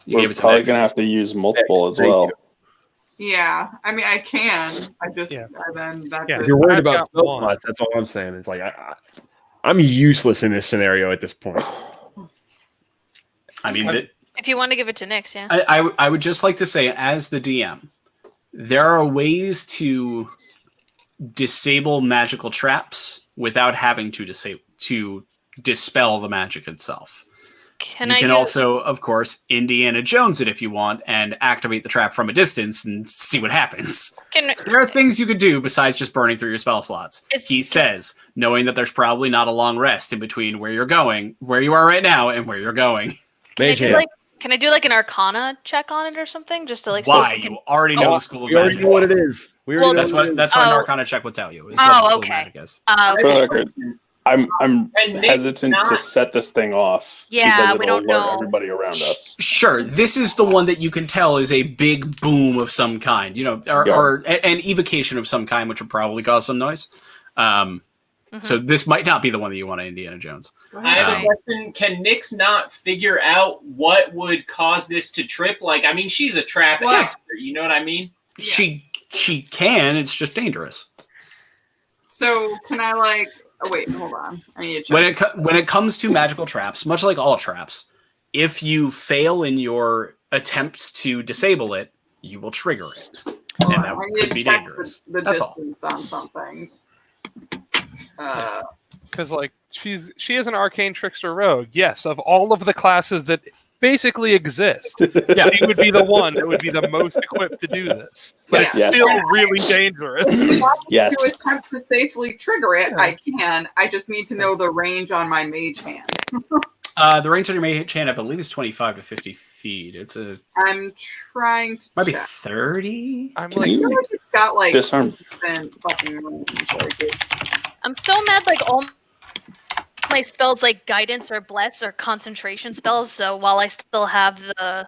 [SPEAKER 1] You
[SPEAKER 3] We're
[SPEAKER 1] gave it to
[SPEAKER 3] probably
[SPEAKER 1] Nyx.
[SPEAKER 3] gonna have to use multiple as
[SPEAKER 8] Thank
[SPEAKER 3] well.
[SPEAKER 6] Yeah, I mean, I can. I just
[SPEAKER 7] Yeah.
[SPEAKER 6] then that's
[SPEAKER 7] Yeah,
[SPEAKER 8] If
[SPEAKER 6] it.
[SPEAKER 8] you're worried
[SPEAKER 7] I've
[SPEAKER 8] about
[SPEAKER 7] got
[SPEAKER 8] spell
[SPEAKER 7] one.
[SPEAKER 8] slots, that's all I'm saying. It's like I'm useless in this scenario at this point.
[SPEAKER 1] I mean,
[SPEAKER 5] If you want to give it to Nyx, yeah.
[SPEAKER 1] I would just like to say, as the DM, there are ways to disable magical traps without having to dispel the magic itself.
[SPEAKER 5] Can
[SPEAKER 1] you
[SPEAKER 5] I
[SPEAKER 1] can
[SPEAKER 5] do?
[SPEAKER 1] also, of course, Indiana Jones it if you want and activate the trap from a distance and see what happens.
[SPEAKER 5] Can,
[SPEAKER 1] There are things you could do besides just burning through your spell slots. He says, knowing that there's probably not a long rest in between where you're going, where you are right now, and where you're going.
[SPEAKER 8] Mage hand.
[SPEAKER 5] can I do like an Arcana check on it or something, just to like? see
[SPEAKER 1] Why?
[SPEAKER 5] if I can-
[SPEAKER 1] You already know the school of
[SPEAKER 8] We already
[SPEAKER 1] magic.
[SPEAKER 8] know what it is. We already
[SPEAKER 5] Well,
[SPEAKER 8] know
[SPEAKER 1] That's
[SPEAKER 8] what it
[SPEAKER 1] what
[SPEAKER 8] is.
[SPEAKER 1] that's what an
[SPEAKER 5] Oh.
[SPEAKER 1] Arcana check would tell you. Is
[SPEAKER 5] Oh,
[SPEAKER 1] what the school of
[SPEAKER 5] okay.
[SPEAKER 1] magic is.
[SPEAKER 3] For the
[SPEAKER 5] Okay.
[SPEAKER 3] record, I'm
[SPEAKER 2] And Nick
[SPEAKER 3] hesitant to
[SPEAKER 2] not-
[SPEAKER 3] set this thing off.
[SPEAKER 5] Yeah,
[SPEAKER 3] because
[SPEAKER 5] we
[SPEAKER 3] it'll
[SPEAKER 5] don't
[SPEAKER 3] alert
[SPEAKER 5] know.
[SPEAKER 3] everybody around us.
[SPEAKER 1] Sure, this is the one that you can tell is a big boom of some kind, or an evocation of some kind, which would probably cause some noise. So this might not be the one that you want, Indiana Jones.
[SPEAKER 2] I have a question. Can Nyx not figure out what would cause this to trip? Like, I mean, she's a trap expert. You know what I mean?
[SPEAKER 1] She can. It's just dangerous.
[SPEAKER 6] So can I Oh wait, hold on. I need to check.
[SPEAKER 1] When it comes to magical traps, much like all traps, if you fail in your attempts to disable it, you will trigger it,
[SPEAKER 6] Hold
[SPEAKER 1] and
[SPEAKER 6] on,
[SPEAKER 1] that
[SPEAKER 6] I need
[SPEAKER 1] could
[SPEAKER 6] to
[SPEAKER 1] be
[SPEAKER 6] check
[SPEAKER 1] dangerous.
[SPEAKER 6] the
[SPEAKER 1] That's all.
[SPEAKER 6] distance on something.
[SPEAKER 7] Because she is an arcane trickster rogue. Yes, of all of the classes that basically exist, she would be the one that would be the most equipped to do this. But it's
[SPEAKER 3] Yes.
[SPEAKER 7] still really dangerous.
[SPEAKER 3] Yes.
[SPEAKER 6] To attempt to safely trigger it, I can. I just need to know the range on my mage hand.
[SPEAKER 1] The range on your mage hand, I believe, is 25 to 50 feet.
[SPEAKER 6] I'm trying to
[SPEAKER 1] might be
[SPEAKER 6] check.
[SPEAKER 1] 30.
[SPEAKER 7] I'm
[SPEAKER 3] Can
[SPEAKER 7] like,
[SPEAKER 3] you
[SPEAKER 6] It's got
[SPEAKER 3] disarm?
[SPEAKER 6] fucking range.
[SPEAKER 5] I'm so mad. Like all my spells, like guidance or bless or concentration spells. So while I still have the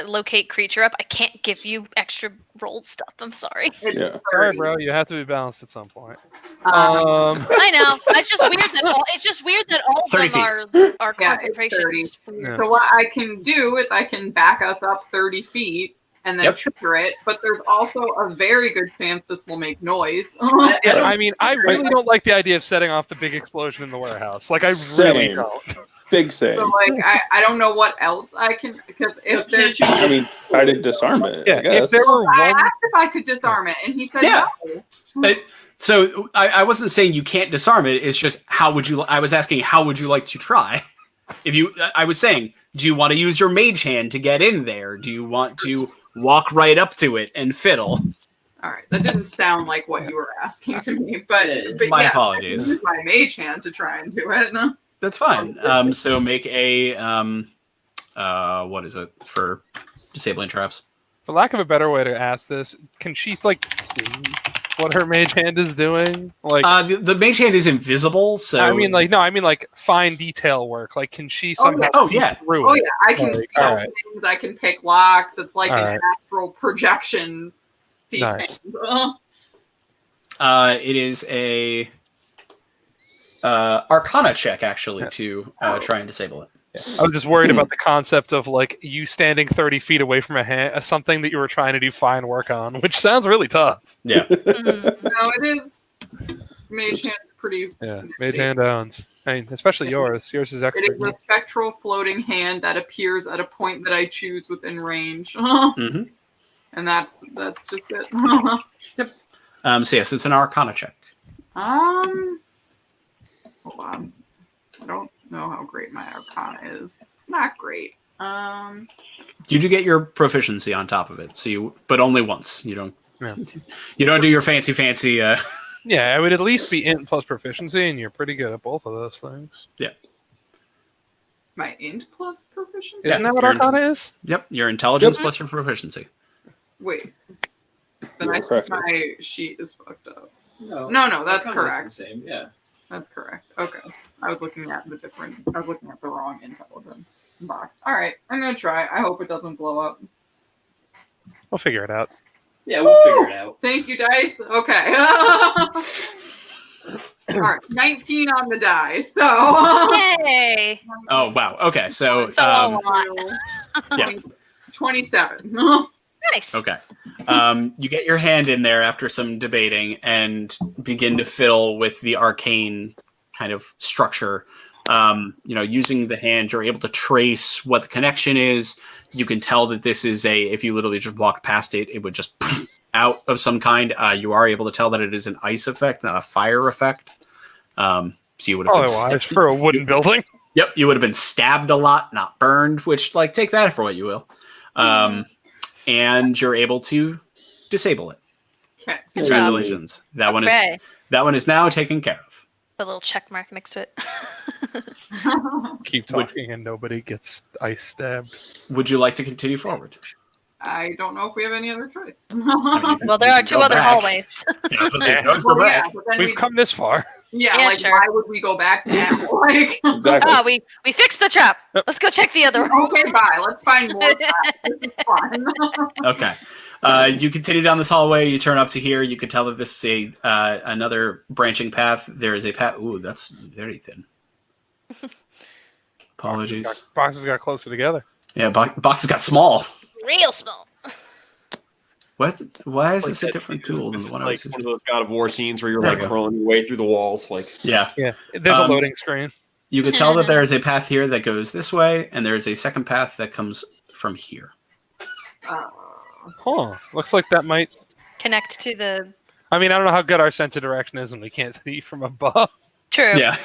[SPEAKER 5] locate creature up, I can't give you extra roll stuff. I'm sorry.
[SPEAKER 3] Yeah.
[SPEAKER 7] sorry, bro, you have to be balanced at some point.
[SPEAKER 5] I know. It's just weird that all of
[SPEAKER 1] 30
[SPEAKER 5] them are
[SPEAKER 6] Yeah,
[SPEAKER 5] concentration.
[SPEAKER 6] it's 30.
[SPEAKER 5] It's weird.
[SPEAKER 7] Yeah.
[SPEAKER 6] So what I can do is I can back us up 30 feet and then trigger it, but there's also a very good chance this will make noise.
[SPEAKER 7] Yeah, I mean, I really don't like the idea of setting off the big explosion in the warehouse. Like, I really
[SPEAKER 3] Same.
[SPEAKER 7] don't.
[SPEAKER 3] Big save.
[SPEAKER 6] So I don't know what else I can, because if there's
[SPEAKER 3] I mean, try to disarm it.
[SPEAKER 7] Yeah,
[SPEAKER 3] I guess.
[SPEAKER 7] if there were
[SPEAKER 6] I
[SPEAKER 7] one,
[SPEAKER 6] asked if I could disarm it, and he said
[SPEAKER 1] Yeah.
[SPEAKER 6] no.
[SPEAKER 1] So I wasn't saying you can't disarm it. It's just I was asking how would you like to try? I was saying, do you want to use your mage hand to get in there? Do you want to walk right up to it and fiddle?
[SPEAKER 6] All right, that didn't sound like what you were asking to me, but
[SPEAKER 1] My
[SPEAKER 6] yeah,
[SPEAKER 1] apologies.
[SPEAKER 6] I can use my mage hand to try and do it. No?
[SPEAKER 1] That's fine. So make a what is it for disabling traps?
[SPEAKER 7] for lack of a better way to ask this, can she like see what her mage hand is doing? Like,
[SPEAKER 1] The mage hand is invisible, so
[SPEAKER 7] I mean, like fine detail work. Like, can she somehow see through
[SPEAKER 6] Oh
[SPEAKER 7] it?
[SPEAKER 6] yeah, I can
[SPEAKER 7] Like,
[SPEAKER 6] steal
[SPEAKER 7] alright.
[SPEAKER 6] things. I can pick locks. It's like an
[SPEAKER 7] Alright.
[SPEAKER 6] astral projection.
[SPEAKER 7] Nice.
[SPEAKER 1] It is a Arcana check actually to try and disable it.
[SPEAKER 7] I was just worried about the concept of like you standing 30 feet away from something that you were trying to do fine work on, which sounds really tough.
[SPEAKER 1] Yeah.
[SPEAKER 6] No, it is. Mage hand is pretty.
[SPEAKER 7] Yeah, mage hand owns. I mean, especially yours. Yours is
[SPEAKER 6] It
[SPEAKER 7] extra.
[SPEAKER 6] is a spectral floating hand that appears at a point that I choose within range.
[SPEAKER 1] Mm-hmm.
[SPEAKER 6] And that's just it.
[SPEAKER 1] So yes, it's an Arcana check.
[SPEAKER 6] Hold on. I don't know how great my Arcana is. It's not great.
[SPEAKER 1] You do get your proficiency on top of it, but only once. You don't.
[SPEAKER 7] Yeah.
[SPEAKER 1] You don't do your fancy.
[SPEAKER 7] Yeah, it would at least be int plus proficiency, and you're pretty good at both of those things.
[SPEAKER 1] Yeah.
[SPEAKER 6] My int plus proficiency?
[SPEAKER 7] Isn't that what
[SPEAKER 1] your
[SPEAKER 7] Arcana is?
[SPEAKER 1] Yep, your intelligence
[SPEAKER 6] Yep.
[SPEAKER 1] plus your proficiency.
[SPEAKER 6] Wait. Then
[SPEAKER 3] You're
[SPEAKER 6] I
[SPEAKER 3] correct.
[SPEAKER 6] think my sheet is fucked up.
[SPEAKER 2] No,
[SPEAKER 6] No, that's
[SPEAKER 2] Arcana's the
[SPEAKER 6] correct.
[SPEAKER 2] Same, yeah.
[SPEAKER 6] That's correct. Okay. I was looking at the wrong intelligence box. All right, I'm gonna try. I hope it doesn't blow up.
[SPEAKER 7] We'll figure it out.
[SPEAKER 2] Yeah, we'll figure it out.
[SPEAKER 6] Thank you, dice. Okay. All right, 19 on the die. So.
[SPEAKER 5] Yay!
[SPEAKER 1] Oh wow. Okay, so
[SPEAKER 5] So a lot.
[SPEAKER 1] yeah.
[SPEAKER 6] 27.
[SPEAKER 5] Nice.
[SPEAKER 1] Okay. You get your hand in there after some debating and begin to fiddle with the arcane kind of structure. Using the hand, you're able to trace what the connection is. You can tell that this is if you literally just walked past it, it would just out of some kind. You are able to tell that it is an ice effect, not a fire effect. So you would have
[SPEAKER 7] Otherwise, for a wooden building.
[SPEAKER 1] Yep, you would have been stabbed a lot, not burned, which, take that for what you will. And you're able to disable it.
[SPEAKER 6] Okay.
[SPEAKER 5] Good job.
[SPEAKER 1] Congratulations. That one is now taken care of.
[SPEAKER 5] A little check mark next to it.
[SPEAKER 7] Keep talking and nobody gets ice stabbed.
[SPEAKER 1] Would you like to continue forward?
[SPEAKER 6] I don't know if we have any other choice.
[SPEAKER 5] Well, there are two other hallways.
[SPEAKER 1] Let's go back.
[SPEAKER 6] but then
[SPEAKER 7] We've come this far.
[SPEAKER 6] Yeah,
[SPEAKER 5] Yeah,
[SPEAKER 6] like
[SPEAKER 5] sure.
[SPEAKER 6] why would we go back now? Like,
[SPEAKER 3] Exactly.
[SPEAKER 5] Oh, we fixed the trap. Let's go check the other one.
[SPEAKER 6] okay, bye. Let's find more. Traps. This is fun.
[SPEAKER 1] Okay. You continue down this hallway. You turn up to here. You can tell that this is another branching path. There is a path. Ooh, that's very thin. Apologies.
[SPEAKER 7] Boxes got closer together.
[SPEAKER 1] Yeah, boxes got small.
[SPEAKER 5] Real small.
[SPEAKER 1] What? Why is
[SPEAKER 4] Like
[SPEAKER 1] this a
[SPEAKER 4] that-
[SPEAKER 1] different
[SPEAKER 4] this-
[SPEAKER 1] tool
[SPEAKER 4] this
[SPEAKER 1] than
[SPEAKER 4] is
[SPEAKER 1] the one I
[SPEAKER 4] like
[SPEAKER 1] was
[SPEAKER 4] one
[SPEAKER 1] using?
[SPEAKER 4] of those God of War scenes where you're
[SPEAKER 1] There
[SPEAKER 4] like
[SPEAKER 1] we go.
[SPEAKER 4] crawling your way through the walls. Like,
[SPEAKER 1] Yeah.
[SPEAKER 7] Yeah, there's a
[SPEAKER 1] Um,
[SPEAKER 7] loading screen.
[SPEAKER 1] You can tell that there is a path here that goes this way, and there is a second path that comes from here.
[SPEAKER 7] Huh. Looks like that might.
[SPEAKER 5] Connect to the.
[SPEAKER 7] I mean, I don't know how good our sense of direction is, and we can't see from above.
[SPEAKER 5] True.
[SPEAKER 1] Yeah.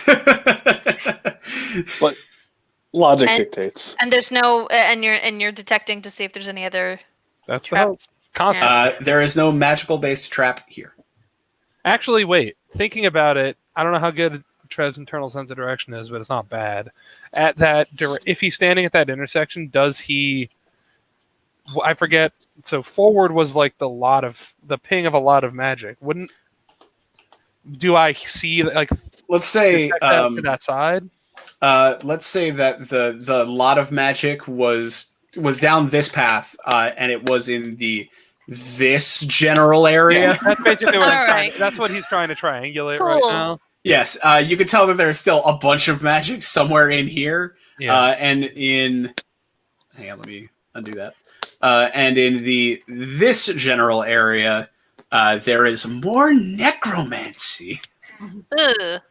[SPEAKER 3] But logic
[SPEAKER 5] And-
[SPEAKER 3] dictates.
[SPEAKER 5] And there's no, and you're detecting to see if there's any other
[SPEAKER 7] That's the hope.
[SPEAKER 5] traps.
[SPEAKER 7] Concept.
[SPEAKER 1] There is no magical based trap here.
[SPEAKER 7] Actually, wait. Thinking about it, I don't know how good Trev's internal sense of direction is, but it's not bad. At that, if he's standing at that intersection, does he? I forget. So forward was like the ping of a lot of magic. Wouldn't? Do I see like
[SPEAKER 1] Let's say
[SPEAKER 7] detect that to that side?
[SPEAKER 1] let's say that the lot of magic was down this path, and it was in this general area.
[SPEAKER 7] That's basically what
[SPEAKER 5] All right.
[SPEAKER 7] that's what he's trying to triangulate right
[SPEAKER 5] Cool.
[SPEAKER 7] now.
[SPEAKER 1] Yes, you can tell that there's still a bunch of magic somewhere in here,
[SPEAKER 7] Yeah.
[SPEAKER 1] and in. Hang on, let me undo that. And in this general area, there is more necromancy.
[SPEAKER 5] Ugh.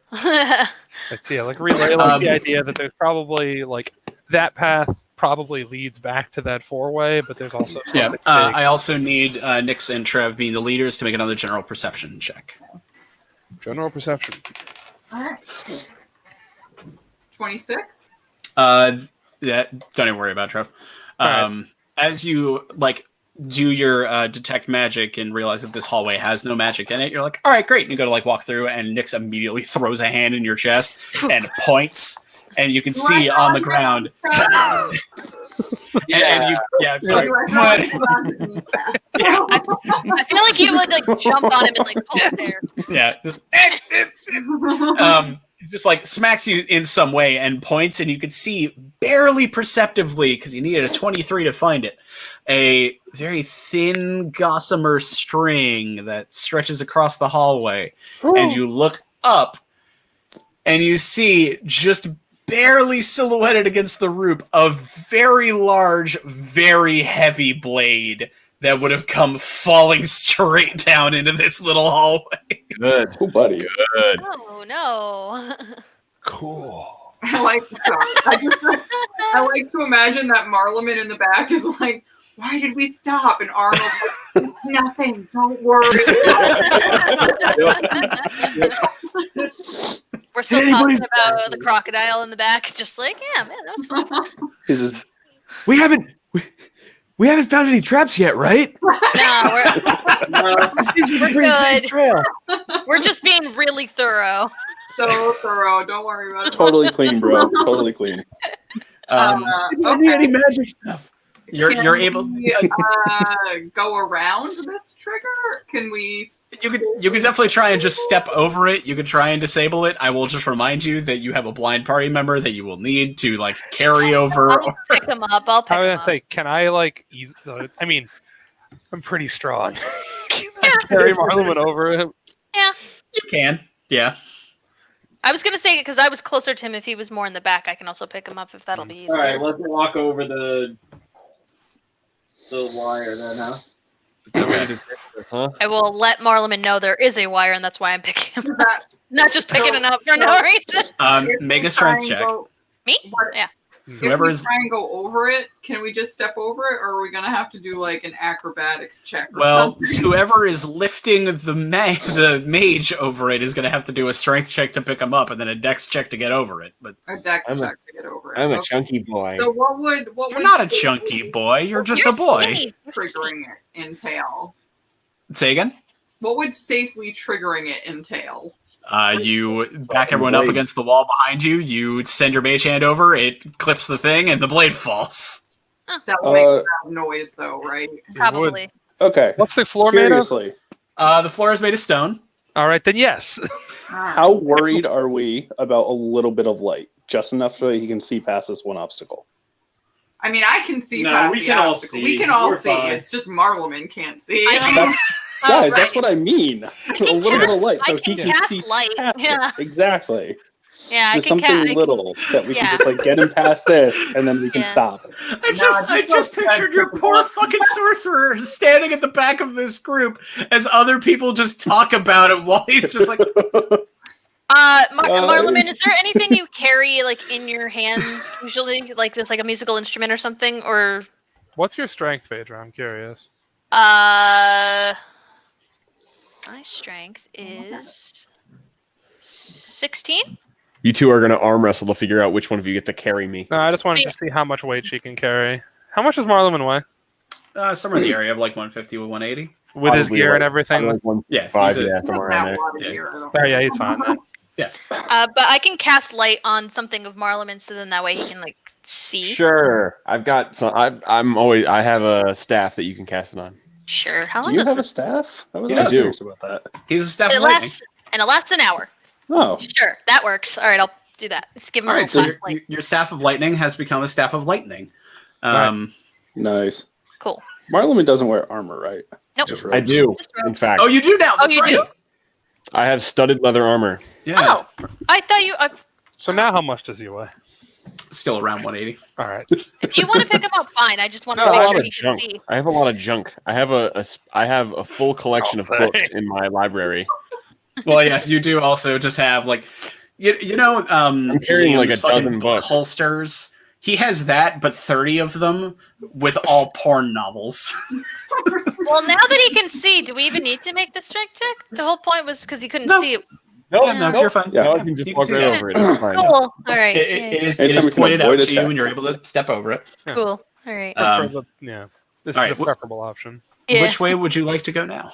[SPEAKER 7] Let's see, like relay the idea that there's probably like that path probably leads back to that four-way, but there's also something
[SPEAKER 1] Yeah.
[SPEAKER 7] big.
[SPEAKER 1] I also need Nix and Trev being the leaders to make another general perception check.
[SPEAKER 7] General perception.
[SPEAKER 6] All right. 26.
[SPEAKER 1] Yeah, don't even worry about it, Trev.
[SPEAKER 7] All
[SPEAKER 1] As you do your detect magic and realize that this hallway has no magic in it, you're like, all right, great. And you go to walk through, and Nix immediately throws a hand in your chest and points, and you can see on the ground. And it's like, what?
[SPEAKER 5] I feel like you would jump on him and pull it there.
[SPEAKER 1] Yeah, just smacks you in some way and points, and you can see barely perceptively, because you needed a 23 to find it, a very thin gossamer string that stretches across the hallway. And you look up, and you see just barely silhouetted against the roof a very large, very heavy blade that would have come falling straight down into this little hallway.
[SPEAKER 4] good.
[SPEAKER 3] Oh, buddy.
[SPEAKER 4] Good.
[SPEAKER 5] Oh no.
[SPEAKER 7] Cool.
[SPEAKER 6] I like to imagine that Marleman in the back is like, why did we stop? And Arnold's like, nothing, don't worry.
[SPEAKER 5] We're still talking about the crocodile in the back, just like, yeah, man, that was fun.
[SPEAKER 3] This is
[SPEAKER 8] We haven't found any traps yet, right?
[SPEAKER 5] No, we're good.
[SPEAKER 8] Trail.
[SPEAKER 5] We're just being really thorough.
[SPEAKER 6] So thorough, don't worry about it.
[SPEAKER 3] totally clean, bro. Totally clean.
[SPEAKER 6] Okay.
[SPEAKER 8] magic stuff.
[SPEAKER 1] You're able.
[SPEAKER 6] we, go around this trigger? Can we?
[SPEAKER 1] You can definitely try and just step over it. You can try and disable it. I will just remind you that you have a blind party member that you will need to carry over.
[SPEAKER 5] I'll pick him up. I'll pick
[SPEAKER 7] I was
[SPEAKER 5] him
[SPEAKER 7] gonna
[SPEAKER 5] up.
[SPEAKER 7] say, can I ease? I mean, I'm pretty strong. Can I carry Marleman over him?
[SPEAKER 5] Yeah.
[SPEAKER 1] You can, yeah.
[SPEAKER 5] I was gonna say because I was closer to him. If he was more in the back, I can also pick him up if that'll be easier.
[SPEAKER 2] All right, let's walk over the wire then, huh?
[SPEAKER 4] Huh?
[SPEAKER 5] I will let Marleman know there is a wire, and that's why I'm picking him up. Not just picking him up for no reason.
[SPEAKER 1] Make a strength check.
[SPEAKER 5] Me?
[SPEAKER 6] What-
[SPEAKER 5] Yeah.
[SPEAKER 1] Whoever
[SPEAKER 6] if we
[SPEAKER 1] is
[SPEAKER 6] try and go over it, can we just step over it, or are we gonna have to do an acrobatics check? Or
[SPEAKER 1] well,
[SPEAKER 6] something?
[SPEAKER 1] whoever is lifting the mage over it is going to have to do a strength check to pick him up, and then a dex check to get over it. But
[SPEAKER 6] A dex
[SPEAKER 4] I'm a-
[SPEAKER 6] check to get over it.
[SPEAKER 4] I'm a
[SPEAKER 6] Okay.
[SPEAKER 4] chunky boy.
[SPEAKER 6] So what would
[SPEAKER 1] you're not a chunky boy. You're just a boy.
[SPEAKER 5] Skinny.
[SPEAKER 6] triggering it entail?
[SPEAKER 1] Say again.
[SPEAKER 6] What would safely triggering it entail?
[SPEAKER 1] You back everyone up against the wall behind you. You send your mage hand over. It clips the thing, and the blade falls.
[SPEAKER 6] That will make a loud noise, though, right?
[SPEAKER 5] Probably.
[SPEAKER 3] Okay.
[SPEAKER 7] What's the floor made of?
[SPEAKER 3] Seriously.
[SPEAKER 1] The floor is made of stone.
[SPEAKER 7] All right, then yes.
[SPEAKER 3] How worried are we about a little bit of light? Just enough so he can see past this one obstacle.
[SPEAKER 6] I mean, I can see
[SPEAKER 2] No,
[SPEAKER 6] past
[SPEAKER 2] we
[SPEAKER 6] the
[SPEAKER 2] can all
[SPEAKER 6] obstacle.
[SPEAKER 2] see.
[SPEAKER 6] We can all
[SPEAKER 2] We're
[SPEAKER 6] see.
[SPEAKER 2] fine.
[SPEAKER 6] It's just Marleman can't see.
[SPEAKER 5] I can-
[SPEAKER 3] Guys,
[SPEAKER 5] right.
[SPEAKER 3] that's what I mean. A little bit of light, so
[SPEAKER 5] I
[SPEAKER 3] he
[SPEAKER 5] can
[SPEAKER 3] can
[SPEAKER 5] cast
[SPEAKER 3] see
[SPEAKER 5] light,
[SPEAKER 3] past
[SPEAKER 5] yeah.
[SPEAKER 3] it. Exactly.
[SPEAKER 5] Yeah,
[SPEAKER 3] Just
[SPEAKER 5] I can
[SPEAKER 3] something
[SPEAKER 5] I can-
[SPEAKER 3] little that we
[SPEAKER 5] yeah.
[SPEAKER 3] can just like get him past this, and then we can
[SPEAKER 5] Yeah.
[SPEAKER 3] stop.
[SPEAKER 1] I just pictured your poor fucking sorcerer standing at the back of this group as other people just talk about it while he's just like,
[SPEAKER 5] Marleman, is there anything you carry like in your hands usually, like just like a musical instrument or something, or?
[SPEAKER 7] What's your strength, Phaedra? I'm curious.
[SPEAKER 5] My strength is 16.
[SPEAKER 8] You two are going to arm wrestle to figure out which one of you get to carry me.
[SPEAKER 7] No, I just wanted to see how much weight she can carry. How much does Marleman weigh?
[SPEAKER 1] somewhere in the area of like 150 with 180.
[SPEAKER 7] With his
[SPEAKER 8] Probably
[SPEAKER 7] gear
[SPEAKER 8] like-
[SPEAKER 7] and everything?
[SPEAKER 8] Like 1.5,
[SPEAKER 1] Yeah, he's a-
[SPEAKER 8] yeah,
[SPEAKER 6] Not
[SPEAKER 8] somewhere
[SPEAKER 6] that
[SPEAKER 8] around there.
[SPEAKER 6] lot of
[SPEAKER 1] Yeah.
[SPEAKER 6] gear, I don't
[SPEAKER 7] Oh, yeah,
[SPEAKER 6] think.
[SPEAKER 7] he's fine then.
[SPEAKER 5] But I can cast light on something of Marleman, so then that way he can like see.
[SPEAKER 8] Sure, I've got some. I have a staff that you can cast it on.
[SPEAKER 5] Sure. How
[SPEAKER 3] Do
[SPEAKER 5] long
[SPEAKER 3] you
[SPEAKER 5] does
[SPEAKER 3] have a
[SPEAKER 5] this?
[SPEAKER 3] staff? I was
[SPEAKER 1] He does.
[SPEAKER 3] curious about that.
[SPEAKER 1] He's a staff
[SPEAKER 5] It
[SPEAKER 1] of lightning.
[SPEAKER 5] lasts, and it lasts an hour.
[SPEAKER 3] Oh,
[SPEAKER 5] Sure, that works. All right, I'll do that. Let's give him
[SPEAKER 1] All
[SPEAKER 5] a
[SPEAKER 1] right, so
[SPEAKER 5] little flash light.
[SPEAKER 1] your staff of lightning has become a staff of lightning.
[SPEAKER 3] nice.
[SPEAKER 5] Cool.
[SPEAKER 3] Marleman doesn't wear armor, right?
[SPEAKER 5] Nope.
[SPEAKER 3] Just
[SPEAKER 8] I
[SPEAKER 3] robes.
[SPEAKER 8] do,
[SPEAKER 5] Just
[SPEAKER 8] in
[SPEAKER 5] robes.
[SPEAKER 8] fact.
[SPEAKER 1] Oh, you do now. That's
[SPEAKER 5] you
[SPEAKER 1] right.
[SPEAKER 5] do?
[SPEAKER 8] I have studded leather armor.
[SPEAKER 1] Yeah,
[SPEAKER 5] Oh, I thought you.
[SPEAKER 7] So now how much does he weigh?
[SPEAKER 1] still around 180.
[SPEAKER 7] All right.
[SPEAKER 5] If you want to pick him up, fine. I just want
[SPEAKER 8] I
[SPEAKER 5] to
[SPEAKER 8] have a
[SPEAKER 5] make
[SPEAKER 8] lot
[SPEAKER 5] sure
[SPEAKER 8] of
[SPEAKER 5] he can
[SPEAKER 8] junk.
[SPEAKER 5] see.
[SPEAKER 8] I have a lot of junk. I have a full collection of
[SPEAKER 7] I'll say.
[SPEAKER 8] books in my library.
[SPEAKER 1] Well, yes, you do also just have like, you know,
[SPEAKER 8] I'm carrying like
[SPEAKER 1] Liam's
[SPEAKER 8] a
[SPEAKER 1] fucking
[SPEAKER 8] dozen
[SPEAKER 1] book
[SPEAKER 8] books.
[SPEAKER 1] holsters. He has that, but 30 of them with all porn novels.
[SPEAKER 5] Well, now that he can see, do we even need to make the strength check? The whole point was because he couldn't
[SPEAKER 1] No.
[SPEAKER 5] see it.
[SPEAKER 8] Nope,
[SPEAKER 1] Yeah, no,
[SPEAKER 8] nope.
[SPEAKER 1] you're fine.
[SPEAKER 3] Yeah.
[SPEAKER 8] No, I can just
[SPEAKER 1] You can
[SPEAKER 8] walk
[SPEAKER 1] see
[SPEAKER 8] right
[SPEAKER 1] that.
[SPEAKER 8] over it. It's fine.
[SPEAKER 5] Cool. All right.
[SPEAKER 1] It
[SPEAKER 5] yeah,
[SPEAKER 1] is
[SPEAKER 3] Anytime we can
[SPEAKER 1] pointed
[SPEAKER 3] avoid
[SPEAKER 1] out
[SPEAKER 3] a
[SPEAKER 1] to you,
[SPEAKER 3] check.
[SPEAKER 1] and you're able to step over it.
[SPEAKER 5] Cool. All right.
[SPEAKER 7] This
[SPEAKER 1] all
[SPEAKER 7] is
[SPEAKER 1] right,
[SPEAKER 7] a preferable option.
[SPEAKER 5] Yeah.
[SPEAKER 1] Which way would you like to go now?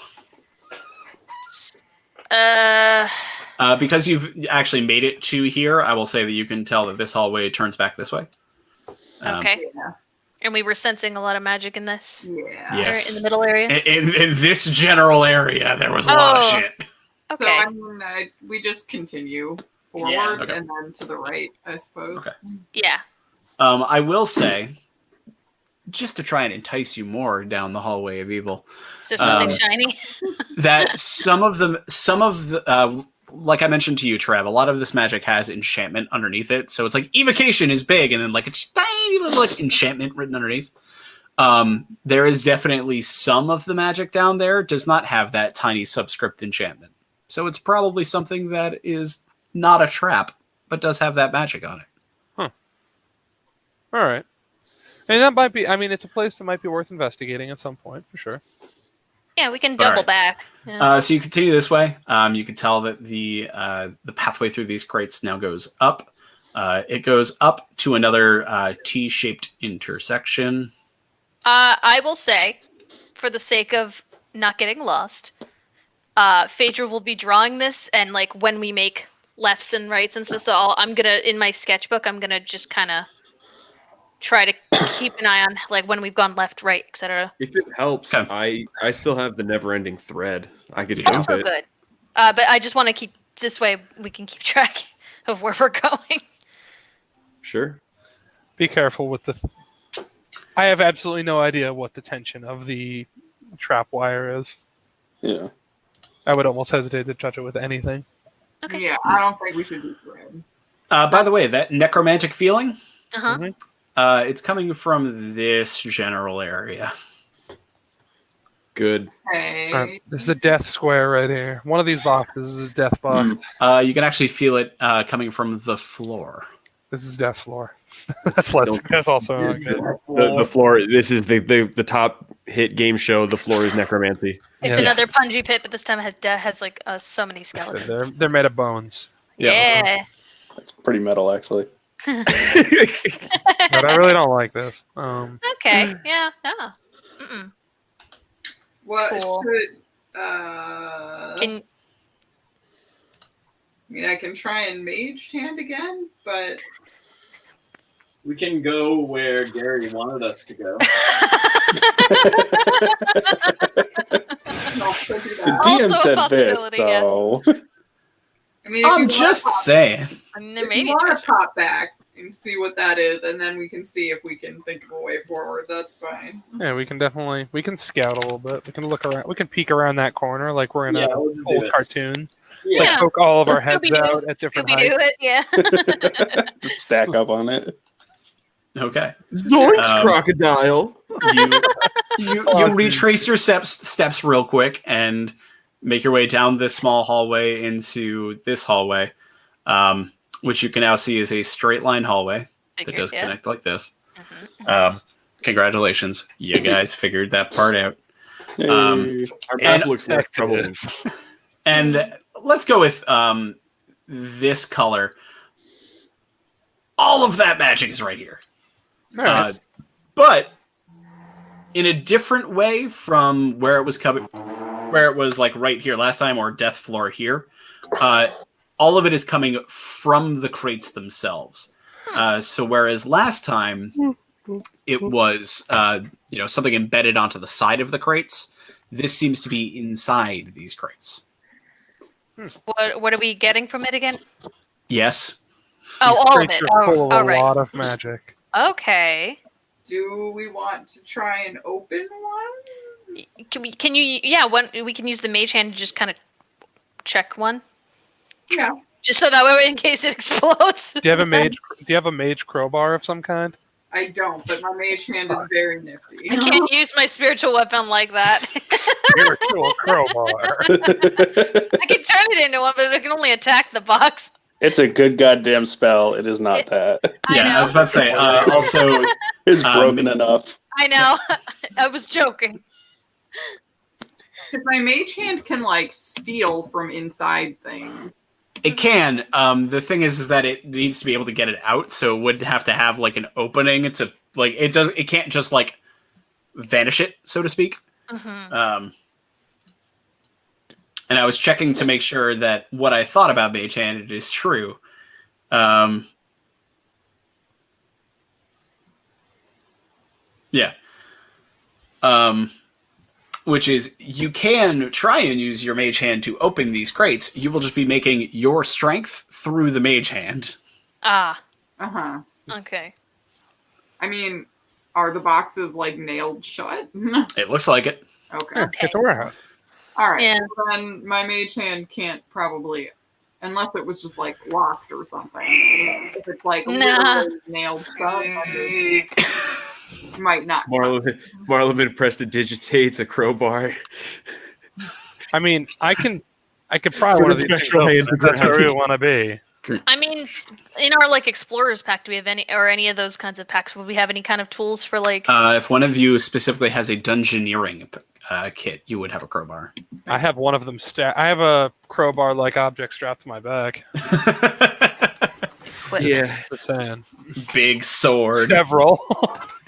[SPEAKER 1] Because you've actually made it to here, I will say that you can tell that this hallway turns back this way.
[SPEAKER 5] Okay.
[SPEAKER 6] Yeah.
[SPEAKER 5] And we were sensing a lot of magic in this.
[SPEAKER 6] Yeah.
[SPEAKER 1] Yes.
[SPEAKER 5] In the middle area.
[SPEAKER 1] In this general area, there was a lot of
[SPEAKER 5] Oh.
[SPEAKER 1] shit.
[SPEAKER 6] So
[SPEAKER 5] Okay.
[SPEAKER 6] I mean, we just continue forward
[SPEAKER 2] Yeah.
[SPEAKER 1] Okay.
[SPEAKER 6] and then to the right, I suppose.
[SPEAKER 1] Okay.
[SPEAKER 5] Yeah.
[SPEAKER 1] I will say, just to try and entice you more down the hallway of evil,
[SPEAKER 5] Is there something
[SPEAKER 1] Um,
[SPEAKER 5] shiny?
[SPEAKER 1] that some of the like I mentioned to you, Trev, a lot of this magic has enchantment underneath it. So it's like evocation is big, and then like a tiny little like enchantment written underneath. There is definitely some of the magic down there does not have that tiny subscript enchantment. So it's probably something that is not a trap, but does have that magic on it.
[SPEAKER 7] All right. And that might be. I mean, it's a place that might be worth investigating at some point for sure.
[SPEAKER 5] Yeah, we can
[SPEAKER 1] All
[SPEAKER 5] double
[SPEAKER 1] right.
[SPEAKER 5] back. Yeah.
[SPEAKER 1] So you continue this way. You can tell that the pathway through these crates now goes up. It goes up to another T-shaped intersection.
[SPEAKER 5] I will say, for the sake of not getting lost, Phaedra will be drawing this, and like when we make lefts and rights and stuff, so I'm gonna in my sketchbook, I'm gonna just kind of try to keep an eye on like when we've gone left, right, etc.
[SPEAKER 8] If it helps,
[SPEAKER 1] Okay.
[SPEAKER 8] I still have the never-ending thread. I could
[SPEAKER 5] Oh,
[SPEAKER 8] jump
[SPEAKER 5] so
[SPEAKER 8] it.
[SPEAKER 5] good. But I just want to keep this way. We can keep track of where we're going.
[SPEAKER 8] Sure.
[SPEAKER 7] Be careful with the. I have absolutely no idea what the tension of the trap wire is.
[SPEAKER 3] Yeah.
[SPEAKER 7] I would almost hesitate to touch it with anything.
[SPEAKER 5] Okay.
[SPEAKER 6] Yeah, I don't think we should do thread.
[SPEAKER 1] By the way, that necromantic feeling,
[SPEAKER 5] Uh huh.
[SPEAKER 1] it's coming from this general area.
[SPEAKER 8] Good.
[SPEAKER 6] Hey.
[SPEAKER 7] This is a death square right here. One of these boxes is a death box.
[SPEAKER 1] You can actually feel it coming from the floor.
[SPEAKER 7] This is death floor. That's also not good.
[SPEAKER 8] The floor. This is the top hit game show. The floor is necromancy.
[SPEAKER 5] It's
[SPEAKER 7] Yeah.
[SPEAKER 5] another punji pit, but this time it has like so many skeletons.
[SPEAKER 7] They're made of bones.
[SPEAKER 5] Yeah.
[SPEAKER 3] That's pretty metal, actually.
[SPEAKER 7] But I really don't like this.
[SPEAKER 5] Okay. Yeah. No. Mm-mm.
[SPEAKER 6] What
[SPEAKER 5] Cool.
[SPEAKER 6] should
[SPEAKER 5] Can
[SPEAKER 6] I mean, I can try and mage hand again, but
[SPEAKER 2] We can go where Gary wanted us to go.
[SPEAKER 3] The
[SPEAKER 5] Also
[SPEAKER 3] DM
[SPEAKER 5] a
[SPEAKER 3] said this,
[SPEAKER 5] possibility, yeah.
[SPEAKER 3] though.
[SPEAKER 6] I mean, if
[SPEAKER 1] I'm
[SPEAKER 6] you
[SPEAKER 1] just
[SPEAKER 6] wanna
[SPEAKER 1] saying.
[SPEAKER 5] I mean, there
[SPEAKER 6] pop,
[SPEAKER 5] may
[SPEAKER 6] if
[SPEAKER 5] be
[SPEAKER 6] you want
[SPEAKER 5] treasure.
[SPEAKER 6] to pop back and see what that is, and then we can see if we can think of a way forward. That's fine.
[SPEAKER 7] Yeah, we can scout a little bit. We can look around. We can peek around that corner like we're in
[SPEAKER 2] Yeah,
[SPEAKER 7] a
[SPEAKER 2] we'll just do
[SPEAKER 7] old
[SPEAKER 2] it.
[SPEAKER 7] cartoon.
[SPEAKER 2] Yeah.
[SPEAKER 7] Like poke all of our heads
[SPEAKER 5] Scooby-Doo.
[SPEAKER 7] out at different
[SPEAKER 5] Scooby
[SPEAKER 7] heights.
[SPEAKER 5] do it, yeah.
[SPEAKER 3] Just stack up on it.
[SPEAKER 1] Okay.
[SPEAKER 8] Zoinks,
[SPEAKER 1] Um,
[SPEAKER 8] crocodile.
[SPEAKER 1] You retrace your steps real quick and make your way down this small hallway into this hallway, which you can now see is a straight line hallway that
[SPEAKER 5] Figured,
[SPEAKER 1] does
[SPEAKER 5] yeah.
[SPEAKER 1] connect like this.
[SPEAKER 5] Mhm.
[SPEAKER 1] Congratulations, you guys figured that part out.
[SPEAKER 3] Hey.
[SPEAKER 8] Our
[SPEAKER 1] And-
[SPEAKER 8] best looks like trouble.
[SPEAKER 1] And let's go with this color. All of that magic is right here.
[SPEAKER 7] All right.
[SPEAKER 1] But in a different way from where it was coming, where it was like right here last time, or Death Floor here. All of it is coming from the crates themselves. So whereas last time it was something embedded onto the side of the crates, this seems to be inside these crates.
[SPEAKER 5] What are we getting from it again?
[SPEAKER 1] Yes.
[SPEAKER 5] Oh, all of
[SPEAKER 7] Crates
[SPEAKER 5] it.
[SPEAKER 7] are
[SPEAKER 5] Oh,
[SPEAKER 7] full of
[SPEAKER 5] all
[SPEAKER 7] a
[SPEAKER 5] right.
[SPEAKER 7] lot of magic.
[SPEAKER 5] Okay.
[SPEAKER 6] Do we want to try and open one?
[SPEAKER 5] Can you? Yeah. We can use the mage hand to just kind of check one,
[SPEAKER 6] Yeah.
[SPEAKER 5] just so that way in case it explodes.
[SPEAKER 7] Do you have a mage? Do you have a mage crowbar of some kind?
[SPEAKER 6] I don't, but my mage hand is very nifty.
[SPEAKER 5] I can't use my spiritual weapon like that.
[SPEAKER 7] Spiritual crowbar.
[SPEAKER 5] I can turn it into one, but it can only attack the box.
[SPEAKER 3] It's a good goddamn spell. It is not that.
[SPEAKER 1] Yeah, I was about to say. Also,
[SPEAKER 3] It's broken enough.
[SPEAKER 5] I know. I was joking.
[SPEAKER 6] Because my mage hand can like steal from inside things.
[SPEAKER 1] it can. The thing is that it needs to be able to get it out, so it would have to have like an opening. It's a like it does. It can't just like vanish it, so to speak.
[SPEAKER 5] Mm-hmm.
[SPEAKER 1] And I was checking to make sure that what I thought about Mage Hand is true. Yeah. Which is, you can try and use your Mage Hand to open these crates. You will just be making your strength through the Mage Hand.
[SPEAKER 5] Ah.
[SPEAKER 6] Uh-huh.
[SPEAKER 5] Okay.
[SPEAKER 6] I mean, are the boxes like nailed shut?
[SPEAKER 1] It looks like it.
[SPEAKER 6] Okay.
[SPEAKER 7] Yeah, it's a warehouse.
[SPEAKER 6] All right.
[SPEAKER 5] Yeah.
[SPEAKER 6] Well, then my mage hand can't probably, unless it was just like locked or something. If it's like
[SPEAKER 5] Nah.
[SPEAKER 6] literally nailed shut, might not.
[SPEAKER 8] Marla been pressed to digitate a crowbar.
[SPEAKER 7] I mean, I could probably
[SPEAKER 8] For
[SPEAKER 7] one of
[SPEAKER 8] the
[SPEAKER 7] these things
[SPEAKER 8] special
[SPEAKER 7] open
[SPEAKER 8] hands
[SPEAKER 7] if that's where we
[SPEAKER 8] grab.
[SPEAKER 7] want to be.
[SPEAKER 5] I mean, in our like explorers pack, do we have any of those kinds of packs? Would we have any kind of tools for like?
[SPEAKER 1] If one of you specifically has a dungeoneering kit, you would have a crowbar.
[SPEAKER 7] I have one of them. I have a crowbar-like object strapped to my back.
[SPEAKER 8] Yeah.
[SPEAKER 7] Just saying.
[SPEAKER 1] Big sword.
[SPEAKER 7] Several.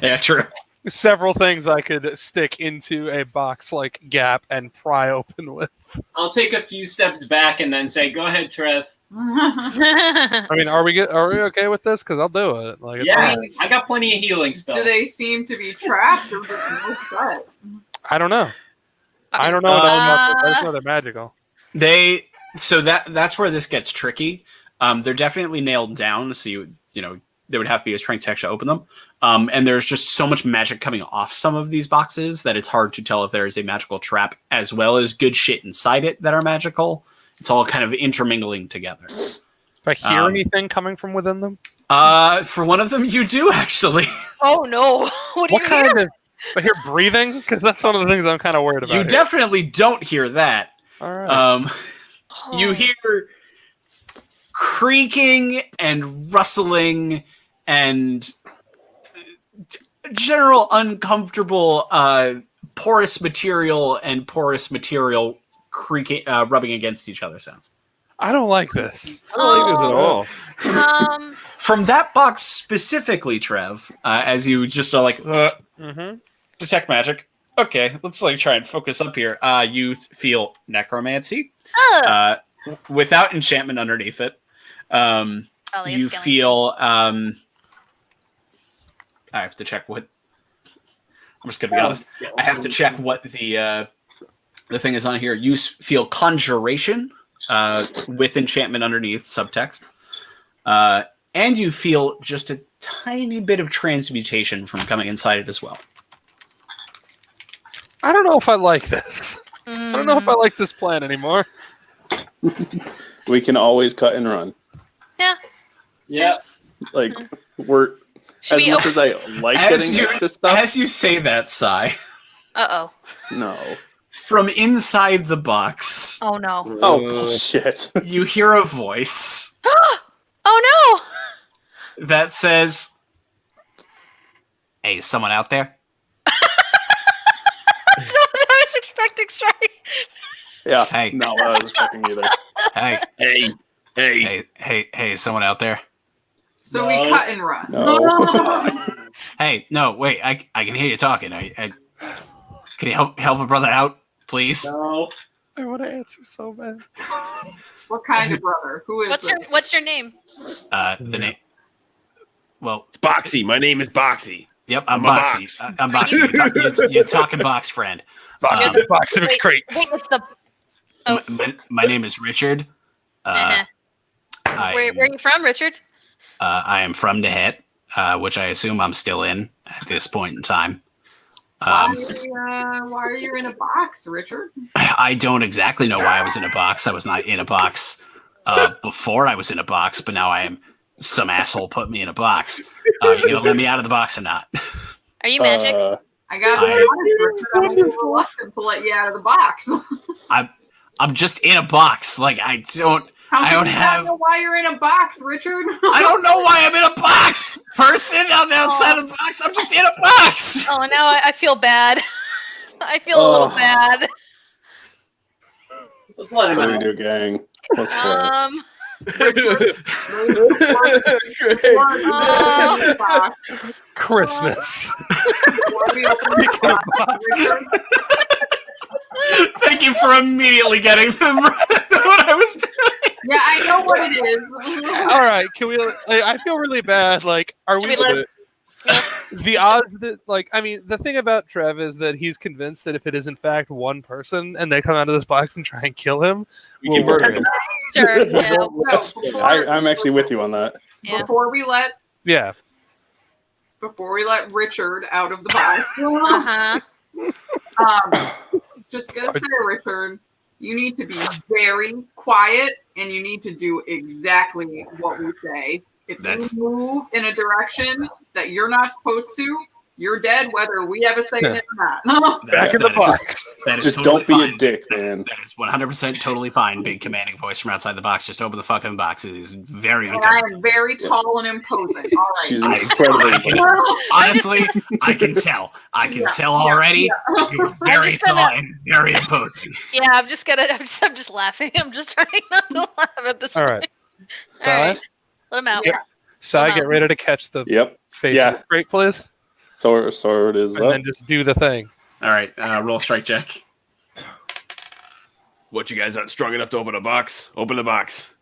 [SPEAKER 1] Yeah, true.
[SPEAKER 7] Several things I could stick into a box-like gap and pry open with.
[SPEAKER 2] I'll take a few steps back and then say, "Go ahead, Trev."
[SPEAKER 7] I mean, are we okay with this? Because I'll do it. Like, it's
[SPEAKER 2] Yeah,
[SPEAKER 7] fine.
[SPEAKER 2] I got plenty of healing spells.
[SPEAKER 6] Do they seem to be trapped or just no shut?
[SPEAKER 7] I don't know. I don't know enough about this. I just know they're magical.
[SPEAKER 1] So that's where this gets tricky. They're definitely nailed down, so you know there would have to be a strength check to open them. And there's just so much magic coming off some of these boxes that it's hard to tell if there is a magical trap as well as good shit inside it that are magical. It's all kind of intermingling together.
[SPEAKER 7] If I hear anything coming from within them,
[SPEAKER 1] For one of them, you do actually.
[SPEAKER 5] Oh no! What do
[SPEAKER 7] what
[SPEAKER 5] you
[SPEAKER 7] kind
[SPEAKER 5] hear?
[SPEAKER 7] of? I hear breathing because that's one of the things I'm kind of worried about.
[SPEAKER 1] You
[SPEAKER 7] here.
[SPEAKER 1] definitely don't hear that.
[SPEAKER 7] All right.
[SPEAKER 1] You hear creaking and rustling and general uncomfortable porous material creaking, rubbing against each other sounds.
[SPEAKER 7] I don't like this.
[SPEAKER 8] I don't like this at all.
[SPEAKER 1] From that box specifically, Trev, as you just are like, detect magic. Okay, let's like try and focus up here. You feel necromancy without enchantment underneath it. You feel. I have to check what. I'm just gonna be honest. I have to check what the the thing is on here. You feel conjuration with enchantment underneath subtext, and you feel just a tiny bit of transmutation from coming inside it as well.
[SPEAKER 7] I don't know if I like this. I don't know if I like this plan anymore.
[SPEAKER 3] We can always cut and run.
[SPEAKER 5] Yeah.
[SPEAKER 2] Yeah.
[SPEAKER 3] Like we're
[SPEAKER 5] Should
[SPEAKER 3] as
[SPEAKER 5] we
[SPEAKER 3] much as I like getting extra stuff.
[SPEAKER 1] As you say that, Sai,
[SPEAKER 5] Uh-oh.
[SPEAKER 3] No.
[SPEAKER 1] from inside the box,
[SPEAKER 5] Oh, no.
[SPEAKER 3] Oh bullshit.
[SPEAKER 1] you hear a voice
[SPEAKER 5] Oh, no!
[SPEAKER 1] that says, "Hey, is someone out there?"
[SPEAKER 5] That's not what I was expecting, sorry.
[SPEAKER 3] Yeah.
[SPEAKER 1] Hey.
[SPEAKER 3] Not what I was expecting either.
[SPEAKER 1] Hey, is someone out there?
[SPEAKER 6] So we cut and run.
[SPEAKER 3] No.
[SPEAKER 1] Hey, no, wait, I can hear you talking. Can you help a brother out, please?
[SPEAKER 2] No.
[SPEAKER 7] I want to answer so bad.
[SPEAKER 6] What kind of brother? Who is
[SPEAKER 5] What's your name?
[SPEAKER 1] The name. Well,
[SPEAKER 8] It's Boxy. My name is Boxy.
[SPEAKER 1] yep, I'm
[SPEAKER 8] I'm a
[SPEAKER 1] Boxy.
[SPEAKER 8] box.
[SPEAKER 1] I'm Boxy. You're talking box friend.
[SPEAKER 7] Box of
[SPEAKER 5] Wait,
[SPEAKER 7] crates.
[SPEAKER 5] wait, what's the... Oh.
[SPEAKER 1] My name is Richard.
[SPEAKER 5] Where are you from, Richard?
[SPEAKER 1] I am from Nehet, which I assume I'm still in at this point in time.
[SPEAKER 6] why are you in a box, Richard?
[SPEAKER 1] I don't exactly know why I was in a box. I was not in a box before I was in a box, but now I am. Some asshole put me in a box. You gonna let me out of the box or not?
[SPEAKER 5] Are you magic?
[SPEAKER 6] I got to be honest, Richard. I'm a little reluctant to let you out of the box.
[SPEAKER 1] I'm just in a box. Like I don't
[SPEAKER 6] know why you're in a box, Richard.
[SPEAKER 1] I don't know why I'm in a box, person. On the outside of the box. I'm just in a box.
[SPEAKER 5] Oh, now I feel bad. I feel a little bad.
[SPEAKER 2] Let's let him
[SPEAKER 3] What do we
[SPEAKER 2] out.
[SPEAKER 3] do, gang? Let's play.
[SPEAKER 7] Christmas.
[SPEAKER 1] Thank you for immediately getting what I was doing.
[SPEAKER 6] Yeah, I know what it is.
[SPEAKER 7] All right, can we? I feel really bad. Like, are
[SPEAKER 5] Should
[SPEAKER 7] we?
[SPEAKER 5] we let
[SPEAKER 7] The odds that, like, I mean, the thing about Trev is that he's convinced that if it is in fact one person and they come out of this box and try and kill him,
[SPEAKER 8] We can murder him.
[SPEAKER 5] Sure. Yeah.
[SPEAKER 3] I'm actually with you on that.
[SPEAKER 5] Yeah.
[SPEAKER 6] Before we let Richard out of the box,
[SPEAKER 5] Uh-huh.
[SPEAKER 6] just gonna say, Richard, you need to be very quiet and you need to do exactly what we say. If you move in a direction that you're not supposed to, you're dead, whether we have a say in it or not.
[SPEAKER 7] back in the box.
[SPEAKER 1] That is
[SPEAKER 3] Just
[SPEAKER 1] totally
[SPEAKER 3] don't be
[SPEAKER 1] fine.
[SPEAKER 3] a dick, man.
[SPEAKER 1] That is 100% totally fine. Big commanding voice from outside the box. Just open the fucking box. It is very
[SPEAKER 6] And I
[SPEAKER 1] uncomfortable.
[SPEAKER 6] am very tall and imposing. All right.
[SPEAKER 3] She's incredibly.
[SPEAKER 1] Honestly, I can tell. I can tell already. You're very
[SPEAKER 5] just gonna-
[SPEAKER 1] tall and very imposing.
[SPEAKER 5] Yeah, I'm just laughing. I'm just trying not to laugh at this.
[SPEAKER 7] All right.
[SPEAKER 5] All right. Let him out.
[SPEAKER 7] Yep. Sai, get ready to catch the
[SPEAKER 3] Yep.
[SPEAKER 7] face
[SPEAKER 3] Yeah.
[SPEAKER 7] of the crate, please.
[SPEAKER 3] Sword is
[SPEAKER 7] And
[SPEAKER 3] up.
[SPEAKER 7] then just do the thing.
[SPEAKER 1] All right, roll strike check.
[SPEAKER 8] What, you guys aren't strong enough to open a box? Open the box.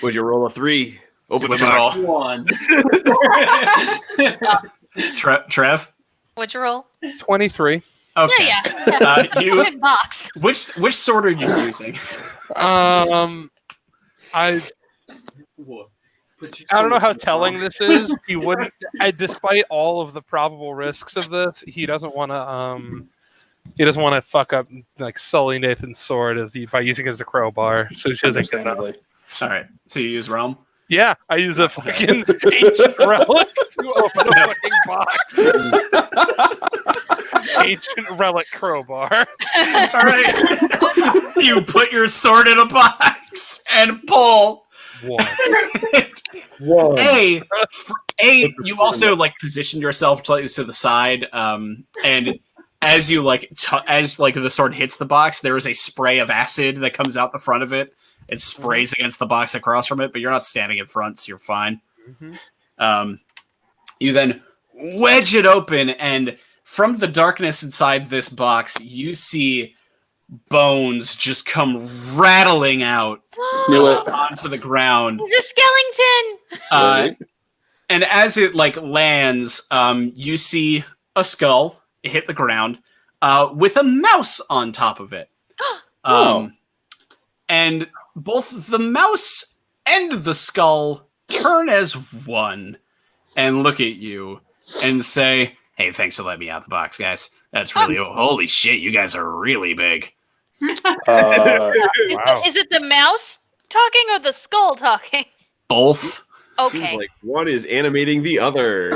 [SPEAKER 8] Would you roll a 3? Open the
[SPEAKER 1] What'd you
[SPEAKER 8] box.
[SPEAKER 1] roll?
[SPEAKER 2] One.
[SPEAKER 1] Trev.
[SPEAKER 5] What'd you roll?
[SPEAKER 7] 23.
[SPEAKER 1] Okay.
[SPEAKER 5] Yeah.
[SPEAKER 1] You.
[SPEAKER 5] Box.
[SPEAKER 1] Which sword are you using?
[SPEAKER 7] I don't know how telling this is. He wouldn't, despite all of the probable risks of this, he doesn't want to. He doesn't want to fuck up, like, sully Nathan's sword by using it as a crowbar. So he says,
[SPEAKER 3] Understandably.
[SPEAKER 1] All right. So you use realm.
[SPEAKER 7] "Yeah, I use a fucking ancient relic to open a fucking box." Ancient relic crowbar.
[SPEAKER 1] All right. You put your sword in a box and pull.
[SPEAKER 4] Whoa.
[SPEAKER 1] You also like position yourself to the side, and as you as the sword hits the box, there is a spray of acid that comes out the front of it. It sprays against the box across from it, but you're not standing in front, so you're fine.
[SPEAKER 7] Mm-hmm.
[SPEAKER 1] You then wedge it open, and from the darkness inside this box, you see bones just come rattling out
[SPEAKER 3] Knew it.
[SPEAKER 1] onto the ground.
[SPEAKER 5] He's a skeleton.
[SPEAKER 1] And as it lands, you see a skull hit the ground. with a mouse on top of it. And both the mouse and the skull turn as one and look at you and say, "Hey, thanks for letting me out the box, guys. That's really holy shit. You guys are really big."
[SPEAKER 4] Wow.
[SPEAKER 5] Is it the mouse talking or the skull talking?
[SPEAKER 1] Both.
[SPEAKER 5] Okay.
[SPEAKER 8] Seems like one is animating the other.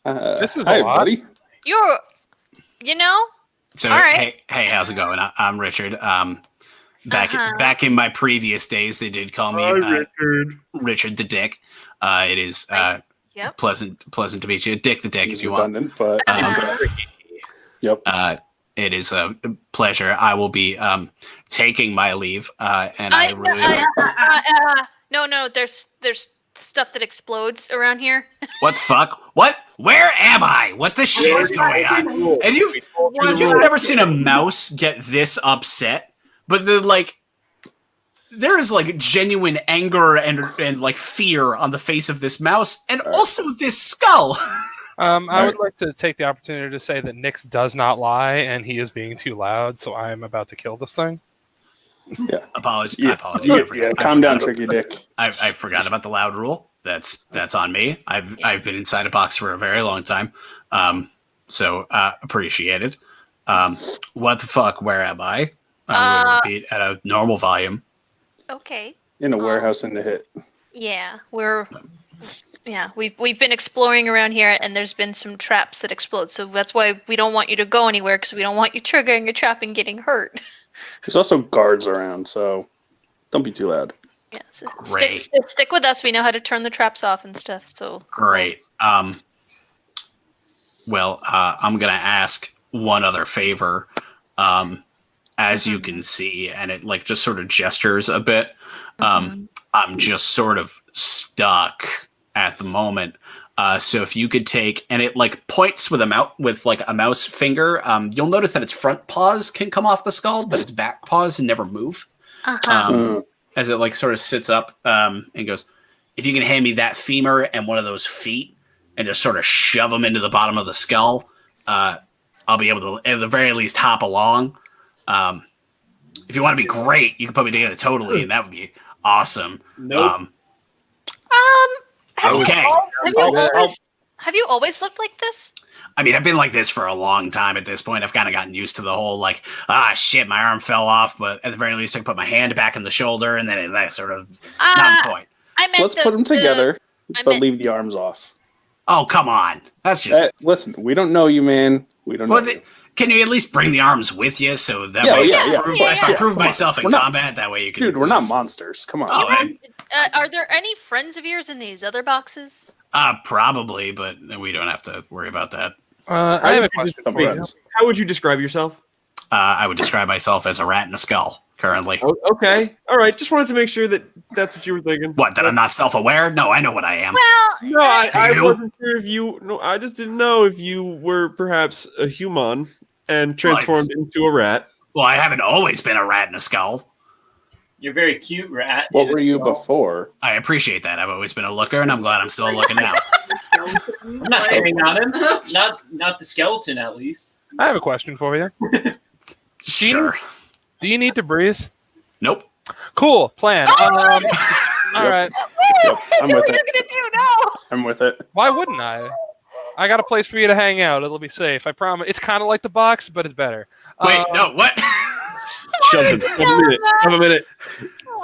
[SPEAKER 7] This is a
[SPEAKER 3] hi,
[SPEAKER 7] lot.
[SPEAKER 3] buddy.
[SPEAKER 5] You're, you know,
[SPEAKER 1] So
[SPEAKER 5] All right.
[SPEAKER 1] hey, how's it going? I'm Richard. Back in my previous days, they did call me Richard the Dick. It is
[SPEAKER 5] Yep.
[SPEAKER 1] pleasant to meet you, Dick the Dick,
[SPEAKER 3] He's
[SPEAKER 1] if you want.
[SPEAKER 3] redundant, but yep.
[SPEAKER 1] It is a pleasure. I will be taking my leave, and I really.
[SPEAKER 5] No. There's stuff that explodes around here.
[SPEAKER 1] What the fuck? What? Where am I? What the shit is going on? And you've never seen a mouse get this upset, but there is like genuine anger and like fear on the face of this mouse, and also this skull.
[SPEAKER 7] I would like to take the opportunity to say that Nyx does not lie, and he is being too loud, so I am about to kill this thing.
[SPEAKER 3] Yeah.
[SPEAKER 1] I apologize.
[SPEAKER 3] Calm down, Tricky Dick.
[SPEAKER 1] I forgot about the loud rule. That's on me. I've been inside a box for a very long time, so appreciated. What the fuck? Where am I? I'm going to repeat at a normal volume.
[SPEAKER 5] Okay.
[SPEAKER 3] In a warehouse in the hit.
[SPEAKER 5] Yeah, we've been exploring around here, and there's been some traps that explode. So that's why we don't want you to go anywhere, because we don't want you triggering a trap and getting hurt.
[SPEAKER 3] There's also guards around, so don't be too loud.
[SPEAKER 5] Yeah, so
[SPEAKER 1] Great.
[SPEAKER 5] stick with us. We know how to turn the traps off and stuff. So
[SPEAKER 1] Great. Well, I'm gonna ask one other favor. As you can see, and it like just sort of gestures a bit. I'm just sort of stuck at the moment. So if you could take, and it like points with a mouse finger. You'll notice that its front paws can come off the skull, but its back paws never move. As it like sort of sits up and goes, "If you can hand me that femur and one of those feet, and just sort of shove them into the bottom of the skull, I'll be able to, at the very least, hop along. If you want to be great, you can put me together totally, and that would be awesome."
[SPEAKER 2] Nope.
[SPEAKER 5] Have
[SPEAKER 1] Okay.
[SPEAKER 5] Have you always looked like this?
[SPEAKER 1] I mean, I've been like this for a long time at this point. I've kind of gotten used to the whole like, shit, my arm fell off, but at the very least I can put my hand back in the shoulder, and then that sort of not the point.
[SPEAKER 3] Let's put them together, but leave the arms off.
[SPEAKER 1] Oh, come on. That's just...
[SPEAKER 3] listen, we don't know you, man. We don't know you.
[SPEAKER 1] Can you at least bring the arms with you so that way if I prove myself in combat, that way you can...
[SPEAKER 3] Dude, we're not monsters. Come on.
[SPEAKER 5] Are there any friends of yours in these other boxes?
[SPEAKER 1] Probably, but we don't have to worry about that.
[SPEAKER 7] I have a question for you.
[SPEAKER 8] How would you describe yourself?
[SPEAKER 1] I would describe myself as a rat in a skull, currently.
[SPEAKER 8] Oh, okay. All right. Just wanted to make sure that that's what you were thinking.
[SPEAKER 1] What, that I'm not self-aware? No, I know what I am.
[SPEAKER 5] Well,
[SPEAKER 8] No, I wasn't sure if you... No, I just didn't know if you were perhaps a human and transformed into a rat.
[SPEAKER 1] Well, I haven't always been a rat in a skull.
[SPEAKER 2] You're very cute, rat.
[SPEAKER 3] What were you before?
[SPEAKER 1] I appreciate that. I've always been a looker, and I'm glad I'm still a looker now.
[SPEAKER 2] I'm not hitting on him. Not the skeleton, at least.
[SPEAKER 7] I have a question for you.
[SPEAKER 1] Sure.
[SPEAKER 7] Do you need to breathe?
[SPEAKER 1] Nope.
[SPEAKER 7] Cool plan. All right.
[SPEAKER 3] Yep, I'm with it.
[SPEAKER 5] Gonna do now?
[SPEAKER 3] I'm with it.
[SPEAKER 7] Why wouldn't I? I got a place for you to hang out. It'll be safe. I promise. It's kind of like the box, but it's better.
[SPEAKER 1] Wait, no, what?
[SPEAKER 8] Sheldon, have a minute.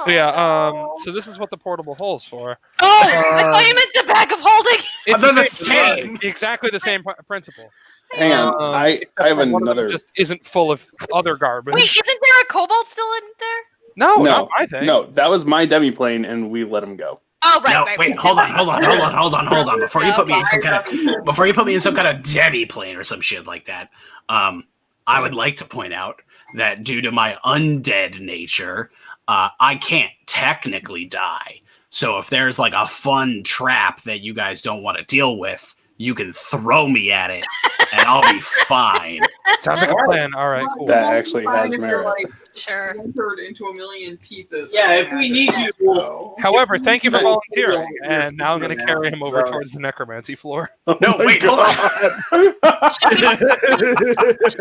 [SPEAKER 7] Yeah. So this is what the portable hole's for.
[SPEAKER 5] Oh, I thought you meant the bag of holding.
[SPEAKER 7] It's
[SPEAKER 1] They're the same.
[SPEAKER 7] Exactly the same principle.
[SPEAKER 3] Hang on. I have
[SPEAKER 7] One of them
[SPEAKER 3] another.
[SPEAKER 7] just isn't full of other garbage.
[SPEAKER 5] Wait, isn't there a cobalt still in there?
[SPEAKER 7] No,
[SPEAKER 3] No,
[SPEAKER 7] not my thing.
[SPEAKER 3] no, that was my demiplane, and we let him go.
[SPEAKER 5] Oh, right,
[SPEAKER 1] No,
[SPEAKER 5] right.
[SPEAKER 1] wait,
[SPEAKER 5] right.
[SPEAKER 1] hold on. Before you put me in some kind of demi plane or some shit like that, I would like to point out that due to my undead nature, I can't technically die. So if there's like a fun trap that you guys don't want to deal with, you can throw me at it, and I'll be fine.
[SPEAKER 7] Sounds like a plan. All right, cool.
[SPEAKER 3] That actually
[SPEAKER 6] Fine
[SPEAKER 3] has
[SPEAKER 6] if you're,
[SPEAKER 3] merit.
[SPEAKER 6] like,
[SPEAKER 5] Sure.
[SPEAKER 6] splintered into a million pieces.
[SPEAKER 2] Yeah, if we need you, we'll.
[SPEAKER 7] However, thank you for volunteering, and now I'm going to carry him over towards the necromancy floor.
[SPEAKER 1] No, wait, hold on.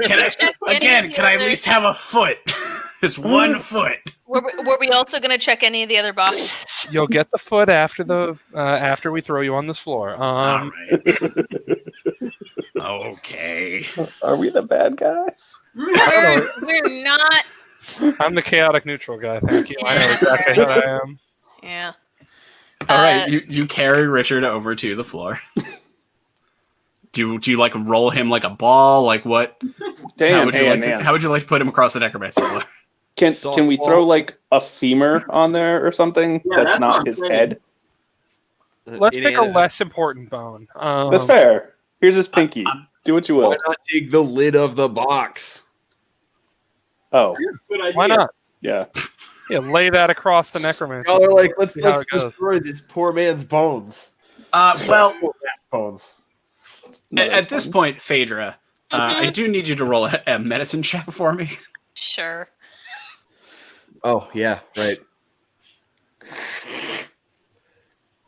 [SPEAKER 1] Can I at least have a foot? Just 1 foot.
[SPEAKER 5] Were we also going to check any of the other boxes?
[SPEAKER 7] You'll get the foot after we throw you on this floor.
[SPEAKER 1] All right. Okay.
[SPEAKER 3] Are we the bad guys?
[SPEAKER 5] We're not.
[SPEAKER 7] I'm the chaotic neutral guy. Thank you. I know exactly how I am.
[SPEAKER 5] Yeah.
[SPEAKER 1] All right. You carry Richard over to the floor. Do you like roll him like a ball? Like what? How would you like to put him across the necromancy floor?
[SPEAKER 3] Can we throw like a femur on there or something that's not his head?
[SPEAKER 7] Let's pick a less important bone.
[SPEAKER 3] That's fair. Here's his pinky. Do what you will.
[SPEAKER 8] Why not take the lid of the box?
[SPEAKER 3] Oh,
[SPEAKER 7] Why not?
[SPEAKER 3] yeah.
[SPEAKER 7] Yeah, lay that across the necromancy.
[SPEAKER 8] Y'all are like, let's
[SPEAKER 7] See how it goes.
[SPEAKER 8] destroy this poor man's bones.
[SPEAKER 1] Well,
[SPEAKER 8] Bones.
[SPEAKER 1] at this point, Phaedra, I do need you to roll a medicine check for me.
[SPEAKER 5] Sure.
[SPEAKER 8] Oh yeah, right.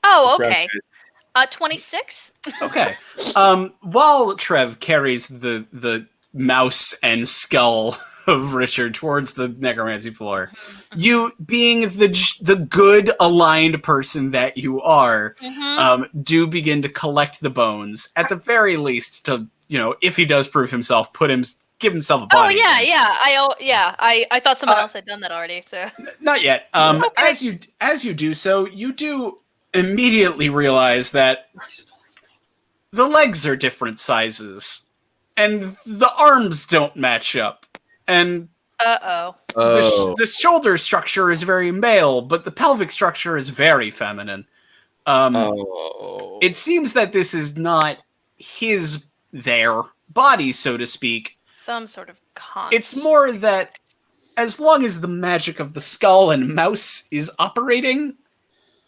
[SPEAKER 5] Oh, okay. 26.
[SPEAKER 1] Okay. While Trev carries the mouse and skull of Richard towards the necromancy floor, you, being the good aligned person that you are, do begin to collect the bones. At the very least, to if he does prove himself, give himself a body.
[SPEAKER 5] Oh yeah. I thought someone else had done that already. So
[SPEAKER 1] not yet. Okay. As you do so, you do immediately realize that the legs are different sizes, and the arms don't match up, and the shoulder structure is very male, but the pelvic structure is very feminine. It seems that this is not their body, so to speak.
[SPEAKER 5] some sort of con.
[SPEAKER 1] It's more that as long as the magic of the skull and mouse is operating,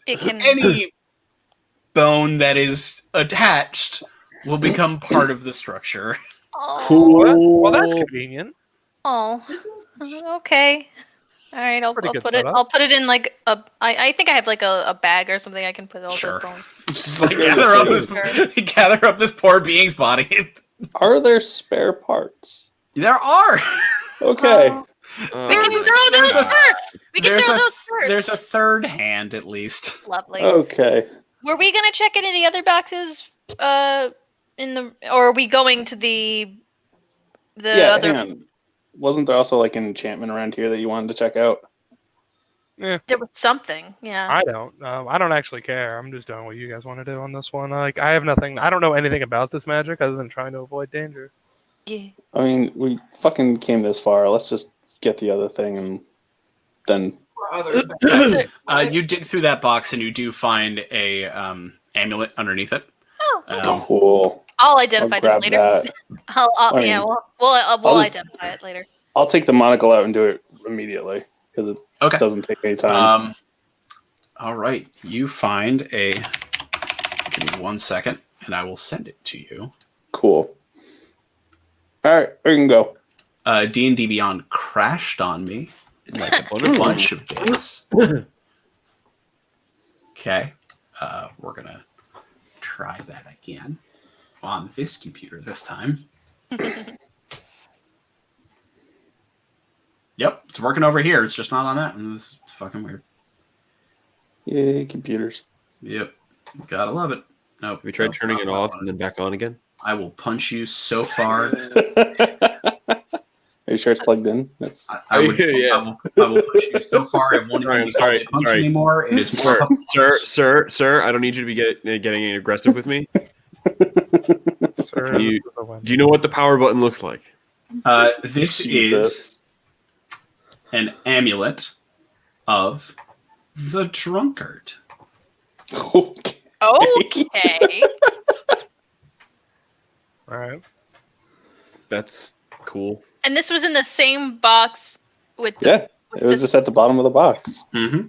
[SPEAKER 5] It can.
[SPEAKER 1] any bone that is attached will become part of the structure.
[SPEAKER 5] Oh.
[SPEAKER 7] Well, that's convenient.
[SPEAKER 5] Oh. Okay. All right. I'll
[SPEAKER 7] Pretty good
[SPEAKER 5] put it.
[SPEAKER 7] setup.
[SPEAKER 5] I'll put it in like a. I think I have like a bag or something I can put all
[SPEAKER 1] Sure.
[SPEAKER 5] the bones.
[SPEAKER 1] Just like gather up this poor being's body.
[SPEAKER 3] Are there spare parts?
[SPEAKER 1] There are.
[SPEAKER 3] Okay.
[SPEAKER 5] We can throw those first. We can throw those first.
[SPEAKER 1] There's a third hand at least.
[SPEAKER 5] Lovely.
[SPEAKER 3] Okay.
[SPEAKER 5] Were we gonna check any of the other boxes? Or are we going to the
[SPEAKER 3] Yeah,
[SPEAKER 5] other?
[SPEAKER 3] hang on. Wasn't there also like an enchantment around here that you wanted to check out?
[SPEAKER 5] There was something. Yeah.
[SPEAKER 7] I don't. I don't actually care. I'm just doing what you guys want to do on this one. Like, I have nothing. I don't know anything about this magic other than trying to avoid danger.
[SPEAKER 5] Yeah.
[SPEAKER 3] I mean, we fucking came this far. Let's just get the other thing and then.
[SPEAKER 1] You dig through that box and you do find a amulet underneath it.
[SPEAKER 5] Oh, okay.
[SPEAKER 3] Cool.
[SPEAKER 5] I'll identify
[SPEAKER 3] I'll
[SPEAKER 5] this
[SPEAKER 3] grab
[SPEAKER 5] later.
[SPEAKER 3] that. I
[SPEAKER 5] Yeah,
[SPEAKER 3] mean,
[SPEAKER 5] we'll
[SPEAKER 3] I'll just-
[SPEAKER 5] identify it later.
[SPEAKER 3] I'll take the monocle out and do it immediately because it
[SPEAKER 1] Okay.
[SPEAKER 3] doesn't take any time.
[SPEAKER 1] All right. You find a. Give me 1 second, and I will send it to you.
[SPEAKER 3] Cool. All right, we can go.
[SPEAKER 1] D&D Beyond crashed on me like a bunch of days. Okay. We're gonna try that again on this computer this time. Yep, it's working over here. It's just not on that one. This is fucking weird.
[SPEAKER 3] Yay, computers.
[SPEAKER 1] Yep, gotta love it. Nope.
[SPEAKER 8] We tried turning it off and then back on again.
[SPEAKER 1] I will punch you so far.
[SPEAKER 3] Are you sure it's plugged in? That's
[SPEAKER 1] I will push you so far. I won't even
[SPEAKER 8] Sorry.
[SPEAKER 1] punch anymore. It is more.
[SPEAKER 8] Sir, I don't need you to be getting aggressive with me.
[SPEAKER 7] Sir,
[SPEAKER 8] Do you know what the power button looks like?
[SPEAKER 1] This
[SPEAKER 3] Jesus.
[SPEAKER 1] is an amulet of the drunkard.
[SPEAKER 3] Okay.
[SPEAKER 5] Okay.
[SPEAKER 7] All right.
[SPEAKER 8] That's cool.
[SPEAKER 5] And this was in the same box with the.
[SPEAKER 3] Yeah, it was just at the bottom of the box.
[SPEAKER 1] Mm-hmm.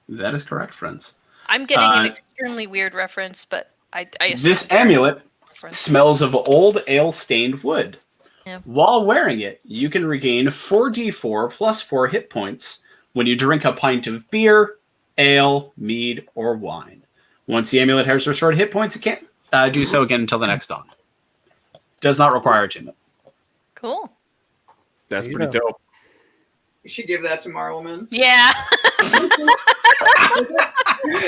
[SPEAKER 1] That is correct, friends.
[SPEAKER 5] I'm getting an extremely weird reference, but I
[SPEAKER 1] This
[SPEAKER 5] assume
[SPEAKER 1] amulet
[SPEAKER 5] reference.
[SPEAKER 1] smells of old ale-stained wood.
[SPEAKER 5] Yeah.
[SPEAKER 1] While wearing it, you can regain 4d4 plus 4 hit points when you drink a pint of beer, ale, mead, or wine. Once the amulet has restored hit points, it can't do so again until the next dawn. Does not require achievement.
[SPEAKER 5] Cool.
[SPEAKER 8] That's
[SPEAKER 7] There you
[SPEAKER 8] pretty
[SPEAKER 7] go.
[SPEAKER 8] dope.
[SPEAKER 6] You should give that to Marleman.
[SPEAKER 5] Yeah.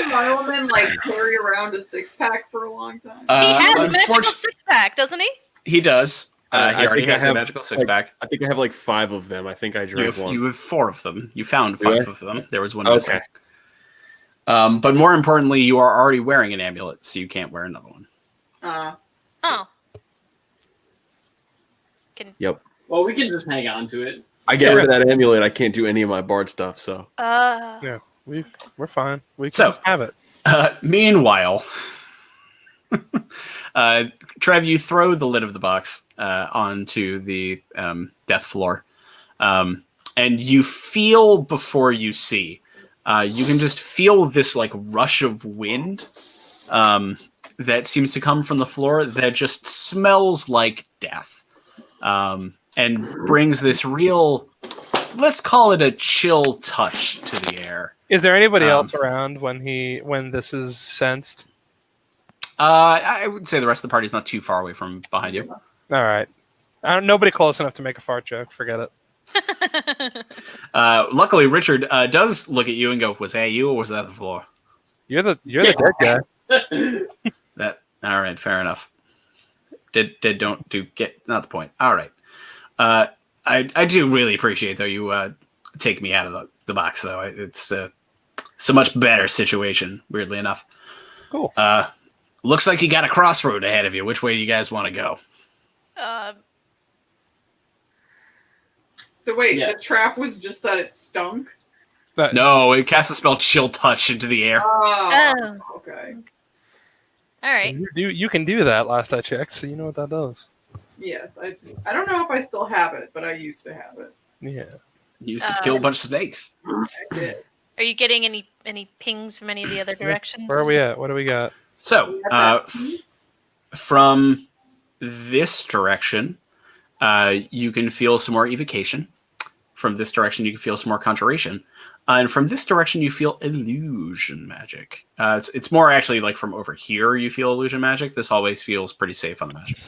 [SPEAKER 6] Marleman like carry around a 6-pack for a long time.
[SPEAKER 5] He has a magical
[SPEAKER 1] Unfortunately,
[SPEAKER 5] six-pack, doesn't he?
[SPEAKER 1] he does.
[SPEAKER 8] I
[SPEAKER 1] He already
[SPEAKER 8] think I
[SPEAKER 1] has a
[SPEAKER 8] have,
[SPEAKER 1] magical
[SPEAKER 8] like,
[SPEAKER 1] six-pack.
[SPEAKER 8] I think I have like 5 of them. I think I drank one.
[SPEAKER 1] You have 4 of them. You found
[SPEAKER 8] Really?
[SPEAKER 1] 5 of them. There was one
[SPEAKER 8] Okay.
[SPEAKER 1] missing. But more importantly, you are already wearing an amulet, so you can't wear another one.
[SPEAKER 5] Oh.
[SPEAKER 2] Well, we can just hang on to it.
[SPEAKER 8] I get rid of that amulet. I can't do any of my bard stuff. So
[SPEAKER 7] Yeah, we're fine. We can
[SPEAKER 1] So-
[SPEAKER 7] have it.
[SPEAKER 1] Meanwhile, Trev, you throw the lid of the box onto the death floor, and you feel before you see. You can just feel this like rush of wind that seems to come from the floor that just smells like death, and brings this real, let's call it a chill touch to the air.
[SPEAKER 7] Is there anybody else around when this is sensed?
[SPEAKER 1] I would say the rest of the party's not too far away from behind you.
[SPEAKER 7] All right. Nobody close enough to make a fart joke. Forget it.
[SPEAKER 1] Luckily, Richard does look at you and go, "Was that you or was that the floor?"
[SPEAKER 7] You're the dead guy.
[SPEAKER 1] That all right? Fair enough. Don't get not the point. All right. I do really appreciate though you take me out of the box though. It's a much better situation. Weirdly enough.
[SPEAKER 7] Cool.
[SPEAKER 1] Looks like you got a crossroad ahead of you. Which way do you guys want to go?
[SPEAKER 6] So wait,
[SPEAKER 2] Yes.
[SPEAKER 6] the trap was just that it stunk?
[SPEAKER 1] No, it casts the spell Chill Touch into the air.
[SPEAKER 6] Oh, okay.
[SPEAKER 5] All right.
[SPEAKER 7] You can do that. Last I checked, so you know what that does.
[SPEAKER 6] Yes, I don't know if I still have it, but I used to have it.
[SPEAKER 7] Yeah.
[SPEAKER 1] You used to kill a bunch of snakes.
[SPEAKER 6] I did.
[SPEAKER 5] Are you getting any pings from any of the other directions?
[SPEAKER 7] Where are we at? What do we got?
[SPEAKER 1] So, from this direction, you can feel some more evocation. From this direction, you can feel some more conjuration. And from this direction, you feel illusion magic. It's more actually like from over here, you feel illusion magic. This always feels pretty safe on the magic.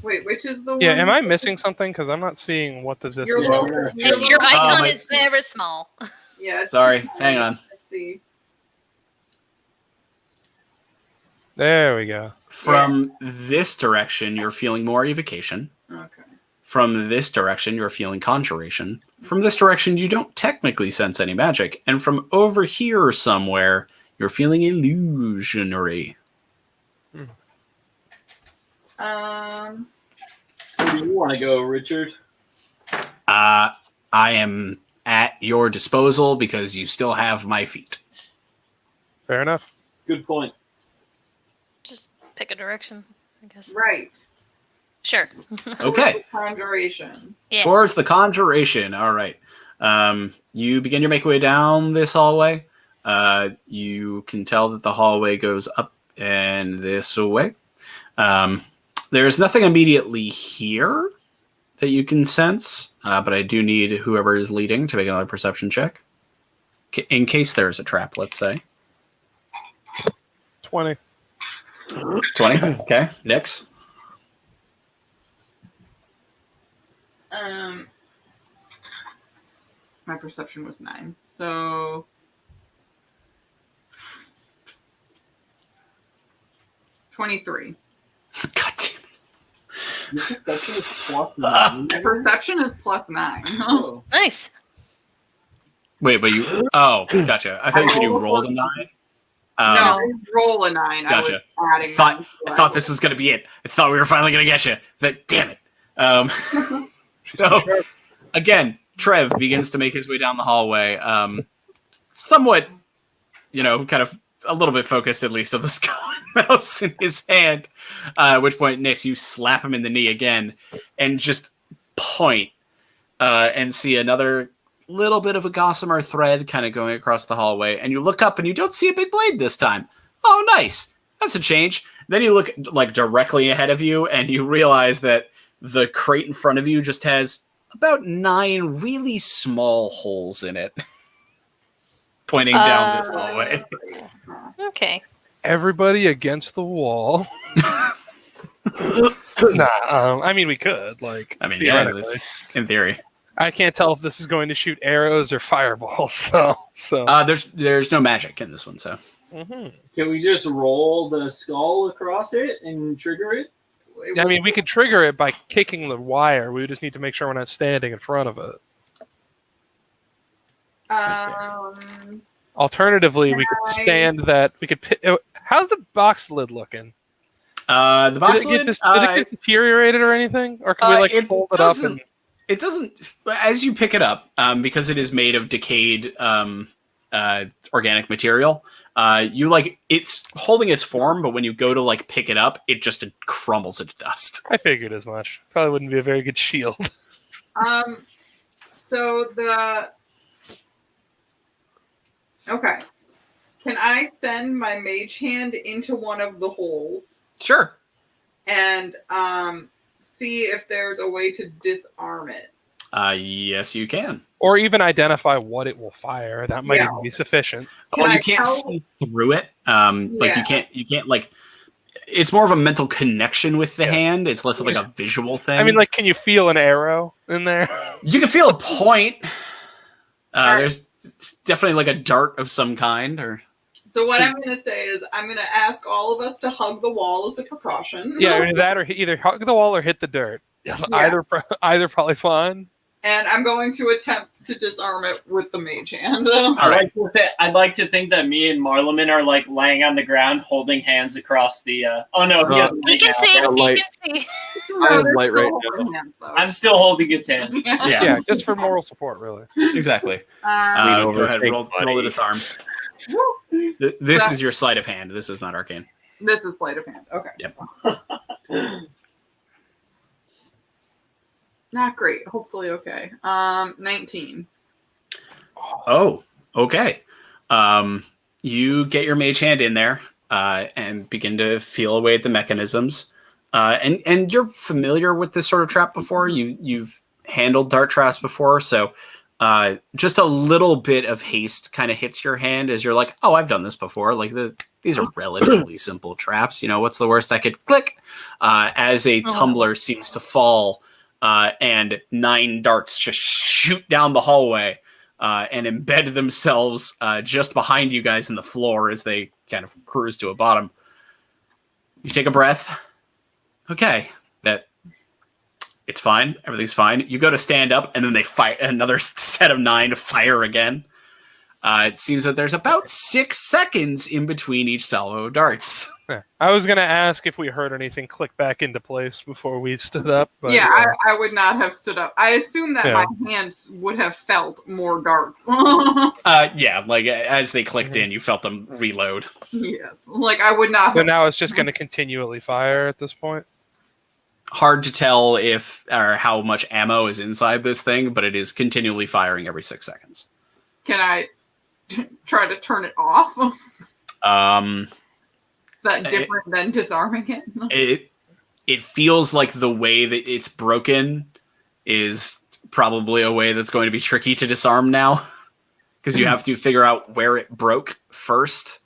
[SPEAKER 6] Wait, which is the one?
[SPEAKER 7] Yeah, am I missing something? Because I'm not seeing what this is.
[SPEAKER 6] Your little,
[SPEAKER 5] And your icon
[SPEAKER 1] my-
[SPEAKER 5] is very small.
[SPEAKER 6] Yeah. It's
[SPEAKER 1] Sorry,
[SPEAKER 6] too
[SPEAKER 1] hang
[SPEAKER 6] tiny.
[SPEAKER 1] on.
[SPEAKER 6] Let's see.
[SPEAKER 7] There we go.
[SPEAKER 1] From this direction, you're feeling more evocation.
[SPEAKER 6] Okay.
[SPEAKER 1] From this direction, you're feeling conjuration. From this direction, you don't technically sense any magic. And from over here somewhere, you're feeling illusionary.
[SPEAKER 2] Where do you want to go, Richard?
[SPEAKER 1] I am at your disposal because you still have my feet.
[SPEAKER 7] Fair enough.
[SPEAKER 2] Good point.
[SPEAKER 5] Just pick a direction, I guess.
[SPEAKER 6] Right.
[SPEAKER 5] Sure.
[SPEAKER 1] Okay.
[SPEAKER 6] Conjuration.
[SPEAKER 5] Yeah.
[SPEAKER 1] Towards the conjuration. All right. You begin your make way down this hallway. You can tell that the hallway goes up and this way. There's nothing immediately here that you can sense, but I do need whoever is leading to make another perception check. In case there's a trap, let's say.
[SPEAKER 7] 20.
[SPEAKER 1] 20. Okay. Nix.
[SPEAKER 6] My perception was 9. So 23.
[SPEAKER 1] God damn it.
[SPEAKER 2] Your perception is plus
[SPEAKER 6] My perception is plus 9.
[SPEAKER 2] Oh.
[SPEAKER 5] Nice.
[SPEAKER 1] Wait, but you... Oh, gotcha. I thought you said you rolled a 9.
[SPEAKER 6] No, I roll a 9. I
[SPEAKER 1] Gotcha.
[SPEAKER 6] was adding.
[SPEAKER 1] I thought this was going to be it. I thought we were finally going to get you. But damn it. So, again, Trev begins to make his way down the hallway. Somewhat, kind of a little bit focused, at least, on the skull and mouse in his hand. At which point, Nix, you slap him in the knee again and just point and see another little bit of a gossamer thread kind of going across the hallway, and you look up and you don't see a big blade this time. Oh, nice. That's a change. Then you look like directly ahead of you, and you realize that the crate in front of you just has about 9 really small holes in it, pointing down this hallway.
[SPEAKER 5] Okay.
[SPEAKER 7] Everybody against the wall. Nah, I mean we could
[SPEAKER 1] Yeah,
[SPEAKER 7] theoretically.
[SPEAKER 1] that's in theory.
[SPEAKER 7] I can't tell if this is going to shoot arrows or fireballs though. So
[SPEAKER 1] There's no magic in this one, so.
[SPEAKER 7] Mhm.
[SPEAKER 2] Can we just roll the skull across it and trigger it?
[SPEAKER 7] I mean, we could trigger it by kicking the wire. We just need to make sure we're not standing in front of it. Alternatively, we could stand that. We could. How's the box lid looking?
[SPEAKER 1] The box lid.
[SPEAKER 7] Did it get deteriorated or anything, or can we fold it up and?
[SPEAKER 1] It doesn't. As you pick it up, because it is made of decayed organic material. It's holding its form, but when you go to pick it up, it just crumbles into dust.
[SPEAKER 7] I figured as much. Probably wouldn't be a very good shield.
[SPEAKER 6] Okay. Can I send my mage hand into one of the holes?
[SPEAKER 1] Sure.
[SPEAKER 6] And see if there's a way to disarm it.
[SPEAKER 1] Yes, you can.
[SPEAKER 7] Or even identify what it will fire. That might even be sufficient.
[SPEAKER 1] Well, you can't see through it. You can't it's more of a mental connection with the hand. It's less of a visual thing.
[SPEAKER 7] I mean, can you feel an arrow in there?
[SPEAKER 1] You can feel a point. There's definitely a dart of some kind. Or
[SPEAKER 6] so what I'm going to say is I'm going to ask all of us to hug the wall as a precaution.
[SPEAKER 7] Yeah, that or either hug the wall or hit the dirt. Yeah. Either probably fine.
[SPEAKER 6] And I'm going to attempt to disarm it with the mage hand.
[SPEAKER 2] I'd like to think that me and Marleman are laying on the ground, holding hands across the. Oh no,
[SPEAKER 5] he can see. He can see.
[SPEAKER 8] I have light right now.
[SPEAKER 6] Hands,
[SPEAKER 2] I'm still holding his hand.
[SPEAKER 7] Yeah, just for moral support, really.
[SPEAKER 1] Exactly. Go ahead, roll the disarm. This is your sleight of hand. This is not arcane.
[SPEAKER 6] This is sleight of hand. Okay.
[SPEAKER 1] Yep.
[SPEAKER 6] Not great. Hopefully okay. 19.
[SPEAKER 1] Oh, okay. You get your mage hand in there and begin to feel away at the mechanisms. And you're familiar with this sort of trap before. You've handled dart traps before, so just a little bit of haste kind of hits your hand as you're like, oh, I've done this before. These are relatively simple traps. What's the worst that could click? As a tumbler seems to fall. And 9 darts just shoot down the hallway and embed themselves just behind you guys in the floor as they kind of cruise to a bottom. You take a breath. Okay, it's fine. Everything's fine. You go to stand up, and then they fire another set of 9 to fire again. It seems that there's about 6 seconds in between each salvo of darts.
[SPEAKER 7] Yeah. I was going to ask if we heard anything click back into place before we stood up. But,
[SPEAKER 6] I would not have stood up. I assume that my hands would have felt more darts.
[SPEAKER 1] As they clicked in, you felt them reload.
[SPEAKER 6] Yes, I would not.
[SPEAKER 7] So now it's just going to continually fire at this point?
[SPEAKER 1] Hard to tell if or how much ammo is inside this thing, but it is continually firing every 6 seconds.
[SPEAKER 6] Can I try to turn it off? Is that different than disarming it?
[SPEAKER 1] It feels like the way that it's broken is probably a way that's going to be tricky to disarm now, because you have to figure out where it broke first,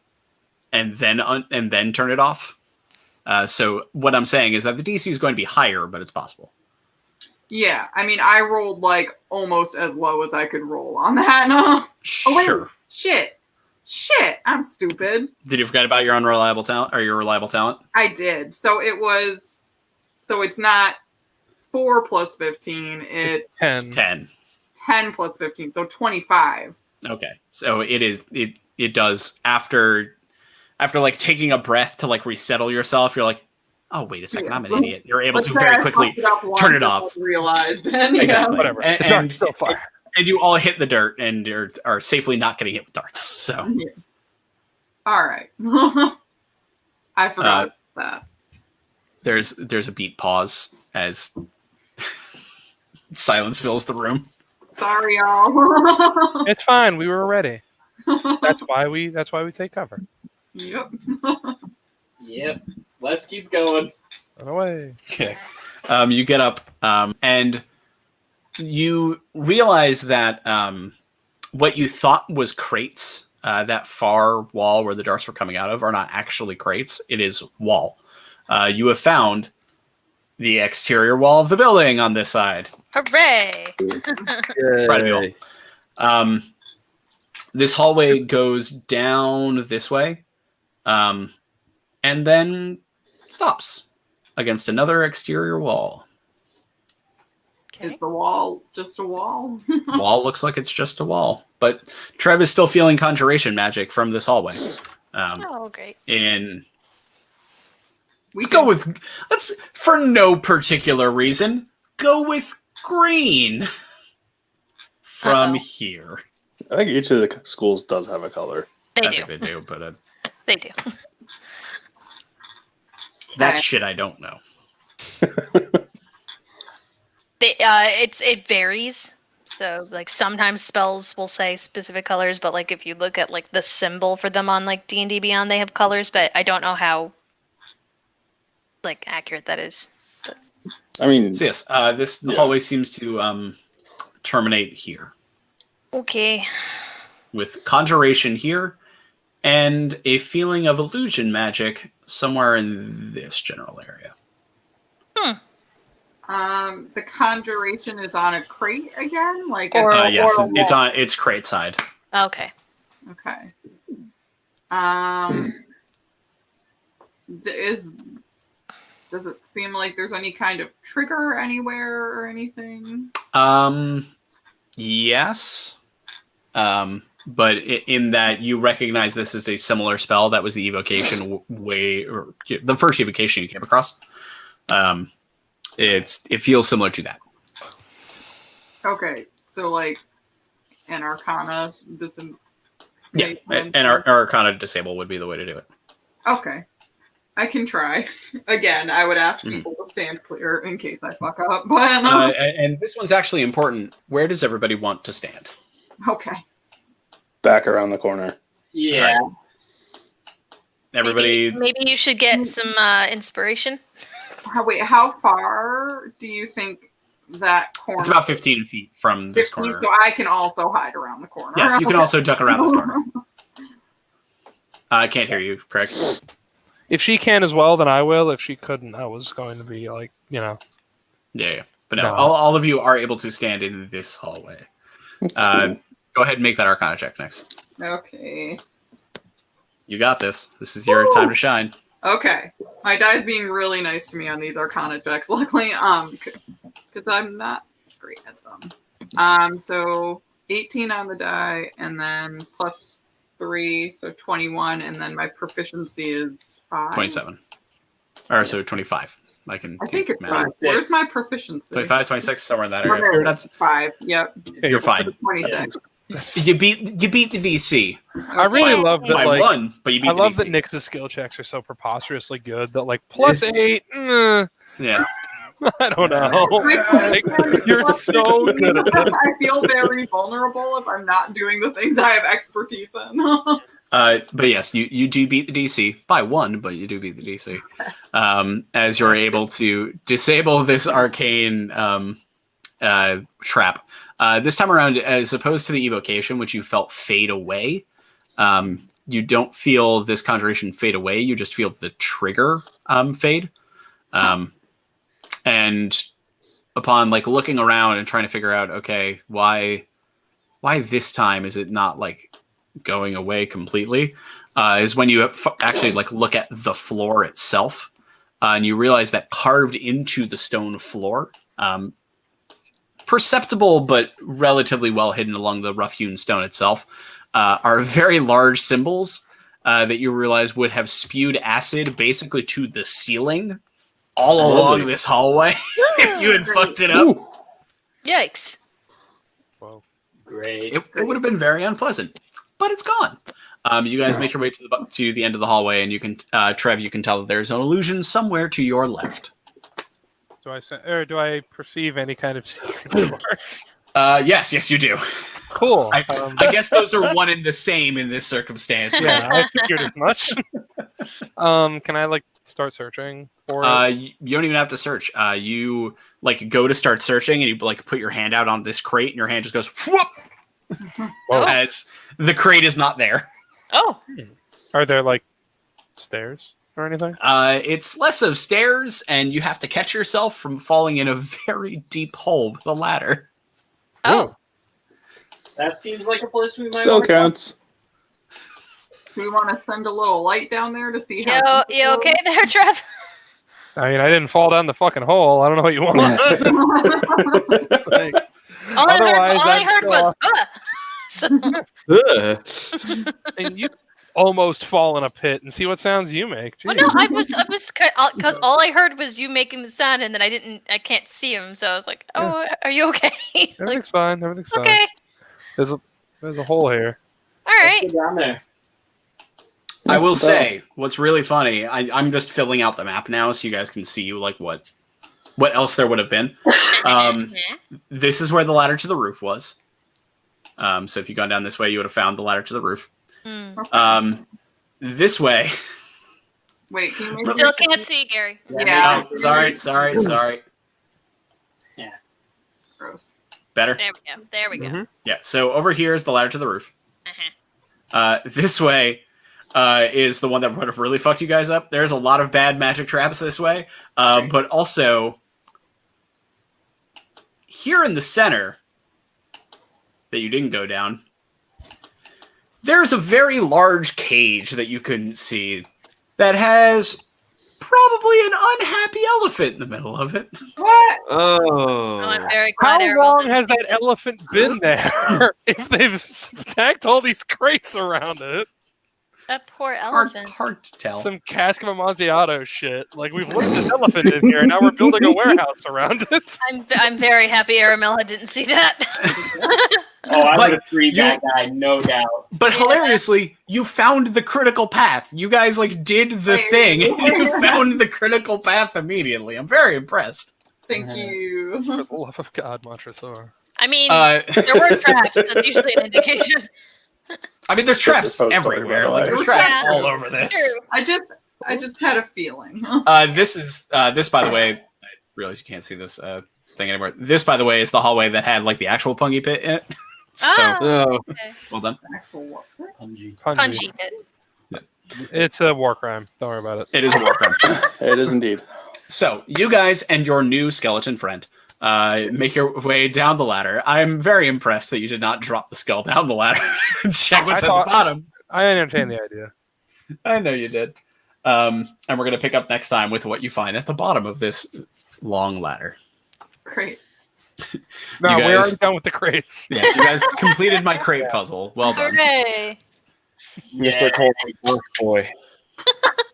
[SPEAKER 1] and then turn it off. So what I'm saying is that the DC is going to be higher, but it's possible.
[SPEAKER 6] Yeah, I mean, I rolled almost as low as I could roll on that.
[SPEAKER 1] Sure.
[SPEAKER 6] Shit, I'm stupid.
[SPEAKER 1] Did you forget about your unreliable talent or your reliable talent?
[SPEAKER 6] I did. So it's not 4 plus 15. It's
[SPEAKER 1] 10.
[SPEAKER 6] 10 plus 15, so 25.
[SPEAKER 1] Okay. So it does after taking a breath to resettle yourself, you're like, oh, wait a second, I'm an idiot. You're able to very quickly turn it off.
[SPEAKER 6] Realized.
[SPEAKER 1] Exactly.
[SPEAKER 7] Whatever. And still fire.
[SPEAKER 1] And you all hit the dirt and are safely not getting hit with darts. So
[SPEAKER 6] yes. All right. I forgot that.
[SPEAKER 1] There's a beat pause as silence fills the room.
[SPEAKER 6] Sorry, y'all.
[SPEAKER 7] It's fine. We were ready. That's why we take cover.
[SPEAKER 6] Yep.
[SPEAKER 2] Yep. Let's keep going.
[SPEAKER 7] Run away.
[SPEAKER 1] Okay. You get up and you realize that what you thought was crates, that far wall where the darts were coming out of, are not actually crates. It is wall. You have found the exterior wall of the building on this side.
[SPEAKER 5] Hooray!
[SPEAKER 1] Proud of you all. This hallway goes down this way, and then stops against another exterior wall.
[SPEAKER 6] Is the wall just a wall?
[SPEAKER 1] Wall looks like it's just a wall, but Trev is still feeling conjuration magic from this hallway.
[SPEAKER 5] Oh, great.
[SPEAKER 1] Let's for no particular reason, go with green from here.
[SPEAKER 3] I think each of the schools does have a color.
[SPEAKER 5] They
[SPEAKER 1] I
[SPEAKER 5] do.
[SPEAKER 1] think they do, but
[SPEAKER 5] They do.
[SPEAKER 1] that's shit I don't know.
[SPEAKER 5] It varies. So like sometimes spells will say specific colors, but like if you look at like the symbol for them on like D&D Beyond, they have colors, but I don't know how like accurate that is.
[SPEAKER 3] I mean,
[SPEAKER 1] So yes, this hallway seems to terminate here
[SPEAKER 5] Okay.
[SPEAKER 1] with conjuration here and a feeling of illusion magic somewhere in this general area.
[SPEAKER 6] The conjuration is on a crate again, like
[SPEAKER 1] Yes,
[SPEAKER 6] or a
[SPEAKER 1] it's
[SPEAKER 6] wall?
[SPEAKER 1] on its crate side.
[SPEAKER 5] Okay.
[SPEAKER 6] Okay. Does it seem like there's any kind of trigger anywhere or anything?
[SPEAKER 1] Yes. But in that you recognize this is a similar spell that was the evocation or the first evocation you came across. It feels similar to that.
[SPEAKER 6] Okay, so like an Arcana
[SPEAKER 1] Yeah, and our Arcana disable would be the way to do it.
[SPEAKER 6] Okay, I can try. Again, I would ask people to stand clear in case I fuck up. But
[SPEAKER 1] and this one's actually important. Where does everybody want to stand?
[SPEAKER 6] okay,
[SPEAKER 3] back around the corner.
[SPEAKER 2] Yeah.
[SPEAKER 1] Right. Everybody.
[SPEAKER 5] Maybe you should get some inspiration.
[SPEAKER 6] How far do you think that corner?
[SPEAKER 1] It's about 15 feet from this
[SPEAKER 6] 15,
[SPEAKER 1] corner.
[SPEAKER 6] so I can also hide around the corner.
[SPEAKER 1] Yes, you can also duck around this corner. I can't hear you, Craig.
[SPEAKER 7] If she can as well, then I will. If she couldn't, I was going to be like,
[SPEAKER 1] Yeah. But no,
[SPEAKER 7] No.
[SPEAKER 1] all of you are able to stand in this hallway. Go ahead and make that Arcana check next.
[SPEAKER 6] Okay.
[SPEAKER 1] You got this. This is your time to shine.
[SPEAKER 6] Okay. My die's being really nice to me on these Arcana checks, luckily, because I'm not great at them. So 18 on the die, and then plus 3, so 21, and then my proficiency is 5.
[SPEAKER 1] 27. Or so 25. I
[SPEAKER 6] think it's
[SPEAKER 1] math.
[SPEAKER 6] 5. Where's my proficiency?
[SPEAKER 1] 25, 26, somewhere in that
[SPEAKER 6] There
[SPEAKER 1] area.
[SPEAKER 6] it is.
[SPEAKER 1] That's
[SPEAKER 6] 5. Yep.
[SPEAKER 1] you're fine.
[SPEAKER 6] 26.
[SPEAKER 1] You beat the DC
[SPEAKER 7] I really love that.
[SPEAKER 1] by
[SPEAKER 7] Like,
[SPEAKER 1] one, but you beat
[SPEAKER 7] I
[SPEAKER 1] the
[SPEAKER 7] love
[SPEAKER 1] DC.
[SPEAKER 7] that Nyx's skill checks are so preposterously good that like plus 8.
[SPEAKER 1] Yeah.
[SPEAKER 7] I don't know. Like, you're so good at it.
[SPEAKER 6] I feel very vulnerable if I'm not doing the things I have expertise in.
[SPEAKER 1] But yes, you do beat the DC by one, but you do beat the DC. As you're able to disable this arcane trap. This time around, as opposed to the evocation, which you felt fade away, you don't feel this conjuration fade away. You just feel the trigger fade. And upon like looking around and trying to figure out, okay, why this time is it not like going away completely? Is when you actually like look at the floor itself, and you realize that carved into the stone floor, perceptible but relatively well hidden along the rough-hewn stone itself, are very large symbols that you realize would have spewed acid basically to the ceiling all along this hallway if you had fucked it up.
[SPEAKER 3] Ooh.
[SPEAKER 5] Yikes.
[SPEAKER 2] Great.
[SPEAKER 1] It would have been very unpleasant, but it's gone. You guys make your way to the end of the hallway, and you can, Trev, you can tell that there's an illusion somewhere to your left.
[SPEAKER 7] Do I perceive any kind of secret doors?
[SPEAKER 1] Yes, you do.
[SPEAKER 7] Cool.
[SPEAKER 1] I guess those are one and the same in this circumstance.
[SPEAKER 7] Yeah, I figured as much. Can I start searching for it?
[SPEAKER 1] You don't even have to search. You go to start searching, and you put your hand out on this crate, and your hand just goes whoop, as the crate is not there.
[SPEAKER 5] Oh.
[SPEAKER 7] Are there stairs or anything?
[SPEAKER 1] It's less of stairs, and you have to catch yourself from falling in a very deep hole with a ladder.
[SPEAKER 5] Oh.
[SPEAKER 2] That seems like a place we might
[SPEAKER 3] Still
[SPEAKER 2] want to go.
[SPEAKER 3] counts.
[SPEAKER 6] Do we want to send a little light down there to see
[SPEAKER 5] You,
[SPEAKER 6] how?
[SPEAKER 5] you okay there, Trev?
[SPEAKER 7] I mean, I didn't fall down the fucking hole. I don't know what you want.
[SPEAKER 5] All I
[SPEAKER 7] Otherwise,
[SPEAKER 5] heard was,
[SPEAKER 8] Ugh.
[SPEAKER 7] and you almost fall in a pit and see what sounds you make.
[SPEAKER 5] Well,
[SPEAKER 7] Jeez.
[SPEAKER 5] no, I was, because all I heard was you making the sound, and then I can't see him, so I was like, oh, are you okay?
[SPEAKER 7] Everything's fine. Everything's fine.
[SPEAKER 5] Okay,
[SPEAKER 7] There's a hole here.
[SPEAKER 5] all right.
[SPEAKER 2] Let's go down there.
[SPEAKER 1] I will say, what's really funny, I'm just filling out the map now so you guys can see what else there would have been. This is where the ladder to the roof was. So if you'd gone down this way, you would have found the ladder to the roof. This way.
[SPEAKER 6] Wait, can you make
[SPEAKER 5] Still can't see, Gary.
[SPEAKER 6] Yeah.
[SPEAKER 1] Oh, sorry.
[SPEAKER 2] Yeah.
[SPEAKER 6] Gross.
[SPEAKER 1] Better?
[SPEAKER 5] There we go.
[SPEAKER 7] Mhm.
[SPEAKER 1] Yeah, so over here is the ladder to the roof.
[SPEAKER 5] Uh-huh.
[SPEAKER 1] This way is the one that would have really fucked you guys up. There's a lot of bad magic traps this way. But also, here in the center, that you didn't go down, there's a very large cage that you couldn't see that has probably an unhappy elephant in the middle of it.
[SPEAKER 6] What?
[SPEAKER 2] Oh.
[SPEAKER 5] I'm very
[SPEAKER 7] How
[SPEAKER 5] glad Errol
[SPEAKER 7] long
[SPEAKER 5] didn't
[SPEAKER 7] has
[SPEAKER 5] see
[SPEAKER 7] that elephant been there? If they've stacked all these crates around it,
[SPEAKER 5] that poor elephant.
[SPEAKER 1] Hard to tell.
[SPEAKER 7] some cask of Amontillado shit. We've looked this elephant in here, and now we're building a warehouse around it.
[SPEAKER 5] I'm very happy Aramella didn't see that.
[SPEAKER 2] Oh, I
[SPEAKER 1] But
[SPEAKER 2] would have freed that guy, no doubt.
[SPEAKER 1] But hilariously, you found the critical path. You guys did the thing. You found the critical path immediately. I'm very impressed.
[SPEAKER 6] Thank you.
[SPEAKER 7] For the love of God, Montresor.
[SPEAKER 5] I mean, there were traps. That's usually an indication.
[SPEAKER 1] I mean, there's traps
[SPEAKER 3] Post story,
[SPEAKER 1] everywhere.
[SPEAKER 3] by the way.
[SPEAKER 1] There's traps
[SPEAKER 5] Yeah.
[SPEAKER 1] all over this.
[SPEAKER 5] True.
[SPEAKER 6] I just had a feeling.
[SPEAKER 1] This, by the way, I realize you can't see this thing anymore. This, by the way, is the hallway that had the actual pungy pit in it. So,
[SPEAKER 8] Oh.
[SPEAKER 5] Okay.
[SPEAKER 1] well done.
[SPEAKER 6] Actual what?
[SPEAKER 5] Pungy pit.
[SPEAKER 7] It's a war crime. Don't worry about it.
[SPEAKER 1] It is a war crime.
[SPEAKER 3] It is indeed.
[SPEAKER 1] So, you guys and your new skeleton friend make your way down the ladder. I'm very impressed that you did not drop the skull down the ladder and check what's at the bottom.
[SPEAKER 7] I entertain the idea.
[SPEAKER 1] I know you did. And we're going to pick up next time with what you find at the bottom of this long ladder.
[SPEAKER 6] Great.
[SPEAKER 7] No,
[SPEAKER 1] You
[SPEAKER 7] we're
[SPEAKER 1] guys-
[SPEAKER 7] already done with the crates.
[SPEAKER 1] Yes, you guys completed my crate puzzle. Well done.
[SPEAKER 5] Hooray!
[SPEAKER 4] Mr. Cole, work boy.